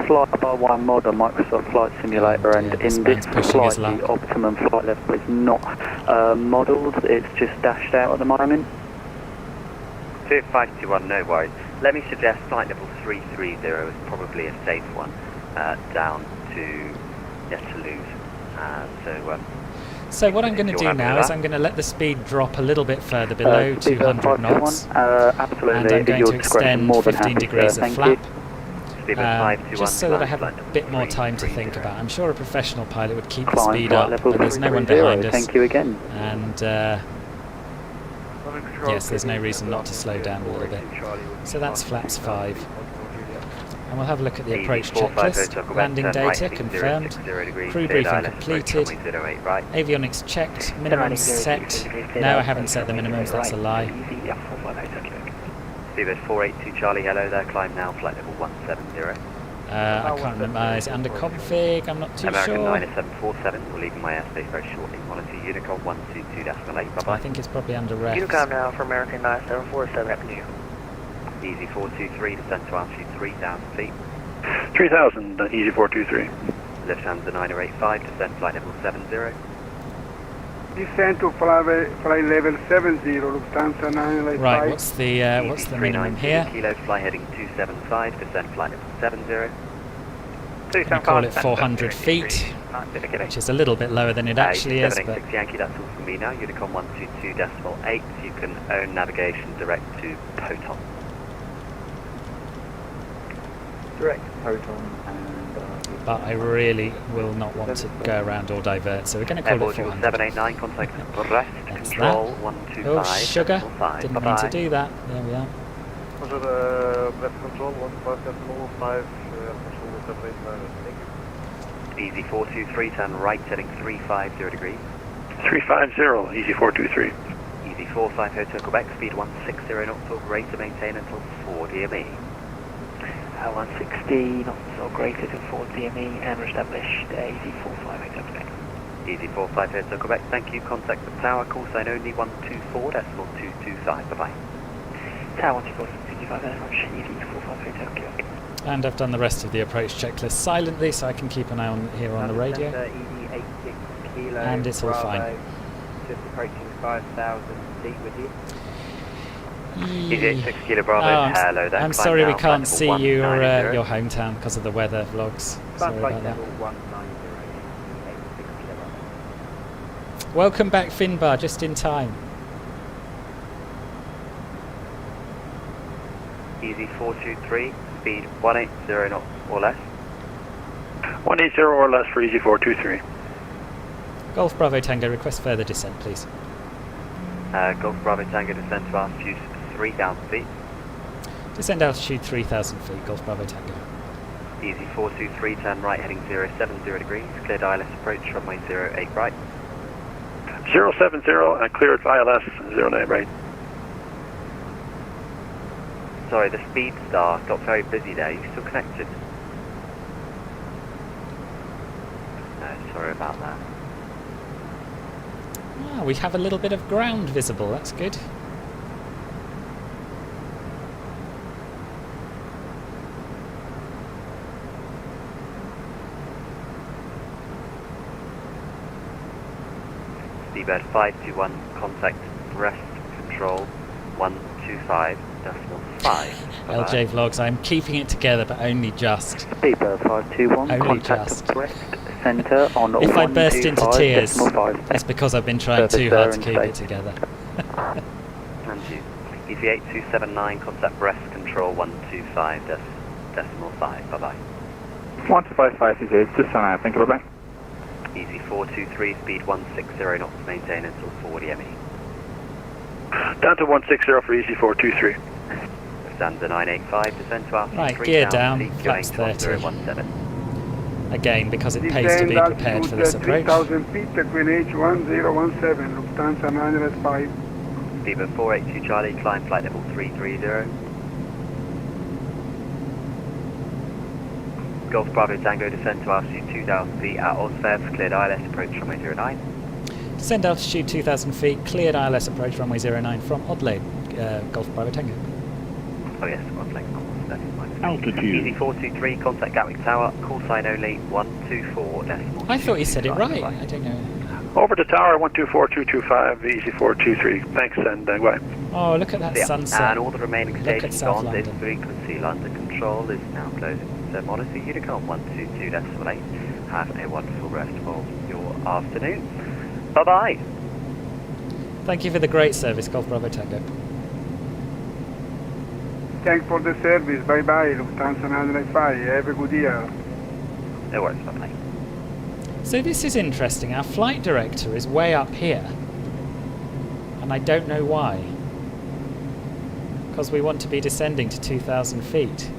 fly-by-wire mod on Microsoft Flight Simulator, and in this flight the optimum flight level is not modelled, it's just dashed out at the moment. 521, no worries. Let me suggest flight level 330 is probably a safe one, down to yet to lose. So what I'm going to do now is I'm going to let the speed drop a little bit further below 200 knots. Absolutely. And I'm going to extend more than 15 happy, degrees sir. of Thank flap. you. Just so that I have a bit more time to think about. I'm sure a professional pilot would keep the Climb speed flight up, level but there's no one 330. behind us. Thank you again. And yes, there's no reason not to slow down a little bit. So that's flaps 5. And we'll have a look at the approach checklist. Landing data confirmed. Crew briefing completed. Avionics checked. Minimums set. No, I haven't set the minimums, that's a lie. Speedbird 482 Charlie, hello there, climb now, flight level 170. I can't remember, is it under config? I'm not too American sure. 9747, we're leaving my airspace very shortly. Monitor Unicom 122.8, bye bye. I think it's probably under ref. Unicom now for American 9747, happy New Year. Easy 423, descent to altitude 3,000 feet. 3,000, easy 423. Left hands 9085, descent flight level 70. Descent to flight level 70, Lufthansa 985. Right, what's the minimum here? Kilo, fly heading 275, descent flight level 70. I call it 400 feet, which is a little bit lower than it actually is. But Yankee, that's all from me now. Unicom 122.8. You can own navigation direct to Poton. Direct Poton but I really will not want to go around or divert, so we're going to call it 400. 789, contact Brest, control 125. Oh, sugar, didn't mean to do that. There we are. Brest control 155.5, control 789. Easy 423, turn right, heading 350 degrees. 350, easy 423. Easy 45 Hotel Quebec, speed 160 knots or greater, maintain until 4 DME. 160 knots or greater to 4 DME and established easy 45 Hotel Quebec. Easy 45 Hotel Quebec, thank you. Contact the tower, call sign only 124.225, bye bye. Tower 124.225 very much, easy 45 Hotel Quebec. And I've done the rest of the approach checklist silently, so I can keep an eye on here on the radio. And it's all fine. Just approaching 5,000 feet with you. Easy 86 Kilo Bravo, hello there. I'm sorry we can't see your hometown because of the weather vlogs. Sorry about that. Welcome back, Finbar, just in time. Easy 423, speed 180 knots or less. 180 or less for easy 423. Golf Bravo Tango, request further descent, please. Golf Bravo Tango, descent to altitude 3,000 feet. Descend altitude 3,000 feet, Golf Bravo Tango. Easy 423, turn right heading 070 degrees, cleared ILS approach runway 08 right. 070 and cleared ILS 09 right. Sorry, the speed star got very busy there, you still connected? No, sorry about that. Ah, we have a little bit of ground visible, that's good. Seabird 521, contact Brest control 125.5. LJ Vlogs, I'm keeping it together, but only just. Seabird 521, only contact just. Brest Centre on If I burst into tears, 125.5. it's because I've been trying too hard to keep it together. And you. Easy 8279, contact Brest control 125.5. Bye bye. 125.5 is it, just on out, thank you, bye bye. Easy 423, speed 160 knots, maintain until 4 DME. Down to 160 for easy 423. Lufthansa 985, descend to altitude Right, gear down, 3,000 feet, flaps 30. 1017. Again, because it pays to be prepared for this approach. 3,000 feet, Greenwich 1017, Lufthansa 985. Seabird 482 Charlie, climb flight level 330. Golf Bravo Tango, descend to altitude 2,000 feet at Ozfebs, cleared ILS approach runway 09. Descend altitude 2,000 feet, cleared ILS approach runway 09 from Odley, Golf Bravo Tango. Oh yes, Odley, that is fine. Altitude. Easy 423, contact Gatwick Tower, call sign only 124.225. I thought you said it right, I don't know. Over to tower 124.225, easy 423. Thanks and goodbye. Oh, look at that sunset. And all the remaining Look at stations South on this London. frequency. London Control is now closing. So Odyssey Unicom 122.8. Have a wonderful rest of your afternoon. Bye-bye. Thank you for the great service, Golf Bravo Tango. Thanks for the service. Bye-bye, Lufthansa 905. Have a good year. No worries, bye-bye. So this is interesting. Our flight director is way up here. And I don't know why. Because we want to be descending to 2,000 feet.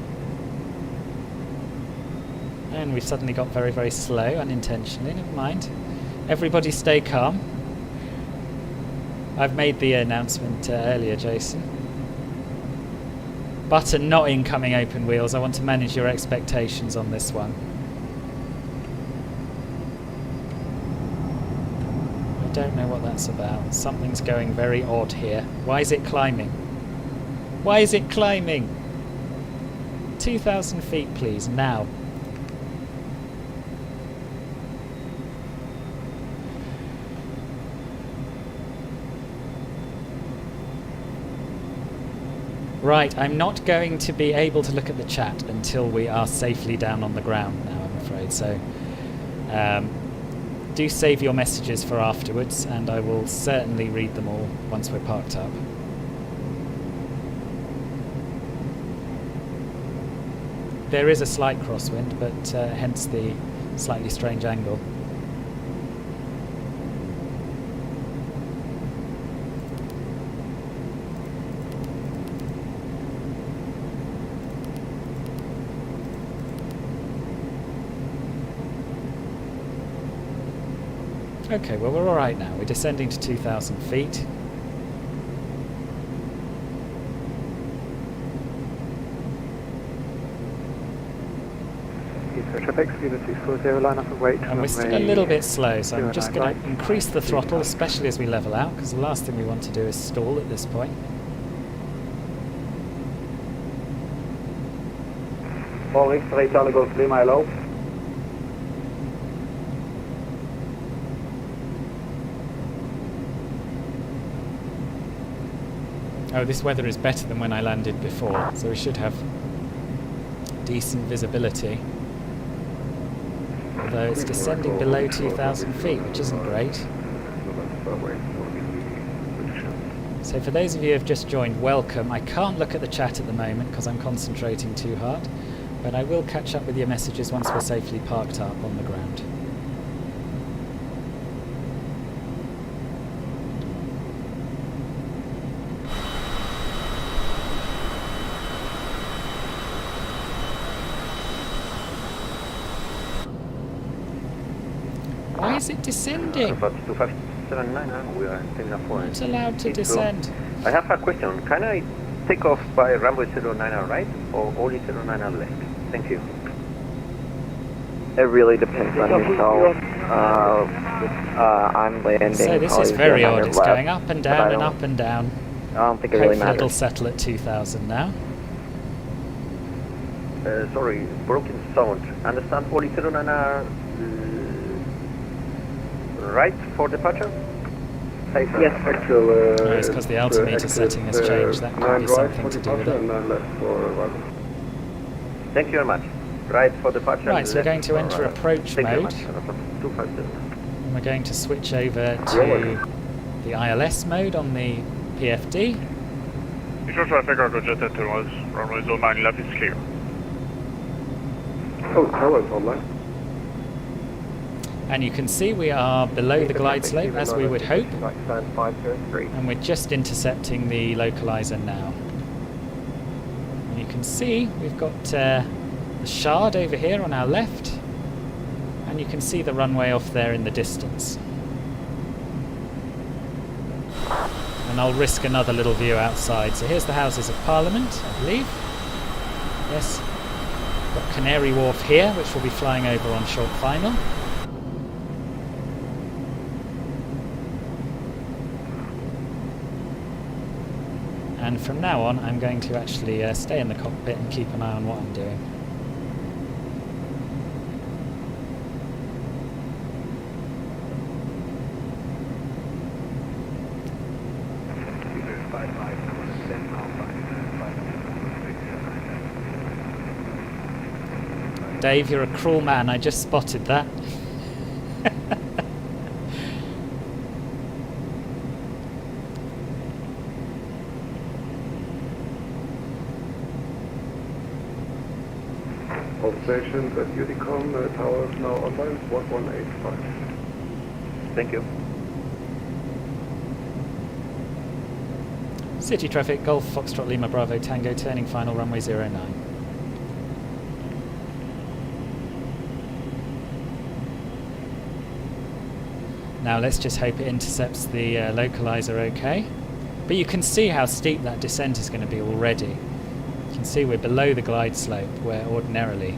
And we've suddenly got very, very slow, unintentionally. Never mind. Everybody stay calm. I've made the announcement earlier, Jason. Button not incoming open wheels. I want to manage your expectations on this one. I don't know what that's about. Something's going very odd here. Why is it climbing? Why is it climbing? 2,000 feet, please, now. Right, I'm not going to be able to look at the chat until we are safely down on the ground now, I'm afraid. So, do save your messages for afterwards, and I will certainly read them all once we're parked up. There is a slight crosswind, but hence the slightly strange angle. Okay, well, we're alright now. We're descending to 2,000 feet. And we're still a little bit slow, so I'm just going to increase the throttle, especially as we level out, because the last thing we want to do is stall at this point. All straight Charlie Golf 3 mile low. Oh, this weather is better than when I landed before, so we should have decent visibility. Although it's descending below 2,000 feet, which isn't great. So for those of you who have just joined, welcome. I can't look at the chat at the moment because I'm concentrating too hard, but I will catch up with your messages once we're safely parked up on the ground. Why is it descending? About 2579, we are in terminal 4. It's allowed to descend. I have a question. Can I take off by runway 09 right or only 09 left? Thank you. It really depends on yourself. I'm landing. So this is very odd. It's going up and down and up and down. I don't think it really matters. It'll settle at 2,000 now. Sorry, broken sound. Understand only 09 right for departure? Yes, actual. No, it's because the altimeter setting has changed. That could be something to do with it. Thank you very much. Right for departure. Right, so we're going to enter approach mode. And we're going to switch over to the ILS mode on the PFD. Visual traffic, Argo Jet Enterprise, runway 09 left is clear. Oh, hello, online. And you can see we are below the glide slope, as we would hope. And we're just intercepting the localizer now. And you can see we've got the Shard over here on our left. And you can see the runway off there in the distance. And I'll risk another little view outside. So here's the Houses of Parliament, I believe. Yes. Got Canary Wharf here, which we'll be flying over on short final. And from now on, I'm going to actually stay in the cockpit and keep an eye on what I'm doing. Dave, you're a cruel man. I just spotted that. All stations at Unicom, towers now online, 1185. Thank you. City traffic, Golf, Foxtrot, Lima, Bravo, Tango, turning final, runway 09. Now let's just hope it intercepts the localizer okay. But you can see how steep that descent is going to be already. You can see we're below the glide slope, where ordinarily,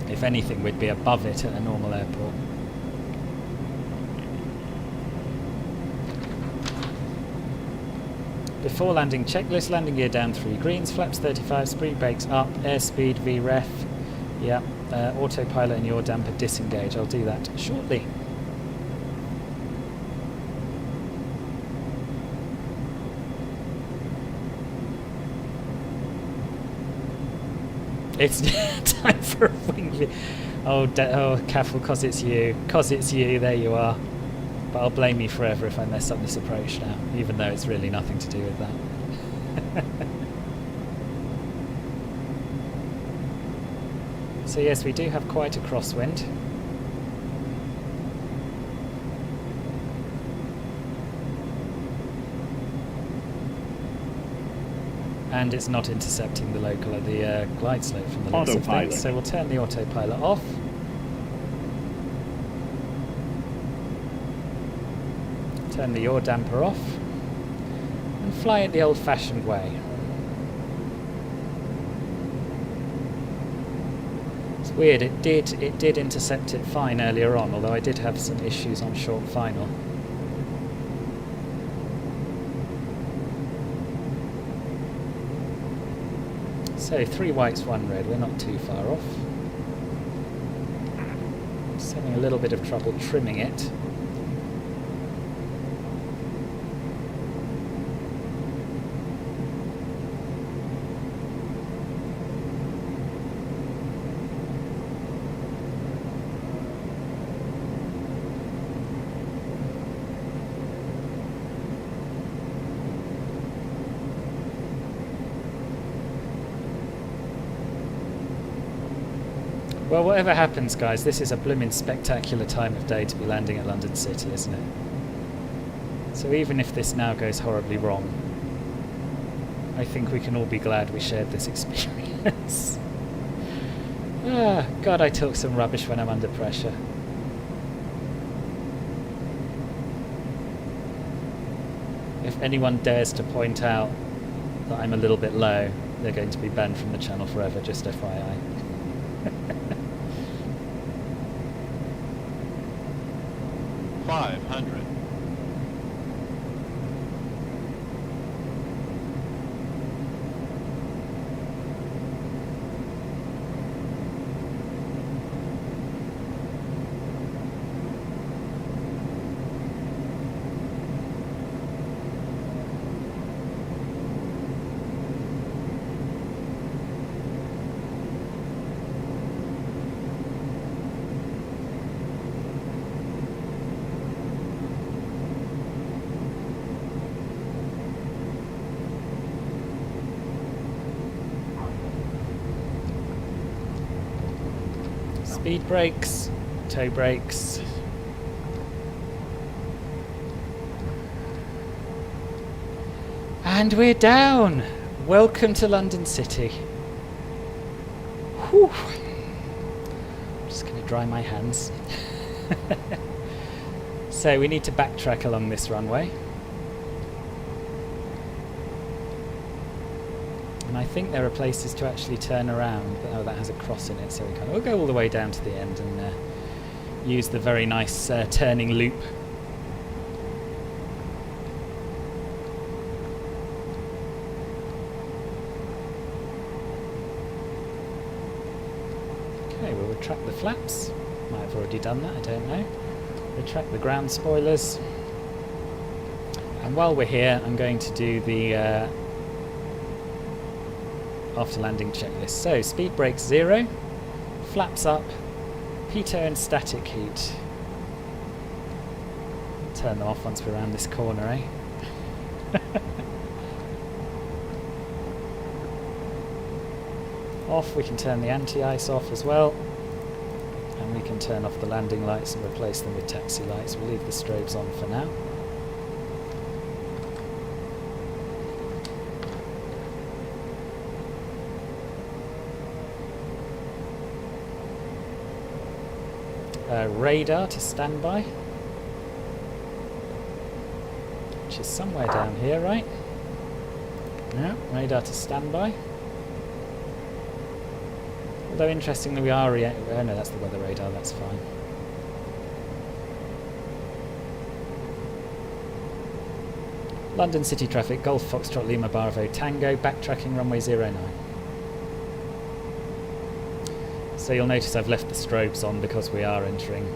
if anything, we'd be above it at a normal airport. Before landing checklist, landing gear down 3 greens, flaps 35, speed brakes up, airspeed VREF, yep, autopilot and yaw damper disengage. I'll do that shortly. It's time for a wing view. Oh, careful, cause it's you. Cause it's you, there you are. But I'll blame you forever if I mess up this approach now, even though it's really nothing to do with that. So yes, we do have quite a crosswind. And it's not intercepting the local of the glide slope from the looks of things, so we'll turn the autopilot off. Turn the yaw damper off and fly it the old-fashioned way. It's weird, it did intercept it fine earlier on, although I did have some issues on short final. So 3 whites, 1 red, we're not too far off. Just having a little bit of trouble trimming it. Well, whatever happens, guys, this is a blooming spectacular time of day to be landing at London City, isn't it? So even if this now goes horribly wrong, I think we can all be glad we shared this experience. God, I talk some rubbish when I'm under pressure. If anyone dares to point out that I'm a little bit low, they're going to be banned from the channel forever, just FYI. Speed brakes, toe brakes. And we're down! Welcome to London City. Whew. I'm just going to dry my hands. So we need to backtrack along this runway. And I think there are places to actually turn around, but oh, that has a cross in it, so we can't. We'll go all the way down to the end and use the very nice turning loop. Okay, we'll retract the flaps. Might have already done that, I don't know. Retract the ground spoilers. And while we're here, I'm going to do the after landing checklist. So speed brakes 0, flaps up, pitot and static heat. Turn them off once we're around this corner, eh? Off, we can turn the anti-ice off as well. And we can turn off the landing lights and replace them with taxi lights. We'll leave the strobes on for now. Radar to standby, which is somewhere down here, right? No, radar to standby. Although interestingly we are oh no, that's the weather radar, that's fine. London City traffic, Golf Foxtrot Lima Bravo Tango, backtracking runway 09. So you'll notice I've left the strobes on because we are entering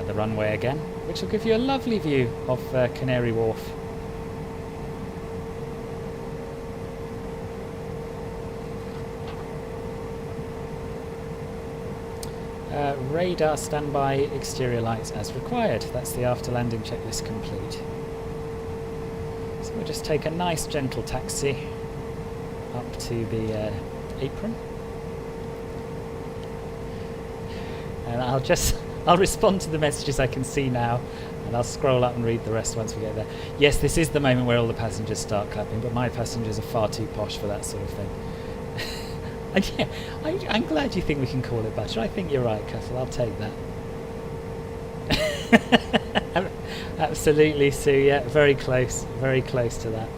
the runway again, which will give you a lovely view of Canary Wharf. Radar standby, exterior lights as required. That's the after landing checklist complete. So we'll just take a nice gentle taxi up to the apron. And I'll respond to the messages I can see now, and I'll scroll up and read the rest once we get there. Yes, this is the moment where all the passengers start clapping, but my passengers are far too posh for that sort of thing. And yeah, I'm glad you think we can call it butter. I think you're right, Castle. I'll take that. Absolutely, Sue. Yeah, very close to that.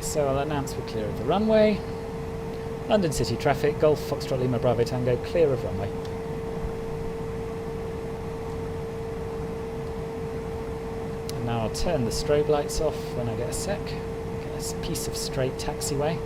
So I'll announce we're clear of the runway. London City traffic, Golf Foxtrot Lima Bravo Tango, clear of runway. And now I'll turn the strobe lights off when I get a sec. Get a piece of straight taxiway.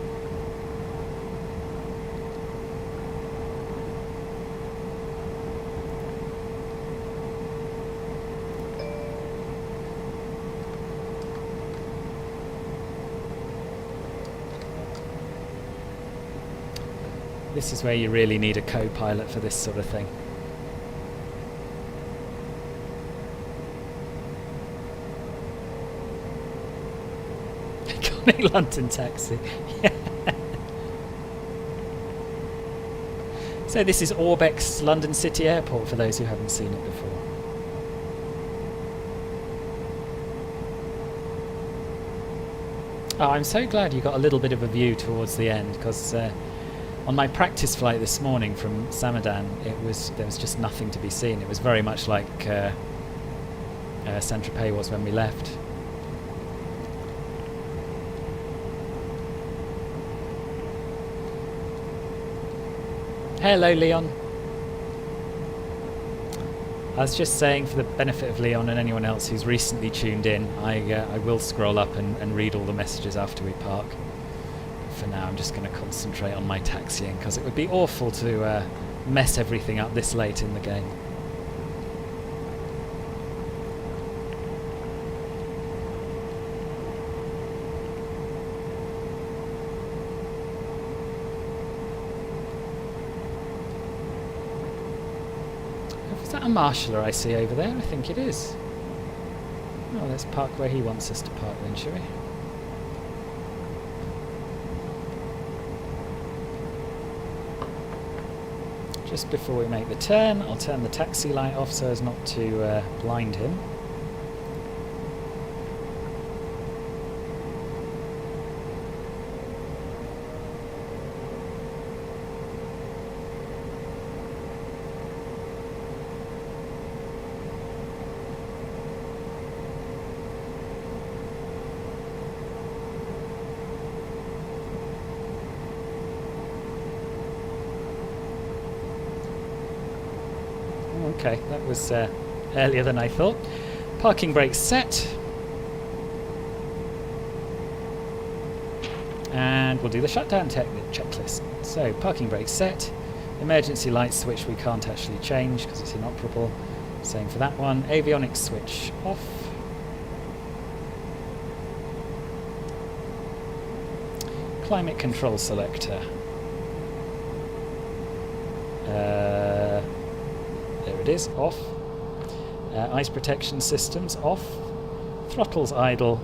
This is where you really need a co-pilot for this sort of thing. Iconic London taxi. So this is ORBX London City Airport for those who haven't seen it before. Oh, I'm so glad you got a little bit of a view towards the end, because on my practice flight this morning from Samadan, there was just nothing to be seen. It was very much like Saint-Tropez was when we left. Hello, Leon. I was just saying, for the benefit of Leon and anyone else who's recently tuned in, I will scroll up and read all the messages after we park. For now, I'm just going to concentrate on my taxiing, because it would be awful to mess everything up this late in the game. Is that a marshaller I see over there? I think it is. Oh, let's park where he wants us to park then, shall we? Just before we make the turn, I'll turn the taxi light off so as not to blind him. Okay, that was earlier than I thought. Parking brakes set. And we'll do the shutdown checklist. So, parking brake set. Emergency light switch we can't actually change because it's inoperable. Same for that one. Avionics switch off. Climate control selector. There it is, off. Ice protection systems off. Throttles idle.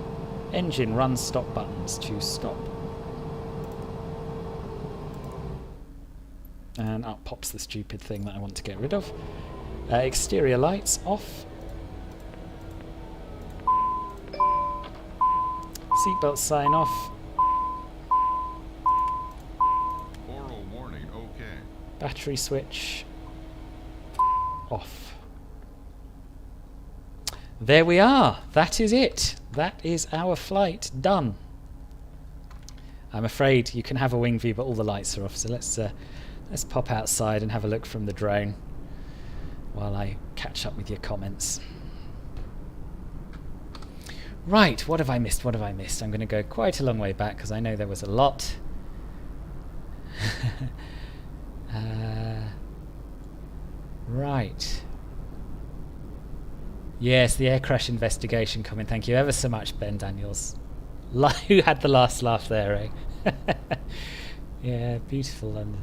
Engine run stop buttons to stop. And up pops the stupid thing that I want to get rid of. Exterior lights off. Seatbelt sign off. Oral warning, okay. Battery switch off. There we are. That is it. That is our flight done. I'm afraid you can have a wing view, but all the lights are off. So let's pop outside and have a look from the drone while I catch up with your comments. Right, what have I missed? What have I missed? I'm going to go quite a long way back because I know there was a lot. Right. Yes, the air crash investigation coming. Thank you ever so much, Ben Daniels. Who had the last laugh there, eh? Yeah, beautiful. And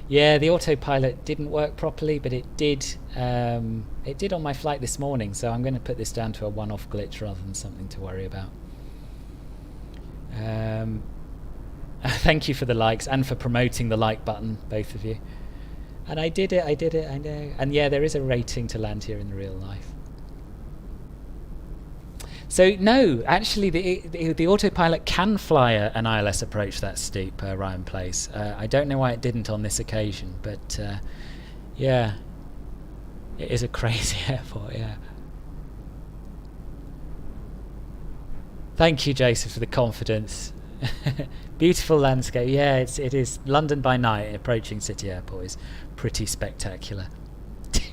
yeah, the autopilot didn't work properly, but it did. It did on my flight this morning. So I'm going to put this down to a one-off glitch rather than something to worry about. Thank you for the likes and for promoting the like button, both of you. And I did it. I know. And yeah, there is a rating to land here in real life. So no, actually the autopilot can fly an ILS approach that steep, Ryan Place. I don't know why it didn't on this occasion, but yeah, it is a crazy airport, yeah. Thank you, Jason, for the confidence. Beautiful landscape, yeah, it is. London by night, approaching City Airport is pretty spectacular.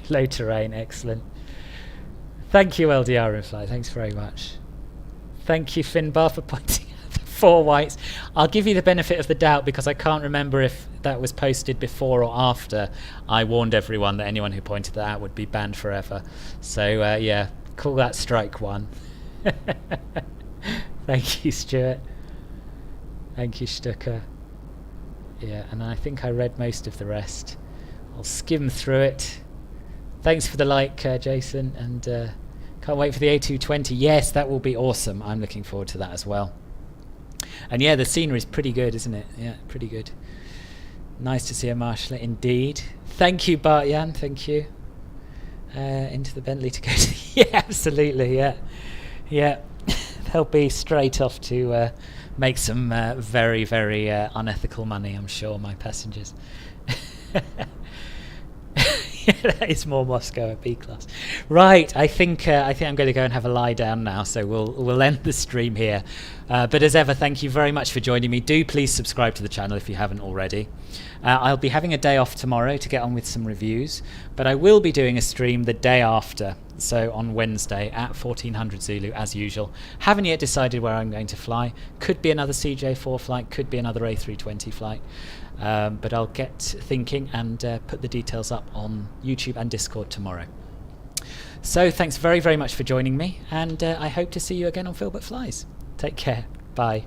Low terrain, excellent. Thank you, LDR in Fly. Thanks very much. Thank you, Finbar, for pointing out the 4 whites. I'll give you the benefit of the doubt because I can't remember if that was posted before or after I warned everyone that anyone who pointed that out would be banned forever. So, yeah, call that strike 1. Thank you, Stuart. Thank you, Stucker. Yeah, and I think I read most of the rest. I'll skim through it. Thanks for the like, Jason, and can't wait for the A220. Yes, that will be awesome. I'm looking forward to that as well. And yeah, the scenery is pretty good, isn't it? Yeah, pretty good. Nice to see a marshaller, indeed. Thank you, Bart Jan. Thank you. Into the Bentley to go to. Yeah, absolutely. Yeah, yeah. They'll be straight off to make some very, very unethical money. I'm sure, my passengers. Yeah, that is more Moscow at B class. Right, I think I'm going to go and have a lie down now, so we'll end the stream here. But as ever, thank you very much for joining me. Do please subscribe to the channel if you haven't already. I'll be having a day off tomorrow to get on with some reviews, but I will be doing a stream the day after, so on Wednesday at 1400 Zulu as usual. Haven't yet decided where I'm going to fly. Could be another CJ4 flight, could be another A320 flight. But I'll get thinking and put the details up on YouTube and Discord tomorrow. So thanks very, very much for joining me, and I hope to see you again on Philbert Flies. Take care. Bye.